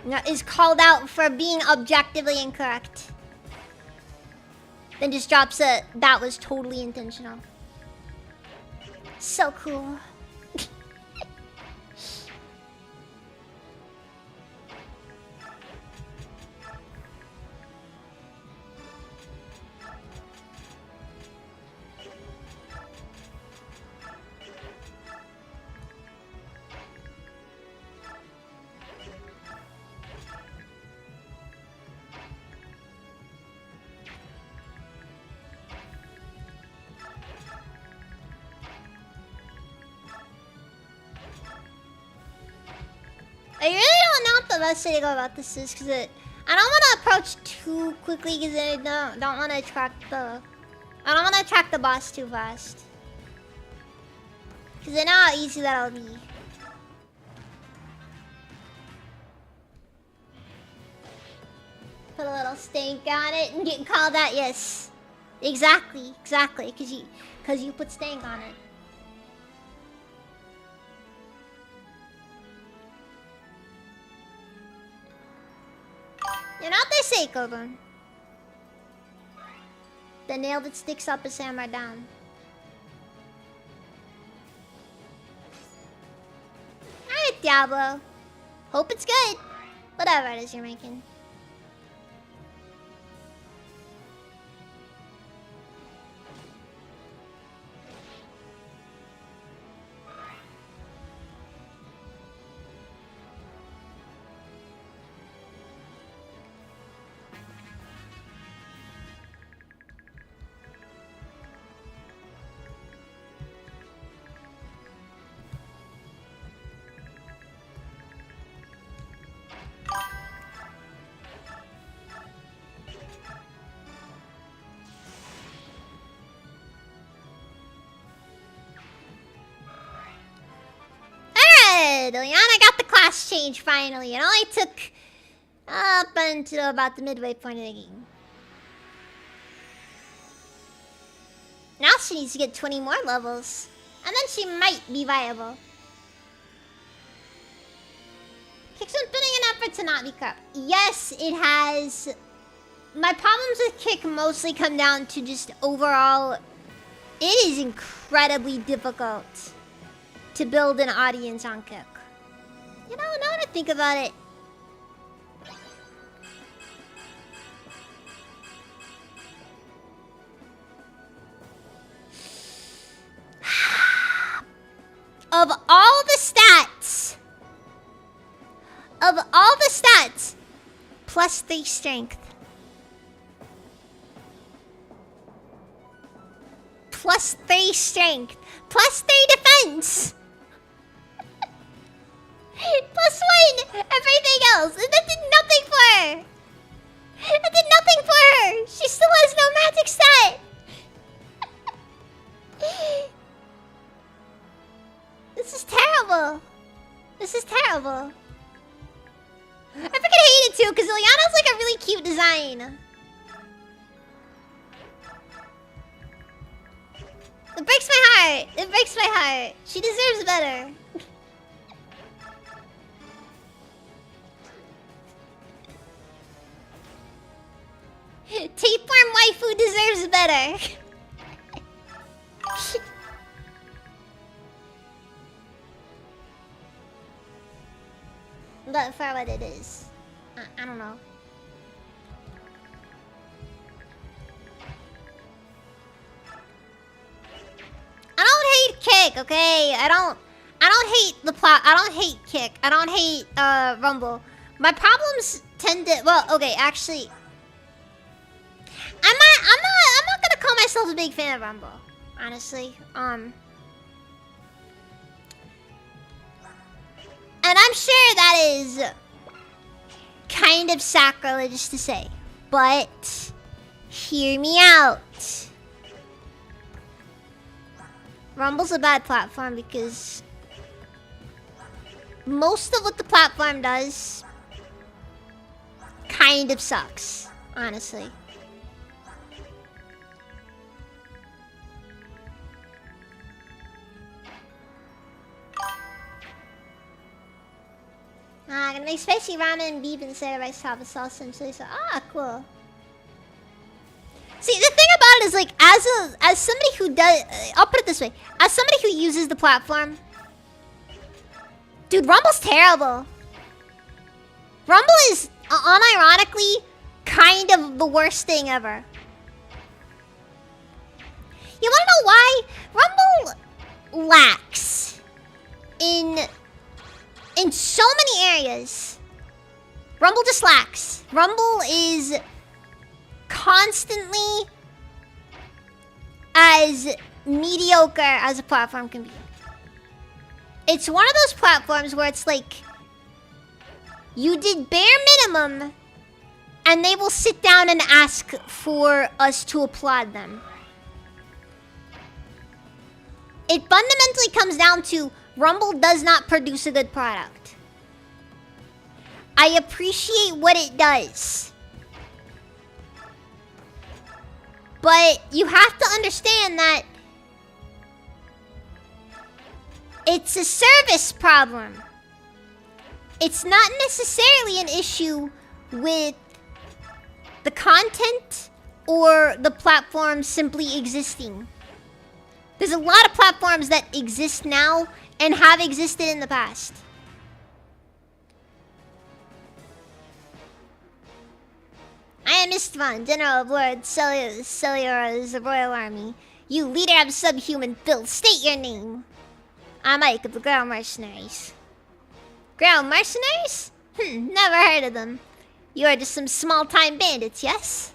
No, is called out for being objectively incorrect. Then just drops a that was totally intentional. So cool. I really don't know what the best way to go about this is, because I don't want to approach too quickly, because I don't want to attract the boss too fast. Because I know how easy that'll be. Put a little stink on it and get called out. Yes, exactly, because you put stank on it. You know what they say, Koban? The nail that sticks up is hammered down. Alright, Diablo. Hope it's good. Whatever it is you're making. Ileana got the class change finally. It only took up until about the midway point of the game. Now she needs to get 20 more levels. And then she might be viable. Kick's been putting an effort to not be crap. Yes, it has. My problems with Kick mostly come down to just overall. It is incredibly difficult to build an audience on Kick. You know, now that I think about it. Of all the stats, plus 3 strength. Plus 3 strength. Plus 3 defense. Plus 1 everything else. And that did nothing for her. That did nothing for her. She still has no magic stat. This is terrible. This is terrible. I freaking hate it too, because Ileana's like a really cute design. It breaks my heart. It breaks my heart. She deserves better. Tapeworm waifu deserves better. But for what it is, I don't know. I don't hate Kick, okay? I don't hate the plot. I don't hate Kick. I don't hate Rumble. My problems tend to, well, okay, actually, I'm not gonna call myself a big fan of Rumble, honestly. And I'm sure that is kind of sacrilegious to say. But hear me out. Rumble's a bad platform because most of what the platform does kind of sucks, honestly. Gonna make spicy ramen, beef instead of rice top with sauce and chili sauce. Cool. See, the thing about it is, like, as somebody who does, I'll put it this way, as somebody who uses the platform, dude, Rumble's terrible. Rumble is, unironically, kind of the worst thing ever. You wanna know why? Rumble lacks in so many areas. Rumble just lacks. Rumble is constantly as mediocre as a platform can be. It's one of those platforms where it's like you did bare minimum and they will sit down and ask for us to applaud them. It fundamentally comes down to Rumble does not produce a good product. I appreciate what it does. But you have to understand that it's a service problem. It's not necessarily an issue with the content or the platform simply existing. There's a lot of platforms that exist now and have existed in the past. I am Istvan, General of Lord Celiura's Royal Army. You leader of subhuman filth, state your name. I'm Ike of the Ground Mercenaries. Ground Mercenaries? Never heard of them. You are just some small-time bandits, yes?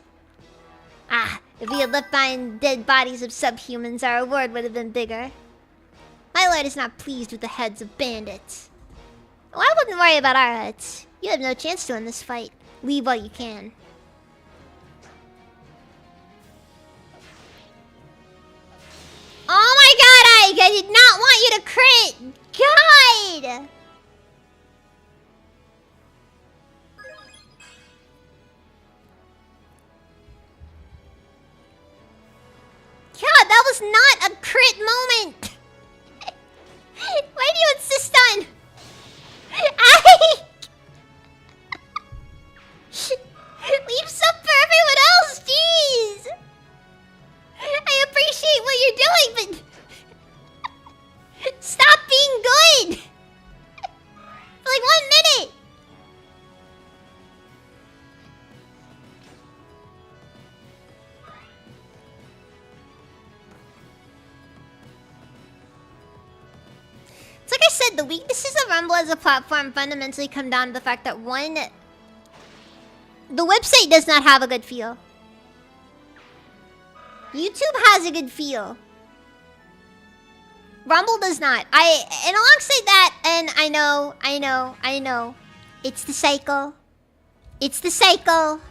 If we had left behind dead bodies of subhumans, our reward would have been bigger. My lord is not pleased with the heads of bandits. Well, I wouldn't worry about our heads. You have no chance to win this fight. Leave while you can. Oh my god, Ike! I did not want you to crit! God! God, that was not a crit moment! Why do you insist on... Leave some for everyone else, jeez! I appreciate what you're doing, but... Stop being good! For like 1 minute! It's like I said, the weaknesses of Rumble as a platform fundamentally come down to the fact that, one, the website does not have a good feel. YouTube has a good feel. Rumble does not. And alongside that, and I know. It's the cycle. It's the cycle.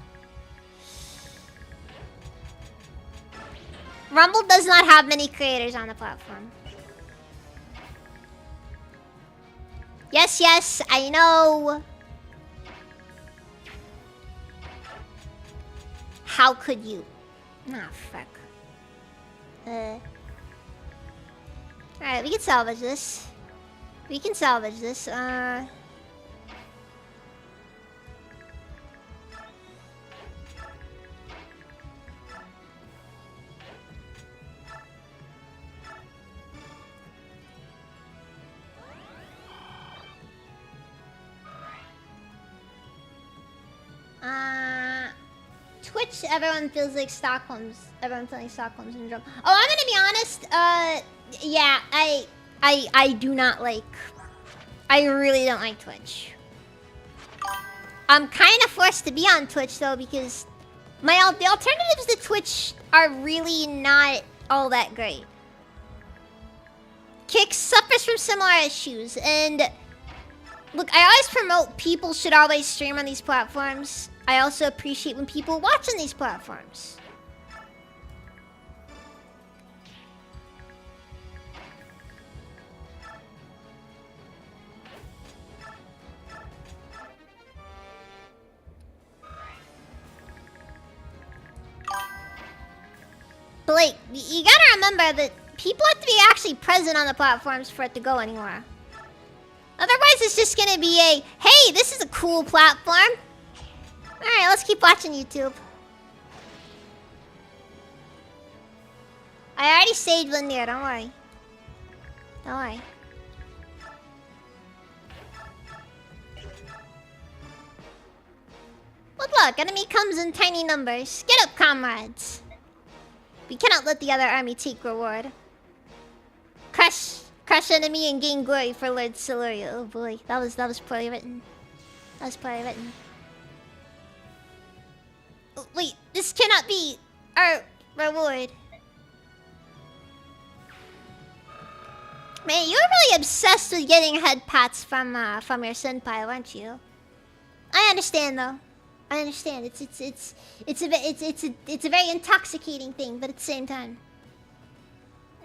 Rumble does not have many creators on the platform. Yes, I know. How could you? Ah, fuck. Alright, we can salvage this. Twitch, everyone feels like everyone feeling Stockholm syndrome. Oh, I'm gonna be honest, yeah, I do not like, I really don't like Twitch. I'm kind of forced to be on Twitch though because the alternatives to Twitch are really not all that great. Kick suffers from similar issues, and Look, I always promote people should always stream on these platforms. I also appreciate when people watch on these platforms. But like, you gotta remember that people have to be actually present on the platforms for it to go anywhere. Otherwise, it's just gonna be a, hey, this is a cool platform. Alright, let's keep watching YouTube. I already saved Lindir, don't worry. Don't worry. But look, enemy comes in tiny numbers. Get up, comrades. We cannot let the other army take reward. Crush enemy and gain glory for Lord Siluria. Oh boy, that was poorly written. That was poorly written. Oh, wait, this cannot be our reward. Man, you're really obsessed with getting head pats from your senpai, aren't you? I understand though. I understand. It's a very intoxicating thing, but at the same time.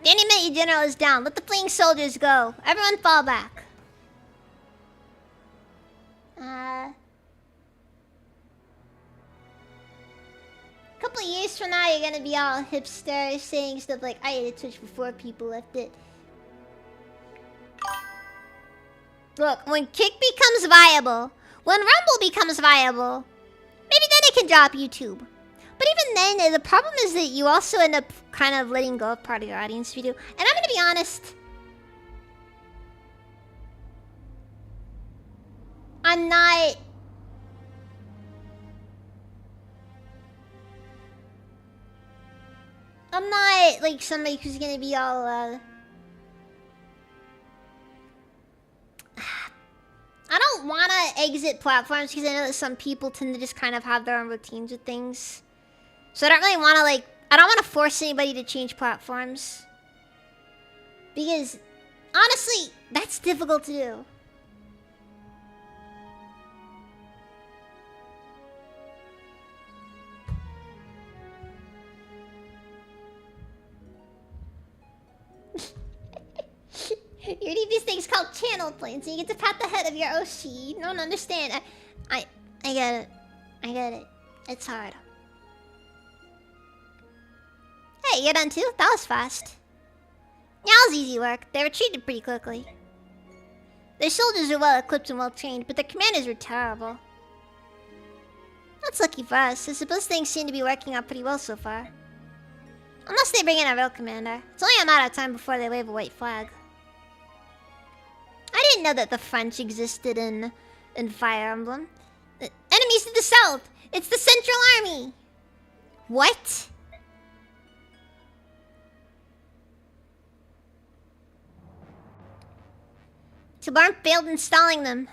The enemy general is down. Let the fleeing soldiers go. Everyone fall back. A couple of years from now, you're gonna be all hipster, saying stuff like, I ate a Twitch before people left it. Look, when Kick becomes viable, when Rumble becomes viable, maybe then it can drop YouTube. But even then, the problem is that you also end up kind of letting go of part of your audience if you do. And I'm gonna be honest. I'm not like somebody who's gonna be all I don't want to exit platforms because I know that some people tend to just kind of have their own routines with things. So I don't really want to I don't want to force anybody to change platforms. Because, honestly, that's difficult to do. You need these things called channel planes, and you get to pat the head of your OC. You don't understand. I get it. I get it. It's hard. Hey, you're done too? That was fast. Yeah, it was easy work. They retreated pretty quickly. Their soldiers are well equipped and well trained, but their commanders were terrible. That's lucky for us. I suppose things seem to be working out pretty well so far. Unless they bring in a real commander. It's only a matter of time before they wave a white flag. I didn't know that the French existed in Fire Emblem. Enemies to the south! It's the Central Army! What? Tabarn failed installing them.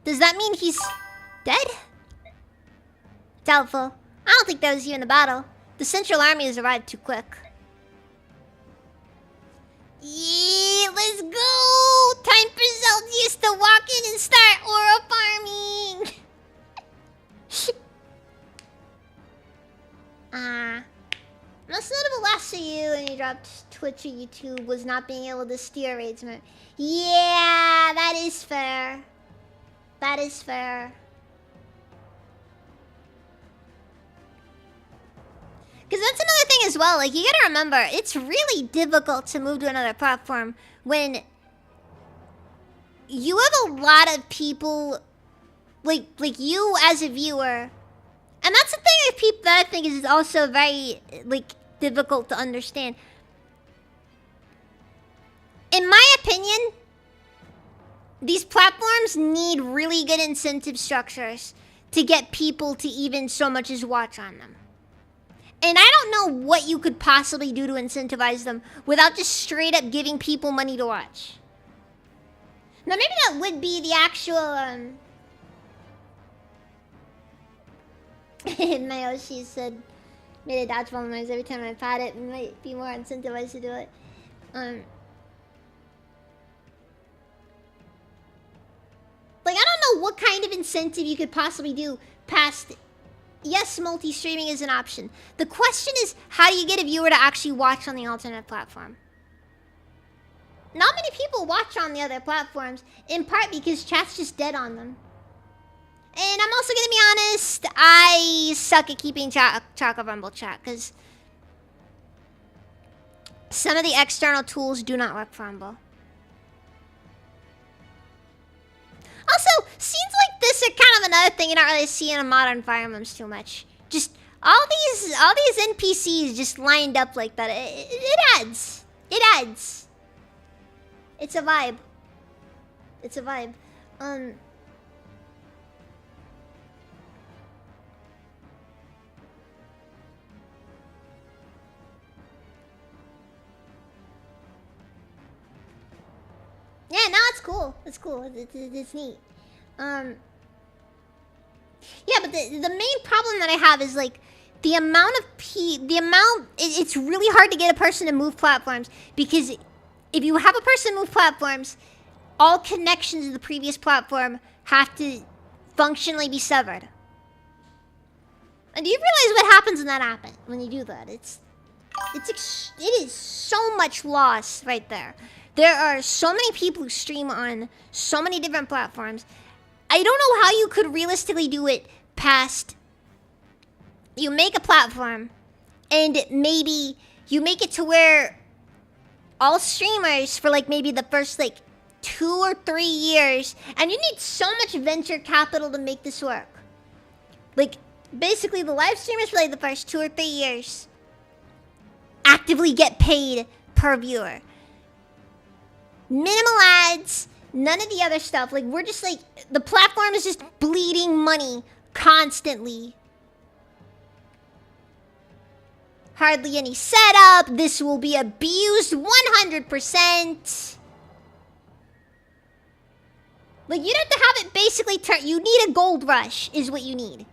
Does that mean he's dead? Doubtful. I don't think that was even a battle. The Central Army has arrived too quick. Yeah, let's go! Time for Celsius to walk in and start aura farming! Most notable loss to you when you dropped Twitch or YouTube was not being able to steer raids. Yeah, that is fair. That is fair. Because that's another thing as well. Like, you gotta remember, it's really difficult to move to another platform when you have a lot of people, like you as a viewer. And that's the thing with people that I think is also very, difficult to understand. In my opinion, these platforms need really good incentive structures to get people to even so much as watch on them. And I don't know what you could possibly do to incentivize them without just straight up giving people money to watch. Now maybe that would be the actual, my Oshi said, made a dodgeball noise every time I pat it and might be more incentivized to do it. know what kind of incentive you could possibly do past... Yes, multi-streaming is an option. The question is, how do you get a viewer to actually watch on the alternate platform? Not many people watch on the other platforms, in part because chat's just dead on them. And I'm also gonna be honest, I suck at keeping track of Rumble chat, because some of the external tools do not work for Rumble. Also, scenes like this are kind of another thing you don't really see in a modern Fire Emblems too much. Just all these NPCs just lined up like that. It adds. It adds. It's a vibe. It's a vibe. Yeah, no, it's cool. It's cool. It's neat. Yeah, but the main problem that I have is like the amount of it's really hard to get a person to move platforms, because if you have a person move platforms, all connections to the previous platform have to functionally be severed. And do you realize what happens when that happens? When you do that, it is so much loss right there. There are so many people who stream on so many different platforms. I don't know how you could realistically do it past... You make a platform, and maybe you make it to where all streamers for like maybe the first like 2 or 3 years, and you need so much venture capital to make this work. Like, basically the live streamers for like the first 2 or 3 years actively get paid per viewer. Minimal ads, none of the other stuff. Like, we're just like, the platform is just bleeding money constantly. Hardly any setup. This will be abused 100%. Like, you'd have to have it basically turn. You need a gold rush, is what you need.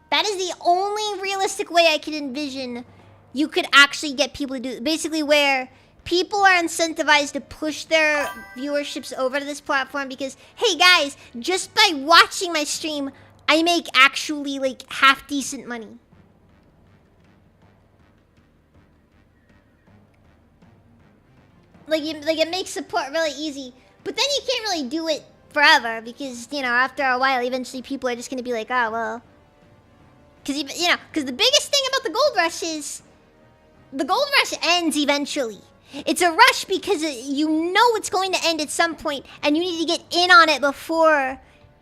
That is the only realistic way I could envision you could actually get people to do it. Basically, where people are incentivized to push their viewerships over to this platform because, hey guys, just by watching my stream, I make actually like half decent money. Like it makes support really easy, but then you can't really do it forever because, you know, after a while, eventually people are just gonna be like, oh well, because the biggest thing about the gold rush is the gold rush ends eventually. It's a rush because you know it's going to end at some point, and you need to get in on it before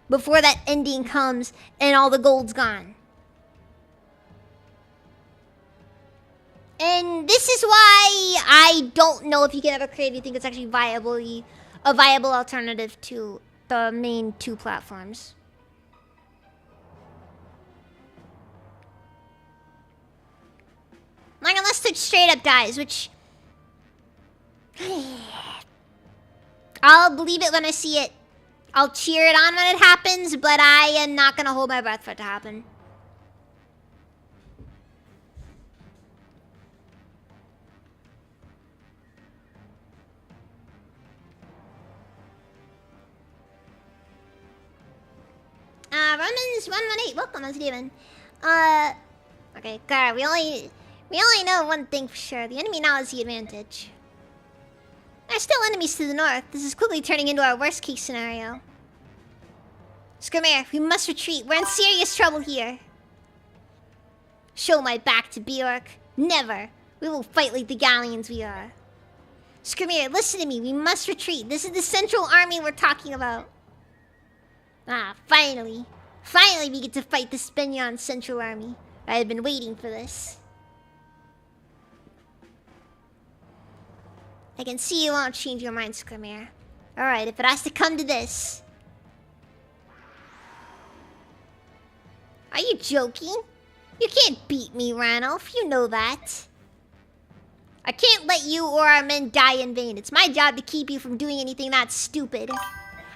that ending comes and all the gold's gone. And this is why I don't know if you can ever create anything that's actually a viable alternative to the main 2 platforms. Like, unless Twitch straight up dies, which... I'll believe it when I see it. I'll cheer it on when it happens, but I am not gonna hold my breath for it to happen. Romans 118, welcome, I'm Steven. Okay, God, we only know one thing for sure. The enemy now has the advantage. There are still enemies to the north. This is quickly turning into our worst case scenario. Skirmir, we must retreat. We're in serious trouble here. Show my back to Bjork. Never. We will fight like the Galleons we are. Skirmir, listen to me. We must retreat. This is the central army we're talking about. Ah, finally. Finally we get to fight the Spenyon Central Army. I have been waiting for this. I can see you won't change your mind, Skirmir. Alright, if it has to come to this. Are you joking? You can't beat me, Ranulf. You know that. I can't let you or our men die in vain. It's my job to keep you from doing anything that stupid.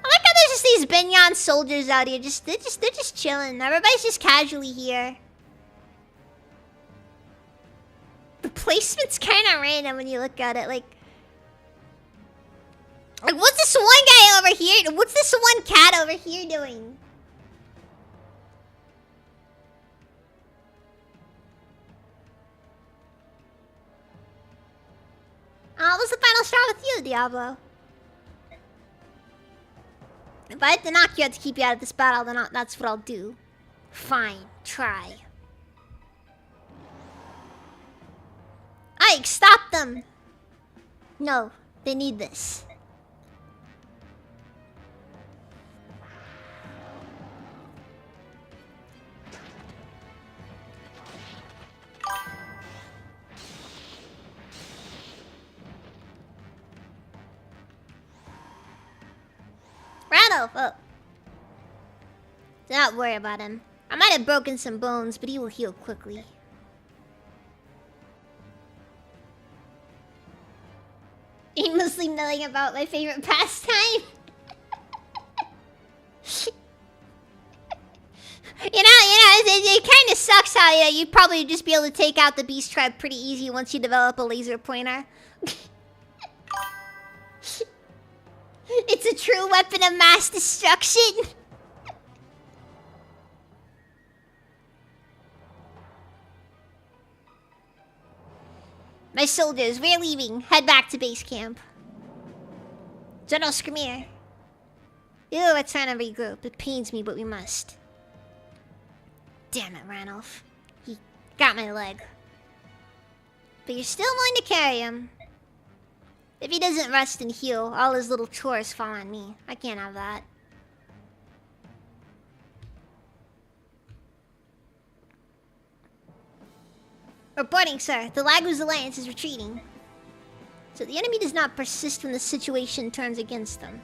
I like how there's just these Benyon soldiers out here. They're just chilling. Everybody's just casually here. The placement's kind of random when you look at it. Like, Like, what's this one guy over here? What's this one cat over here doing? What's the final straw with you, Diablo? If I have to knock you out to keep you out of this battle, then that's what I'll do. Fine, try. Ike, stop them! No, they need this. Ranulph! Oh. Do not worry about him. I might have broken some bones, but he will heal quickly. Aimlessly milling about, my favorite pastime. It kind of sucks how you'd probably just be able to take out the beast tribe pretty easy once you develop a laser pointer. It's a true weapon of mass destruction. My soldiers, we're leaving. Head back to base camp. General Skrimir. We're trying to regroup. It pains me, but we must. Damn it, Ranulph. He got my leg. But you're still willing to carry him. If he doesn't rest and heal, all his little chores fall on me. I can't have that. Reporting, sir. The Laguz Alliance is retreating. So the enemy does not persist when the situation turns against them.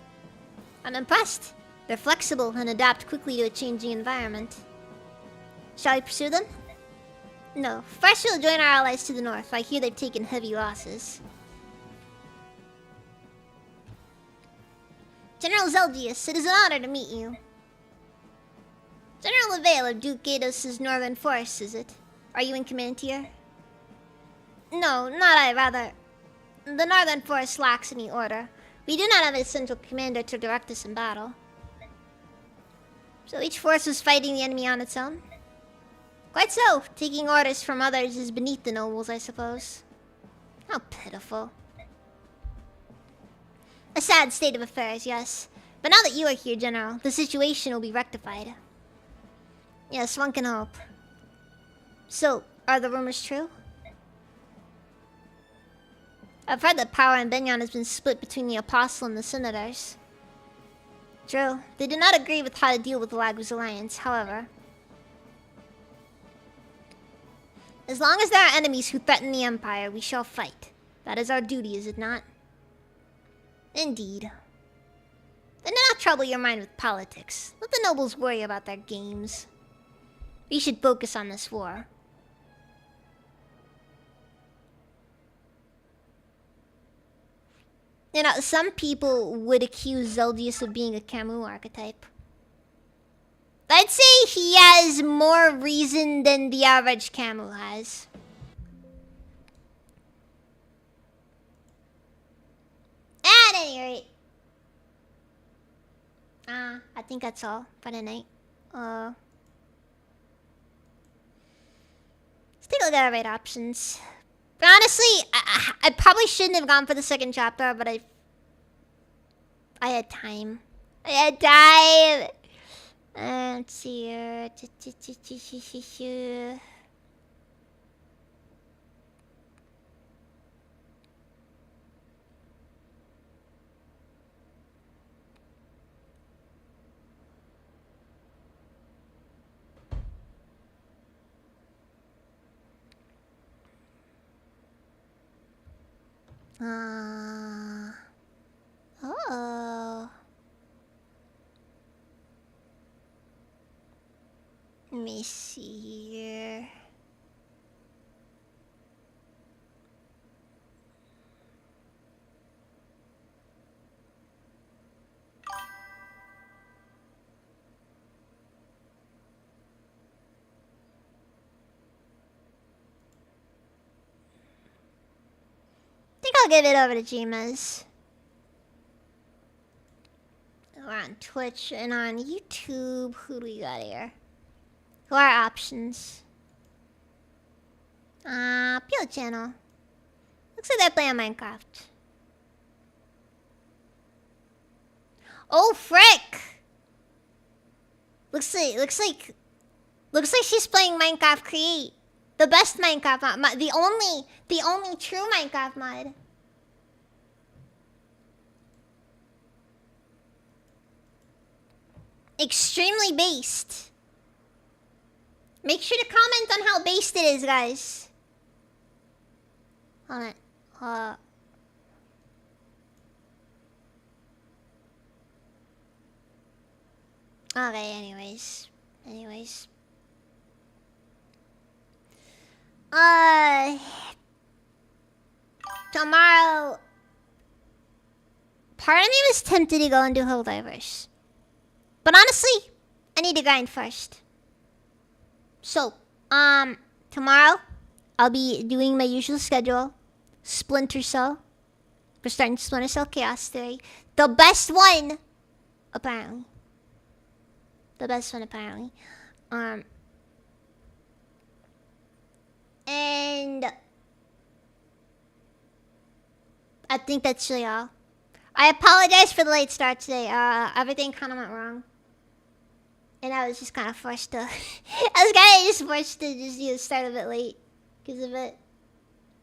I'm impressed. They're flexible and adapt quickly to a changing environment. Shall we pursue them? No. First we'll join our allies to the north. I hear they've taken heavy losses. General Zelgius, it is an honor to meet you. General LaVale of Duke Gatos' northern force, is it? Are you in command here? No, not I, rather. The northern force lacks any order. We do not have a central commander to direct us in battle. So each force was fighting the enemy on its own? Quite so. Taking orders from others is beneath the nobles, I suppose. How pitiful. A sad state of affairs, yes. But now that you are here, General, the situation will be rectified. Yes, one can hope. So, are the rumors true? I've heard that power in Benyon has been split between the Apostle and the Senators. True. They do not agree with how to deal with the Laguz Alliance, however. As long as there are enemies who threaten the Empire, we shall fight. That is our duty, is it not? Indeed. Then do not trouble your mind with politics. Let the nobles worry about their games. We should focus on this war. You know, some people would accuse Zelgius of being a Camus archetype. I'd say he has more reason than the average Camus has. At any rate. I think that's all for tonight. Let's take a look at our raid options. But honestly, I probably shouldn't have gone for the second chapter, but I had time. I had time! Let's see here. Oh. Let me see here. I think I'll give it over to Jima's. We're on Twitch and on YouTube. Who do we got here? Who are our options? Pure channel. Looks like they're playing Minecraft. Oh frick! Looks like she's playing Minecraft Create. The best Minecraft mod. The only true Minecraft mod. Extremely based. Make sure to comment on how based it is, guys. Hold on. Okay, anyways. Tomorrow, part of me was tempted to go and do Helldivers. But honestly, I need to grind first. So, tomorrow, I'll be doing my usual schedule. Splinter Cell. We're starting Splinter Cell Chaos today. The best one, apparently. And I think that's really all. I apologize for the late start today. Everything kind of went wrong. And I was just kind of forced to... start a bit late. Because of it.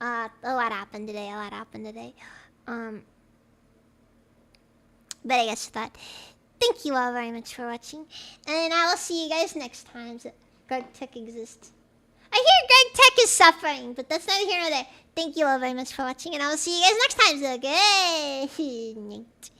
A lot happened today. But I guess with that, thank you all very much for watching. And I will see you guys next time that Greg Tech exists. I hear Greg Tech is suffering, but that's neither here nor there. Thank you all very much for watching, and I will see you guys next time. So good night.